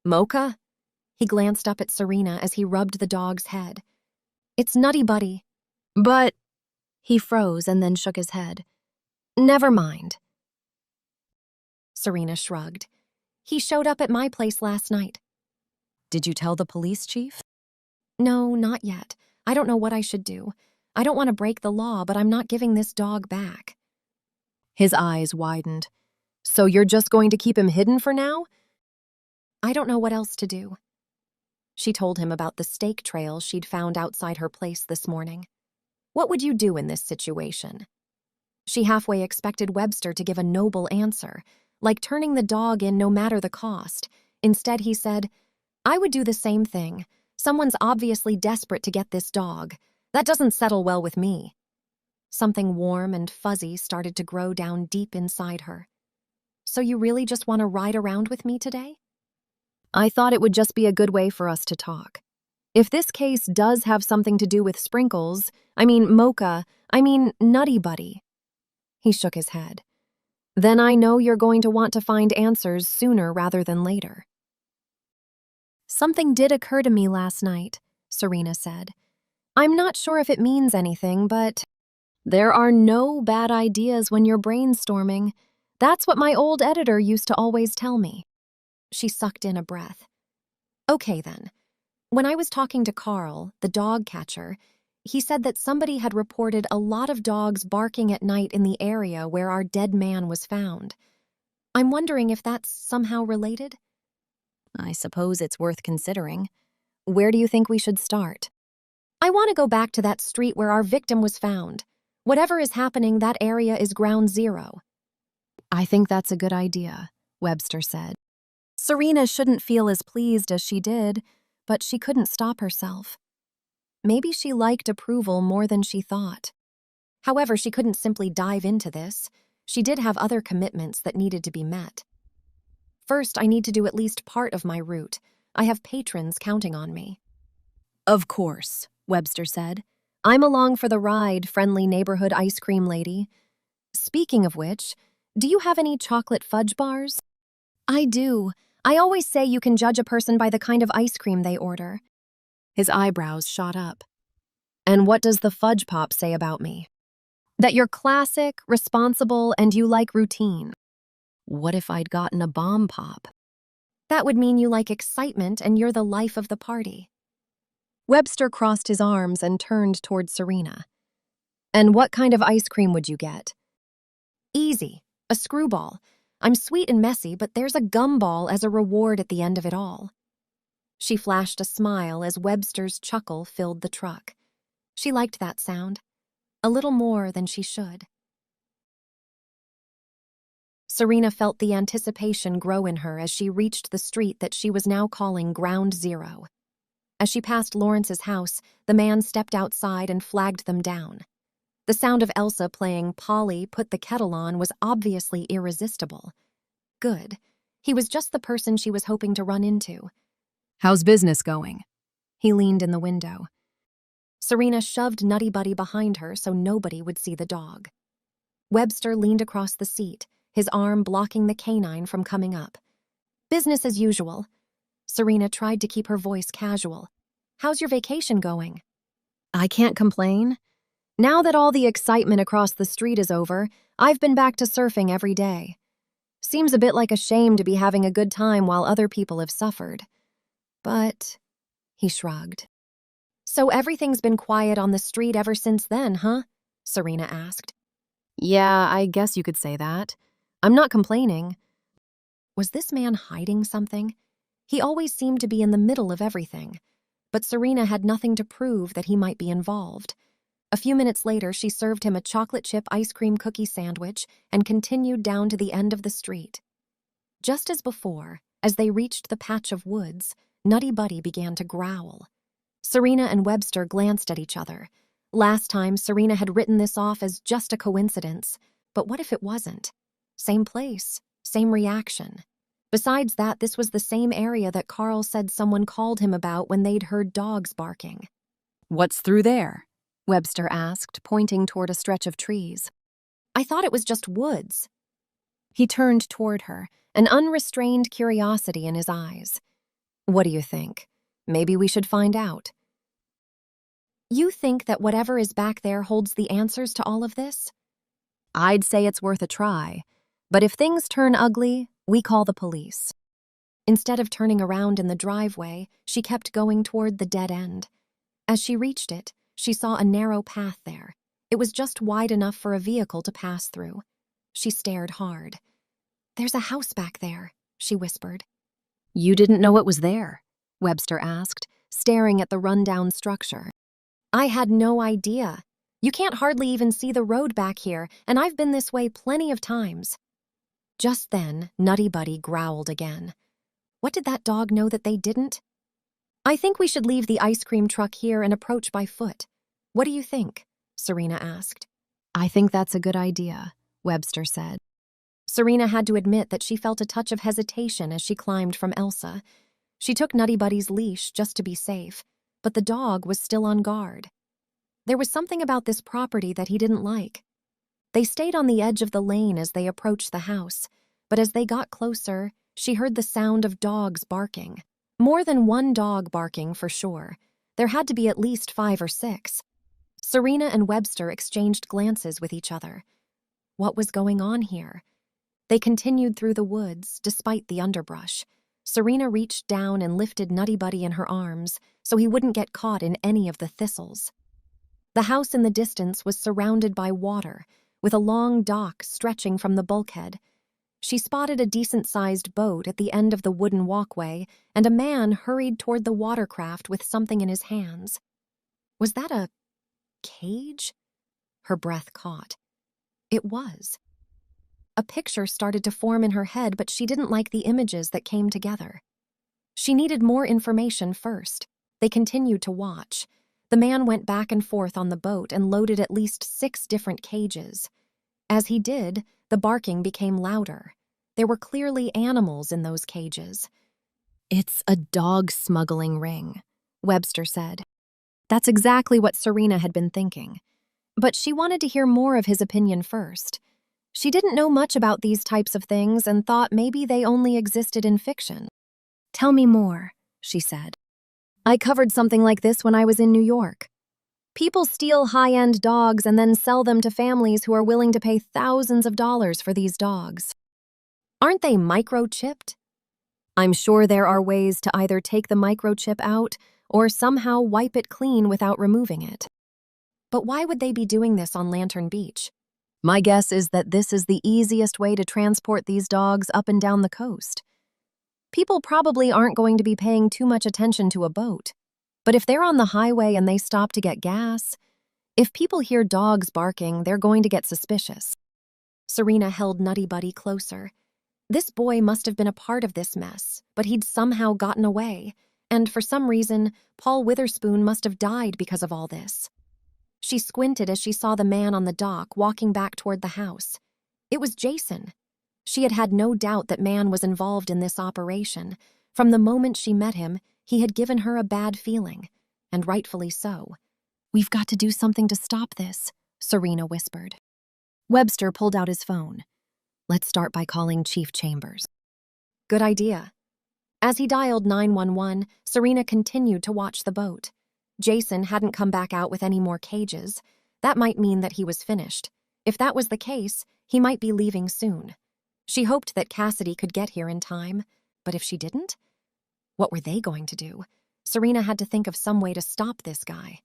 "Mocha?" He glanced up at Serena as he rubbed the dog's head. "It's Nutty Buddy." But he froze and then shook his head. "Never mind." Serena shrugged. "He showed up at my place last night." "Did you tell the police chief?" "No, not yet. I don't know what I should do. I don't want to break the law, but I'm not giving this dog back." His eyes widened. "So you're just going to keep him hidden for now?" "I don't know what else to do." She told him about the stake trail she'd found outside her place this morning. What would you do in this situation? She halfway expected Webster to give a noble answer, like turning the dog in no matter the cost. Instead, he said, "I would do the same thing. Someone's obviously desperate to get this dog. That doesn't settle well with me." Something warm and fuzzy started to grow down deep inside her. "So you really just want to ride around with me today?" "I thought it would just be a good way for us to talk. If this case does have something to do with Sprinkles, Mocha, Nutty Buddy." He shook his head. "Then I know you're going to want to find answers sooner rather than later." "Something did occur to me last night," Serena said. "I'm not sure if it means anything, but there are no bad ideas when you're brainstorming. That's what my old editor used to always tell me." She sucked in a breath. "Okay, then. When I was talking to Carl, the dog catcher, he said that somebody had reported a lot of dogs barking at night in the area where our dead man was found. I'm wondering if that's somehow related?" "I suppose it's worth considering. Where do you think we should start?" "I want to go back to that street where our victim was found. Whatever is happening, that area is ground zero." "I think that's a good idea," Webster said. Serena shouldn't feel as pleased as she did, but she couldn't stop herself. Maybe she liked approval more than she thought. However, she couldn't simply dive into this. She did have other commitments that needed to be met. "First, I need to do at least part of my route. I have patrons counting on me." "Of course," Webster said. "I'm along for the ride, friendly neighborhood ice cream lady. Speaking of which, do you have any chocolate fudge bars?" "I do. I always say you can judge a person by the kind of ice cream they order." His eyebrows shot up. "And what does the fudge pop say about me?" "That you're classic, responsible, and you like routine." "What if I'd gotten a bomb pop?" "That would mean you like excitement and you're the life of the party." Webster crossed his arms and turned toward Serena. "And what kind of ice cream would you get?" "Easy. A screwball. I'm sweet and messy, but there's a gumball as a reward at the end of it all." She flashed a smile as Webster's chuckle filled the truck. She liked that sound. A little more than she should. Serena felt the anticipation grow in her as she reached the street that she was now calling Ground Zero. As she passed Lawrence's house, the man stepped outside and flagged them down. The sound of Elsa playing "Polly, Put the Kettle On" was obviously irresistible. Good. He was just the person she was hoping to run into. "How's business going?" He leaned in the window. Serena shoved Nutty Buddy behind her so nobody would see the dog. Webster leaned across the seat, his arm blocking the canine from coming up. "Business as usual." Serena tried to keep her voice casual. "How's your vacation going?" "I can't complain. Now that all the excitement across the street is over, I've been back to surfing every day. Seems a bit like a shame to be having a good time while other people have suffered. But," he shrugged. "So everything's been quiet on the street ever since then, huh?" Serena asked. "Yeah, I guess you could say that. I'm not complaining." Was this man hiding something? He always seemed to be in the middle of everything, but Serena had nothing to prove that he might be involved. A few minutes later, she served him a chocolate chip ice cream cookie sandwich and continued down to the end of the street. Just as before, as they reached the patch of woods, Nutty Buddy began to growl. Serena and Webster glanced at each other. Last time, Serena had written this off as just a coincidence, but what if it wasn't? Same place, same reaction. Besides that, this was the same area that Carl said someone called him about when they'd heard dogs barking. "What's through there?" Webster asked, pointing toward a stretch of trees. I thought it was just woods. He turned toward her, an unrestrained curiosity in his eyes. What do you think? Maybe we should find out. You think that whatever is back there holds the answers to all of this? I'd say it's worth a try, but if things turn ugly, we call the police. Instead of turning around in the driveway, she kept going toward the dead end. As she reached it, she saw a narrow path there. It was just wide enough for a vehicle to pass through. She stared hard. "There's a house back there," she whispered. You didn't know it was there? Webster asked, staring at the rundown structure. I had no idea. You can't hardly even see the road back here, and I've been this way plenty of times. Just then, Nutty Buddy growled again. What did that dog know that they didn't? I think we should leave the ice cream truck here and approach by foot. What do you think? Serena asked. I think that's a good idea, Webster said. Serena had to admit that she felt a touch of hesitation as she climbed from Elsa. She took Nutty Buddy's leash just to be safe, but the dog was still on guard. There was something about this property that he didn't like. They stayed on the edge of the lane as they approached the house, but as they got closer, she heard the sound of dogs barking. More than one dog barking, for sure. There had to be at least 5 or 6. Serena and Webster exchanged glances with each other. What was going on here? They continued through the woods, despite the underbrush. Serena reached down and lifted Nutty Buddy in her arms so he wouldn't get caught in any of the thistles. The house in the distance was surrounded by water, with a long dock stretching from the bulkhead. She spotted a decent-sized boat at the end of the wooden walkway, and a man hurried toward the watercraft with something in his hands. Was that a cage? Her breath caught. It was. A picture started to form in her head, but she didn't like the images that came together. She needed more information first. They continued to watch. The man went back and forth on the boat and loaded at least 6 different cages. As he did, the barking became louder. There were clearly animals in those cages. It's a dog smuggling ring, Webster said. That's exactly what Serena had been thinking. But she wanted to hear more of his opinion first. She didn't know much about these types of things and thought maybe they only existed in fiction. Tell me more, she said. I covered something like this when I was in New York. People steal high-end dogs and then sell them to families who are willing to pay thousands of dollars for these dogs. Aren't they microchipped? I'm sure there are ways to either take the microchip out or somehow wipe it clean without removing it. But why would they be doing this on Lantern Beach? My guess is that this is the easiest way to transport these dogs up and down the coast. People probably aren't going to be paying too much attention to a boat. But if they're on the highway and they stop to get gas, if people hear dogs barking, they're going to get suspicious. Serena held Nutty Buddy closer. This boy must have been a part of this mess, but he'd somehow gotten away, and for some reason, Paul Witherspoon must have died because of all this. She squinted as she saw the man on the dock walking back toward the house. It was Jason. She had had no doubt that man was involved in this operation. From the moment she met him, he had given her a bad feeling, and rightfully so. We've got to do something to stop this, Serena whispered. Webster pulled out his phone. Let's start by calling Chief Chambers. Good idea. As he dialed 911, Serena continued to watch the boat. Jason hadn't come back out with any more cages. That might mean that he was finished. If that was the case, he might be leaving soon. She hoped that Cassidy could get here in time, but if she didn't? What were they going to do? Serena had to think of some way to stop this guy.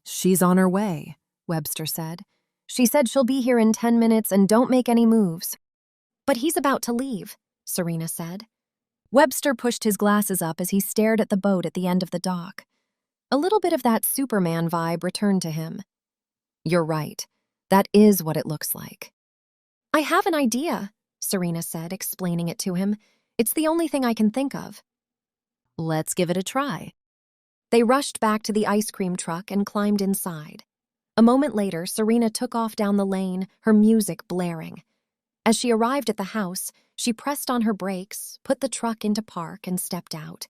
She's on her way, Webster said. She said she'll be here in 10 minutes and don't make any moves. But he's about to leave, Serena said. Webster pushed his glasses up as he stared at the boat at the end of the dock. A little bit of that Superman vibe returned to him. You're right. That is what it looks like. I have an idea, Serena said, explaining it to him. It's the only thing I can think of. Let's give it a try. They rushed back to the ice cream truck and climbed inside. A moment later, Serena took off down the lane, her music blaring. As she arrived at the house, she pressed on her brakes, put the truck into park, and stepped out.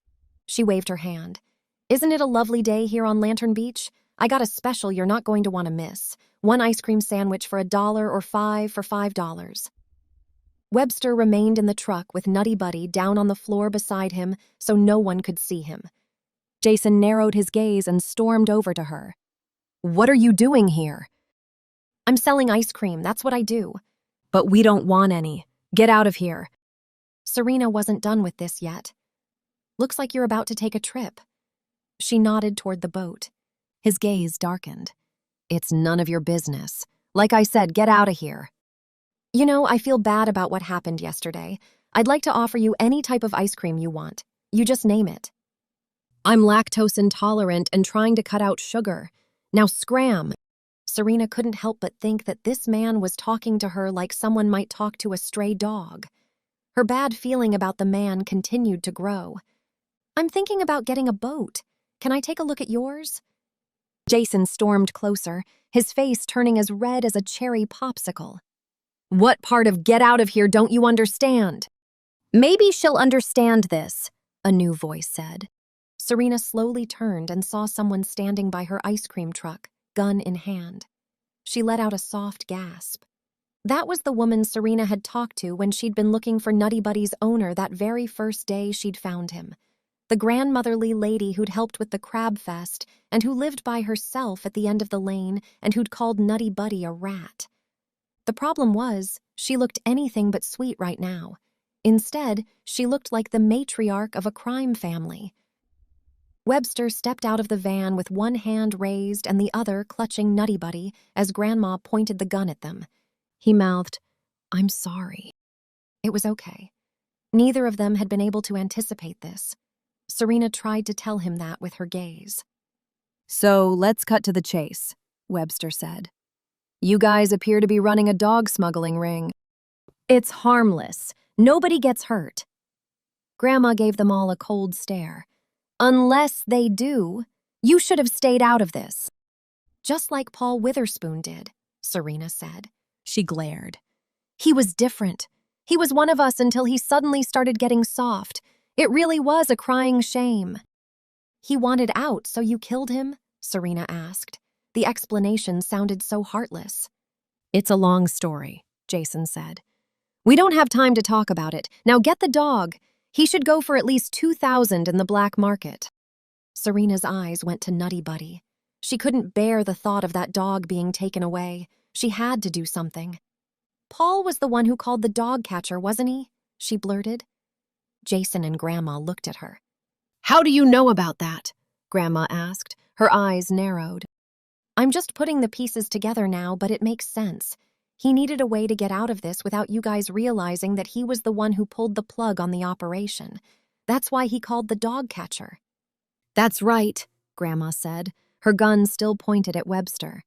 She waved her hand. Isn't it a lovely day here on Lantern Beach? I got a special you're not going to want to miss. 1 ice cream sandwich for $1 or 5 for $5. Webster remained in the truck with Nutty Buddy down on the floor beside him so no one could see him. Jason narrowed his gaze and stormed over to her. "What are you doing here?" I'm selling ice cream, that's what I do. "But we don't want any. Get out of here." Serena wasn't done with this yet. Looks like you're about to take a trip. She nodded toward the boat. His gaze darkened. "It's none of your business. Like I said, get out of here." You know, I feel bad about what happened yesterday. I'd like to offer you any type of ice cream you want. You just name it. "I'm lactose intolerant and trying to cut out sugar. Now scram." Serena couldn't help but think that this man was talking to her like someone might talk to a stray dog. Her bad feeling about the man continued to grow. I'm thinking about getting a boat. Can I take a look at yours? Jason stormed closer, his face turning as red as a cherry popsicle. "What part of get out of here don't you understand?" "Maybe she'll understand this," a new voice said. Serena slowly turned and saw someone standing by her ice cream truck, gun in hand. She let out a soft gasp. That was the woman Serena had talked to when she'd been looking for Nutty Buddy's owner that very first day she'd found him. The grandmotherly lady who'd helped with the crab fest and who lived by herself at the end of the lane and who'd called Nutty Buddy a rat. The problem was, she looked anything but sweet right now. Instead, she looked like the matriarch of a crime family. Webster stepped out of the van with one hand raised and the other clutching Nutty Buddy as Grandma pointed the gun at them. He mouthed, "I'm sorry." It was okay. Neither of them had been able to anticipate this. Serena tried to tell him that with her gaze. "So let's cut to the chase," Webster said. "You guys appear to be running a dog smuggling ring. It's harmless. Nobody gets hurt." Grandma gave them all a cold stare. "Unless they do, you should have stayed out of this." Just like Paul Witherspoon did, Serena said. She glared. "He was different. He was one of us until he suddenly started getting soft. It really was a crying shame." He wanted out, so you killed him? Serena asked. The explanation sounded so heartless. "It's a long story," Jason said. "We don't have time to talk about it. Now get the dog. He should go for at least $2,000 in the black market." Serena's eyes went to Nutty Buddy. She couldn't bear the thought of that dog being taken away. She had to do something. Paul was the one who called the dog catcher, wasn't he? She blurted. Jason and Grandma looked at her. "How do you know about that?" Grandma asked. Her eyes narrowed. I'm just putting the pieces together now, but it makes sense. He needed a way to get out of this without you guys realizing that he was the one who pulled the plug on the operation. That's why he called the dog catcher. "That's right," Grandma said, her gun still pointed at Webster.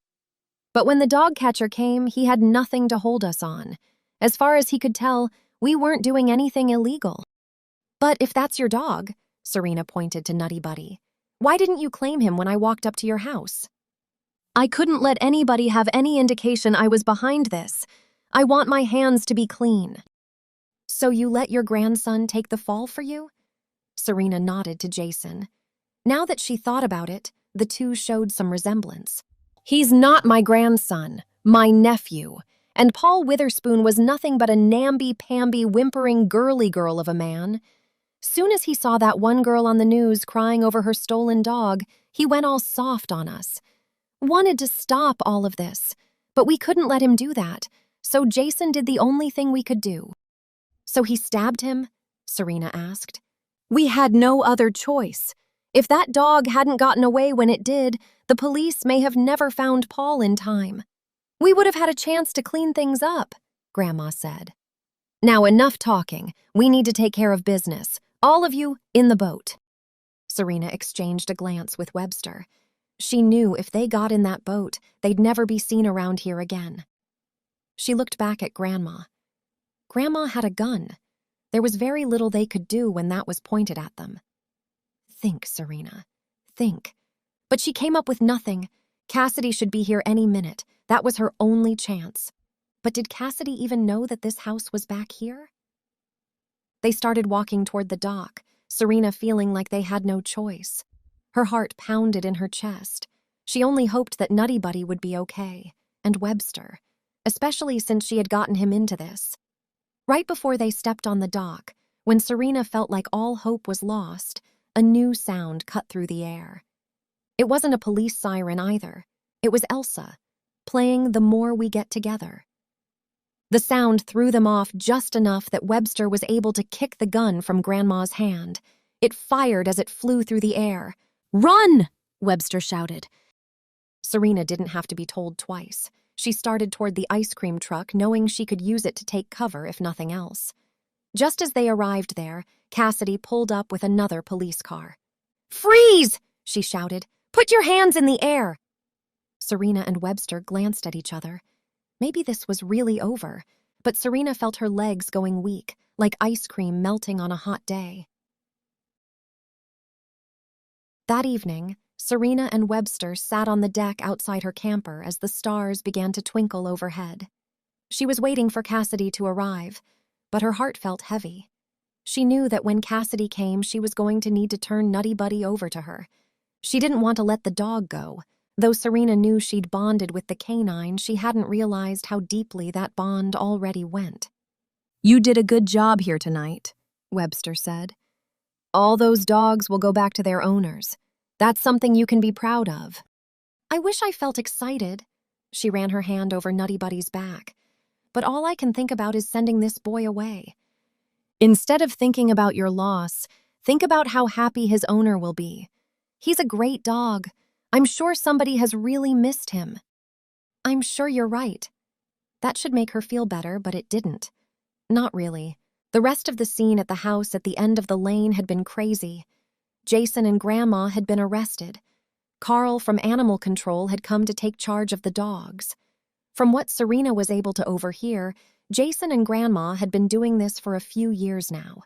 "But when the dog catcher came, he had nothing to hold us on. As far as he could tell, we weren't doing anything illegal." "But if that's your dog," Serena pointed to Nutty Buddy, "why didn't you claim him when I walked up to your house?" "I couldn't let anybody have any indication I was behind this. I want my hands to be clean." "So you let your grandson take the fall for you?" Serena nodded to Jason. Now that she thought about it, the two showed some resemblance. "He's not my grandson, my nephew. And Paul Witherspoon was nothing but a namby-pamby, whimpering girly girl of a man. Soon as he saw that one girl on the news crying over her stolen dog, he went all soft on us. Wanted to stop all of this, but we couldn't let him do that, so Jason did the only thing we could do." "So he stabbed him?" Serena asked. "We had no other choice. If that dog hadn't gotten away when it did, the police may have never found Paul in time. We would have had a chance to clean things up," Grandma said. "Now enough talking. We need to take care of business. All of you in the boat." Serena exchanged a glance with Webster. She knew if they got in that boat, they'd never be seen around here again. She looked back at Grandma. Grandma had a gun. There was very little they could do when that was pointed at them. Think, Serena. Think. But she came up with nothing. Cassidy should be here any minute. That was her only chance. But did Cassidy even know that this house was back here? They started walking toward the dock, Serena feeling like they had no choice. Her heart pounded in her chest. She only hoped that Nutty Buddy would be okay, and Webster, especially since she had gotten him into this. Right before they stepped on the dock, when Serena felt like all hope was lost, a new sound cut through the air. It wasn't a police siren either. It was Elsa, playing The More We Get Together. The sound threw them off just enough that Webster was able to kick the gun from Grandma's hand. It fired as it flew through the air. "Run!" Webster shouted. Serena didn't have to be told twice. She started toward the ice cream truck, knowing she could use it to take cover if nothing else. Just as they arrived there, Cassidy pulled up with another police car. "Freeze!" she shouted. "Put your hands in the air!" Serena and Webster glanced at each other. Maybe this was really over, but Serena felt her legs going weak, like ice cream melting on a hot day. That evening, Serena and Webster sat on the deck outside her camper as the stars began to twinkle overhead. She was waiting for Cassidy to arrive, but her heart felt heavy. She knew that when Cassidy came, she was going to need to turn Nutty Buddy over to her. She didn't want to let the dog go. Though Serena knew she'd bonded with the canine, she hadn't realized how deeply that bond already went. "You did a good job here tonight," Webster said. "All those dogs will go back to their owners. That's something you can be proud of." "I wish I felt excited." She ran her hand over Nutty Buddy's back. "But all I can think about is sending this boy away." "Instead of thinking about your loss, think about how happy his owner will be. He's a great dog. I'm sure somebody has really missed him." "I'm sure you're right." That should make her feel better, but it didn't. Not really. The rest of the scene at the house at the end of the lane had been crazy. Jason and Grandma had been arrested. Carl from Animal Control had come to take charge of the dogs. From what Serena was able to overhear, Jason and Grandma had been doing this for a few years now.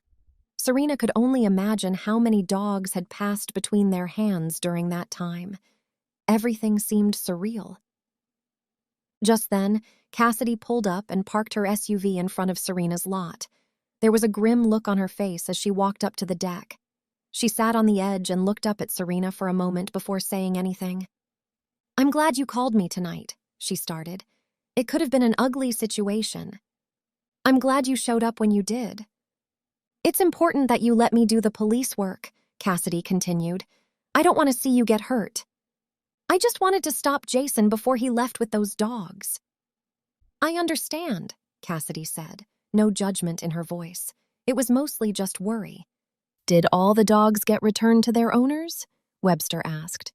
Serena could only imagine how many dogs had passed between their hands during that time. Everything seemed surreal. Just then, Cassidy pulled up and parked her SUV in front of Serena's lot. There was a grim look on her face as she walked up to the deck. She sat on the edge and looked up at Serena for a moment before saying anything. "I'm glad you called me tonight," she started. "It could have been an ugly situation. I'm glad you showed up when you did." "It's important that you let me do the police work," Cassidy continued. "I don't want to see you get hurt. I just wanted to stop Jason before he left with those dogs." "I understand," Cassidy said, no judgment in her voice. It was mostly just worry. "Did all the dogs get returned to their owners?" Webster asked.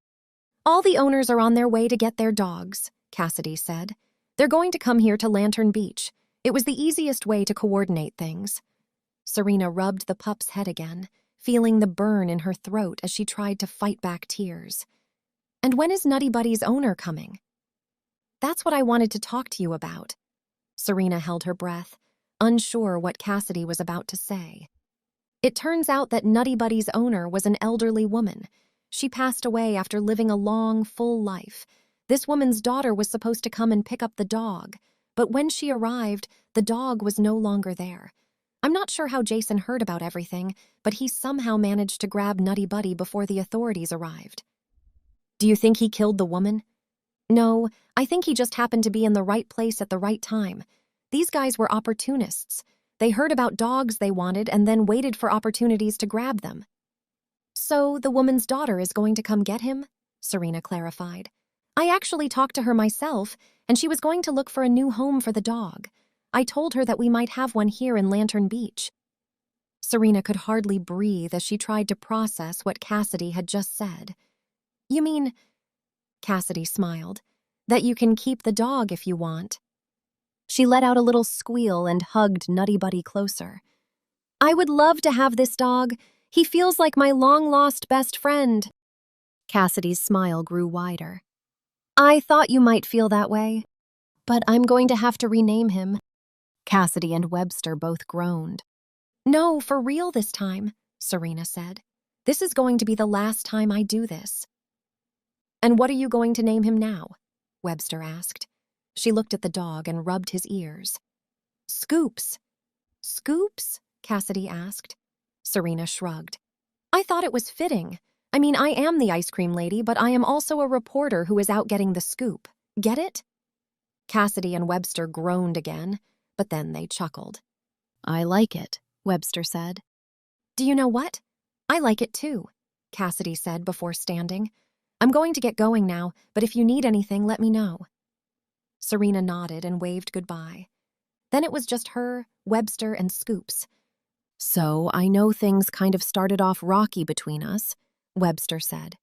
"All the owners are on their way to get their dogs," Cassidy said. "They're going to come here to Lantern Beach. It was the easiest way to coordinate things." Serena rubbed the pup's head again, feeling the burn in her throat as she tried to fight back tears. "And when is Nutty Buddy's owner coming?" "That's what I wanted to talk to you about." Serena held her breath, unsure what Cassidy was about to say. It turns out that Nutty Buddy's owner was an elderly woman. She passed away after living a long, full life. This woman's daughter was supposed to come and pick up the dog, but when she arrived, the dog was no longer there. I'm not sure how Jason heard about everything, but he somehow managed to grab Nutty Buddy before the authorities arrived. "Do you think he killed the woman?" "No, I think he just happened to be in the right place at the right time. These guys were opportunists. They heard about dogs they wanted and then waited for opportunities to grab them." "So the woman's daughter is going to come get him?" Serena clarified. "I actually talked to her myself, and she was going to look for a new home for the dog. I told her that we might have one here in Lantern Beach." Serena could hardly breathe as she tried to process what Cassidy had just said. "You mean," Cassidy smiled, "that you can keep the dog if you want?" She let out a little squeal and hugged Nutty Buddy closer. "I would love to have this dog. He feels like my long-lost best friend." Cassidy's smile grew wider. "I thought you might feel that way, but I'm going to have to rename him." Cassidy and Webster both groaned. "No, for real this time," Serena said. "This is going to be the last time I do this." "And what are you going to name him now?" Webster asked. She looked at the dog and rubbed his ears. "Scoops." "Scoops?" Cassidy asked. Serena shrugged. "I thought it was fitting. I mean, I am the ice cream lady, but I am also a reporter who is out getting the scoop. Get it? Cassidy and Webster groaned again, but then they chuckled. I like it, Webster said. Do you know what? I like it too, Cassidy said before standing. I'm going to get going now, but if you need anything, let me know. Serena nodded and waved goodbye. Then it was just her, Webster, and Scoops. So I know things kind of started off rocky between us, Webster said.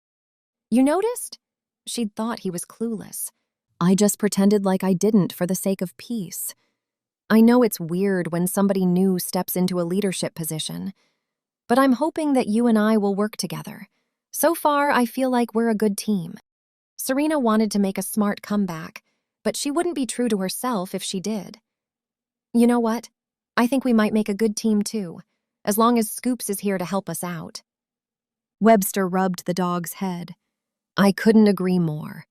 You noticed? She'd thought he was clueless. I just pretended like I didn't for the sake of peace. I know it's weird when somebody new steps into a leadership position, but I'm hoping that you and I will work together. So far, I feel like we're a good team. Serena wanted to make a smart comeback, but she wouldn't be true to herself if she did. You know what? I think we might make a good team too, as long as Scoops is here to help us out. Webster rubbed the dog's head. I couldn't agree more.